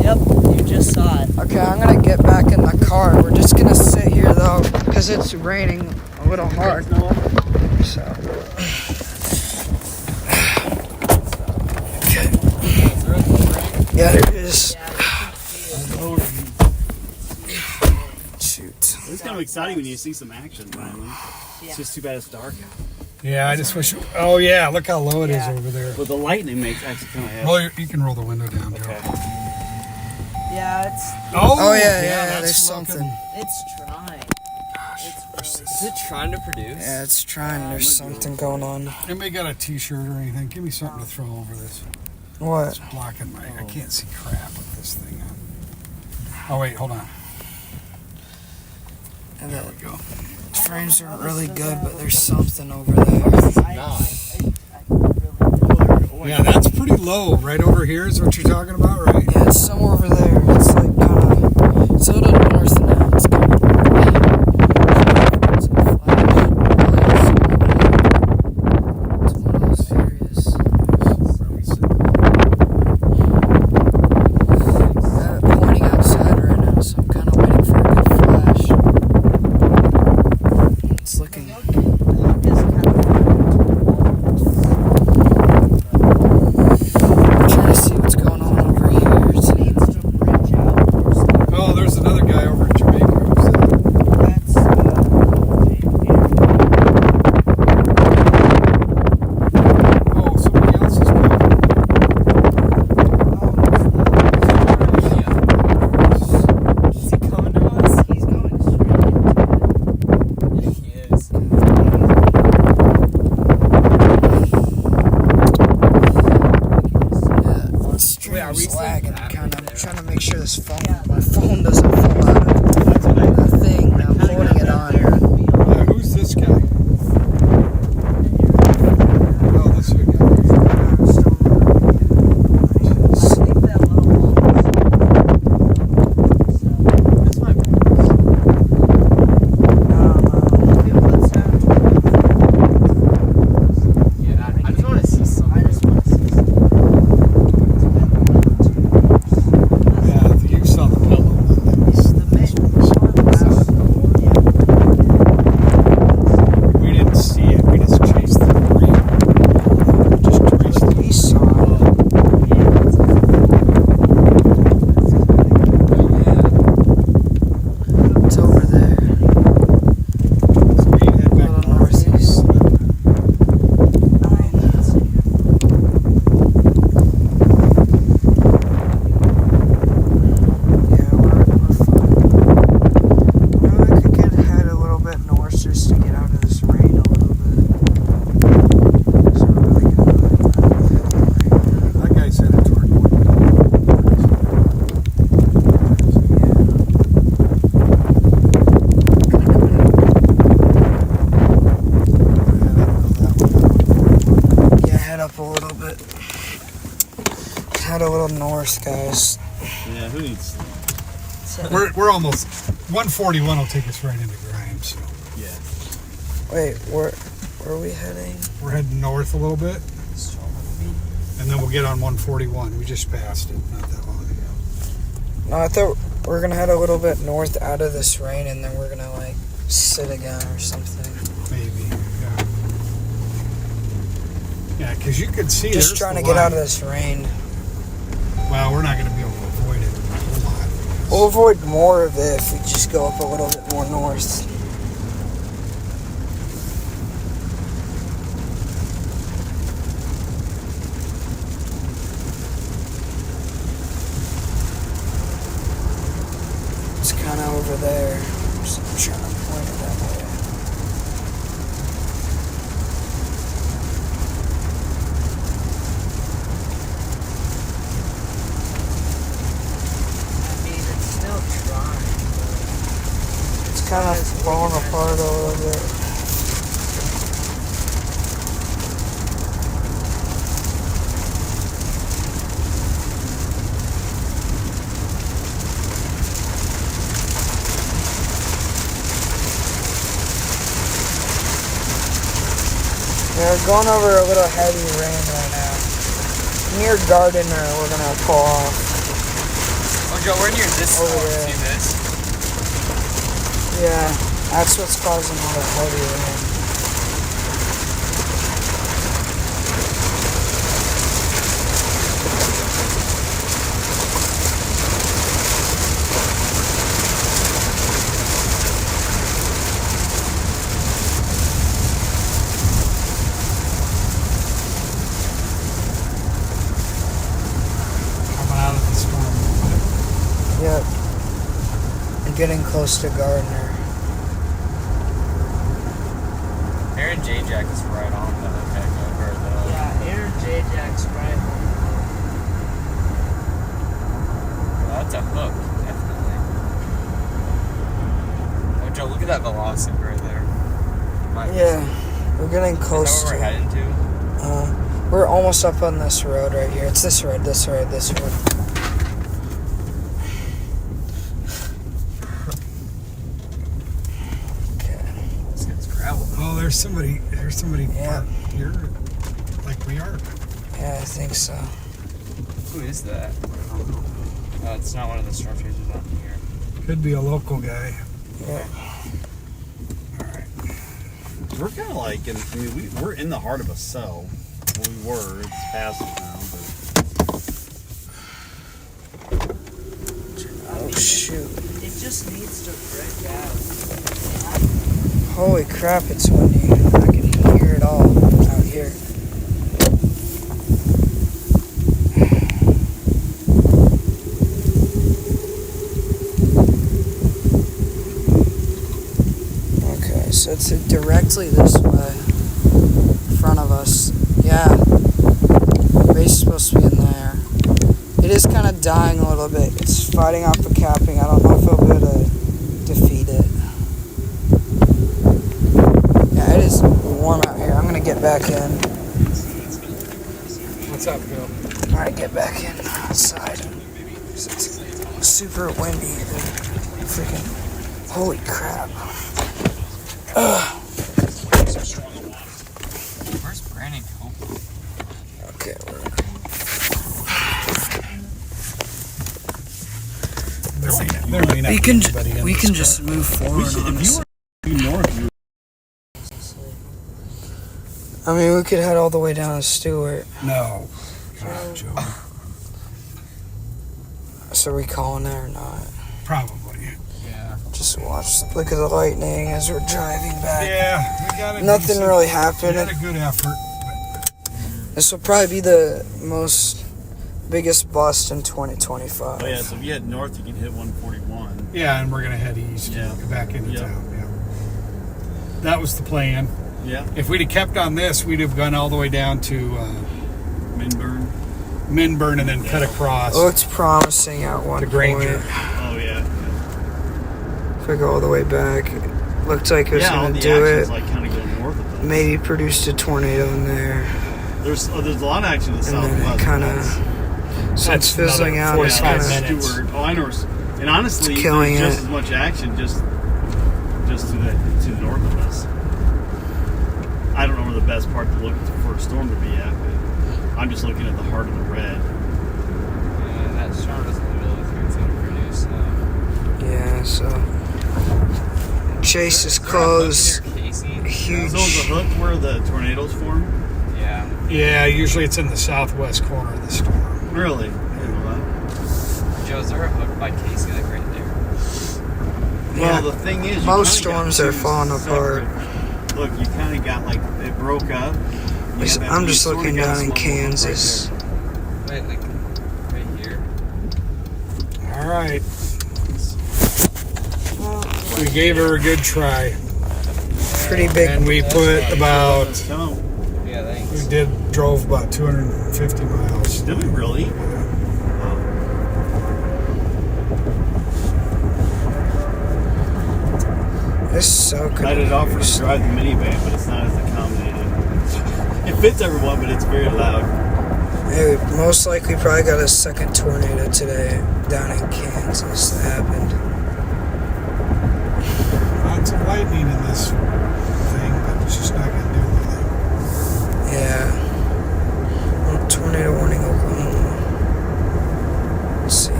Yep, you just saw it. Okay, I'm gonna get back in the car. We're just gonna sit here though, because it's raining a little hard. So. Yeah, there is. Shoot. It's kind of exciting when you see some action finally. It's just too bad it's dark out. Yeah, I just wish. Oh yeah, look how low it is over there. But the lightning makes actually kind of heavy. Well, you can roll the window down, Joe. Yeah, it's Oh yeah, that's there's looking- something. it's trying. Is it trying to produce? Yeah, it's trying. There's something going on. Anybody got a T-shirt or anything? Give me something to throw over this. What? It's blocking my. I can't see crap with this thing on. Oh wait, hold on. And There we go. the frames are really good, but there's something over there. Yeah, that's pretty low. Right over here is what you're talking about, right? Yeah, it's somewhere over there. It's like kind of. It's a little north now. It's kind of. It's a flash. It's one of those areas. Pointing outside right now, so I'm kind of waiting for a good flash. It's looking. I'm trying to see what's going on over here. Oh, there's another guy over in Jamaica. Who's that? Oh, somebody else is coming. Is he coming to us? He's going straight. He is. Yeah, the Wait, are we stream's still lagging. back Kind of. there? I'm trying to make sure this phone, my phone doesn't fall out of the thing that I'm holding it on. Who's this guy? Oh, this guy. That's my Yeah, I just want to see something. Yeah, you saw the pillow. We didn't see it. We just chased the green. Just traced it. We saw it. It's over there. So we head back Little north. northeast. Yeah, we're fine. I could get ahead a little bit north just to get out of this rain a little bit. 'Cause we're really gonna That guy's headed toward north. Yeah, head up a little bit. Head a little north, guys. Yeah, who needs? We're almost 141 will take us right into Grimes. So Yeah. Wait, where are we heading? we're heading north a little bit, and then we'll get on 141. We just passed it not that long ago. No, I thought we were gonna head a little bit north out of this rain, and then we're gonna like sit again or something. Maybe. Yeah. Yeah, because you could see. Just there's trying the to get out of line. this rain. Well, we're not going to be able to avoid it a whole lot. We'll avoid more of it if we just go up a little bit more north. It's kind of over there. So I'm trying to point it that way. I mean, it's still trying. It's kind of we're going over a little heavy rain right now. Near Gardiner, we're gonna pull off. Oh, Joe, we're near this Over storm. there. See this? Yeah, that's what's causing all the heavy rain. Coming out of the storm. Yep. And getting close to Gardiner. Aaron J. Jack is right on the heck over the. Yeah, Aaron J. Jack's right. That's a hook, definitely. Oh, Joe, look at that velocity right there. Yeah, we're getting Is that close what we're to. heading to? We're almost up on this road right here. It's this road, this road, this road. Okay. This gets gravel. Oh, there's somebody Yeah. parked here, like we are. Yeah, I think so. Who is that? Oh, it's not one of the storm chasers on here. Could be a local guy. Yeah. All right. We're kind of like, we're in the heart of a cell. Well, we were. It's past now, Oh shoot. It just needs to break out. Holy crap, it's windy. I can hear it all out here. Okay, so it's directly this way. In front of us. Yeah. Base is supposed to be in there. It is kind of dying a little bit. It's fighting off the capping. I don't know if it'll be able to defeat it. Yeah, it is warm out here. I'm gonna get back in. What's up, Bill? Alright, get back in outside. It's super windy. Freaking holy crap. Ugh. Where's Brandon Cope? Okay, There may not we be can anybody in we this can car. just move forward. if you honestly. were north, you I mean, we could head all the way down to Stewart. No. God, Joe. So are we calling it or not? Probably. Yeah. Just watch, look at the lightning as we're driving back. Yeah, we got a Nothing decent- really We happened. had a good effort. This will probably be the biggest bust in 2025. Oh yeah, so if you head north, you can hit 141. Yeah, and we're gonna head east. Yeah. Back into Yeah. town. Yeah. That was the plan. Yeah, If we'd have kept on this, we'd have gone all the way down to Minburn. Minburn and then cut across Looks promising at one to Granger. point. Oh yeah. If I go all the way back, it looked like it was Yeah, all going the to do action's it. like kind of going north of us. Maybe produced a tornado in there. There's a lot of action to the And then it southwest. kinda- That's- So it's That's fizzling another out. It's 45 kind of minutes. Stewart. Oh, I know. And honestly, It's killing there's just it. as much action just to the north of us. I don't know where the best part to look for a storm to be at, but I'm just looking at the heart of the red. Yeah, that storm doesn't really look like it's gonna produce. yeah. So Chase is closed. Huge. So is the hook where the tornadoes form? Yeah. Yeah, usually it's in the southwest corner of the storm. Really? I didn't know Joe, is there a hook by Casey like right there? that. Yeah. Well, the thing is, you Most kinda got storms are two falling apart. separate- Look, you kind of got like it broke up. You have that- I'm you just sorta looking got a down in small hook right Kansas. there. Wait, like right here. All right. We gave her a good try. Pretty big. And we put about, So, Yeah, thanks. drove about 250 miles. did we really? This is so good. I did offer to drive the minivan, but it's not as accommodating. It fits everyone, but it's very loud. Hey, most likely probably got a second tornado today down in Kansas that happened. Lots of lightning in this thing, but it's just not going to do anything. Yeah. Tornado warning, Oklahoma. Let's see.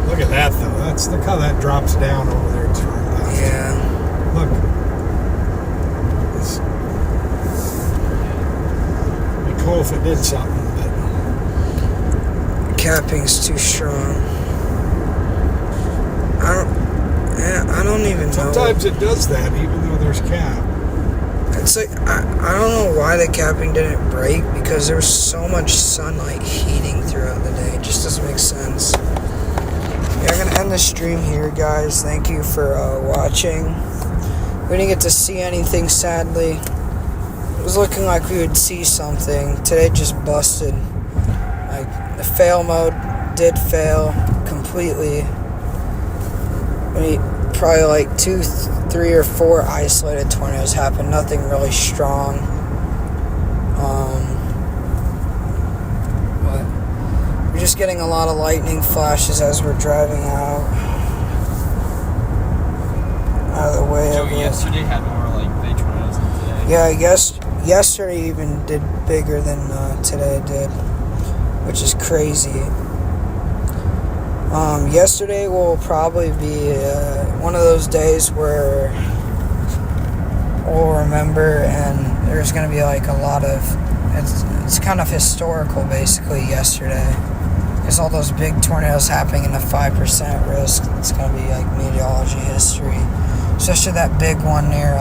Look at that though. Look how that drops down over there to our left. Yeah. Look. It'd be cool if it did something, but Capping's too strong. I don't even know. sometimes it does that even though there's cap. It's like I don't know why the capping didn't break, because there was so much sunlight heating throughout the day. It just doesn't make sense. Yeah, I'm gonna end the stream here, guys. Thank you for watching. We didn't get to see anything, sadly. It was looking like we would see something. Today just busted. Like, the fail mode did fail completely. Probably like 2, 3, or 4 isolated tornadoes happened. Nothing really strong. But we're just getting a lot of lightning flashes as we're driving out of the way. Joey yesterday had more like big tornadoes than today. Yeah, I guess yesterday even did bigger than today did, which is crazy. Yesterday will probably be one of those days where we'll remember, and there's going to be like a lot of, it's kind of historical basically yesterday, because all those big tornadoes happening in the 5% risk. It's going to be like meteorology history, especially that big one near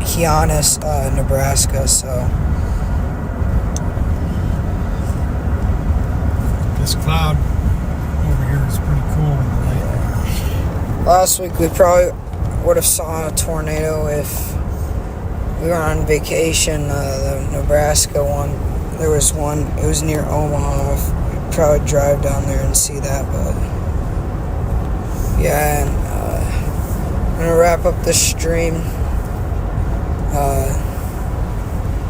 Hyannis, Nebraska. So This cloud over here is pretty cool in the night. last week we probably would have saw a tornado if we were on vacation. The Nebraska one, there was one, it was near Omaha. We'd probably drive down there and see that. But yeah, and I'm gonna wrap up the stream.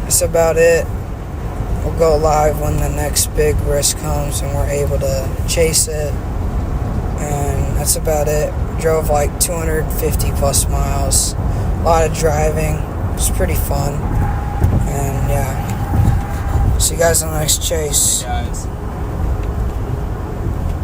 That's about it. We'll go live when the next big risk comes and we're able to chase it. And that's about it. Drove like 250 plus miles. A lot of driving. It was pretty fun. And yeah. See you guys on the next chase. Guys.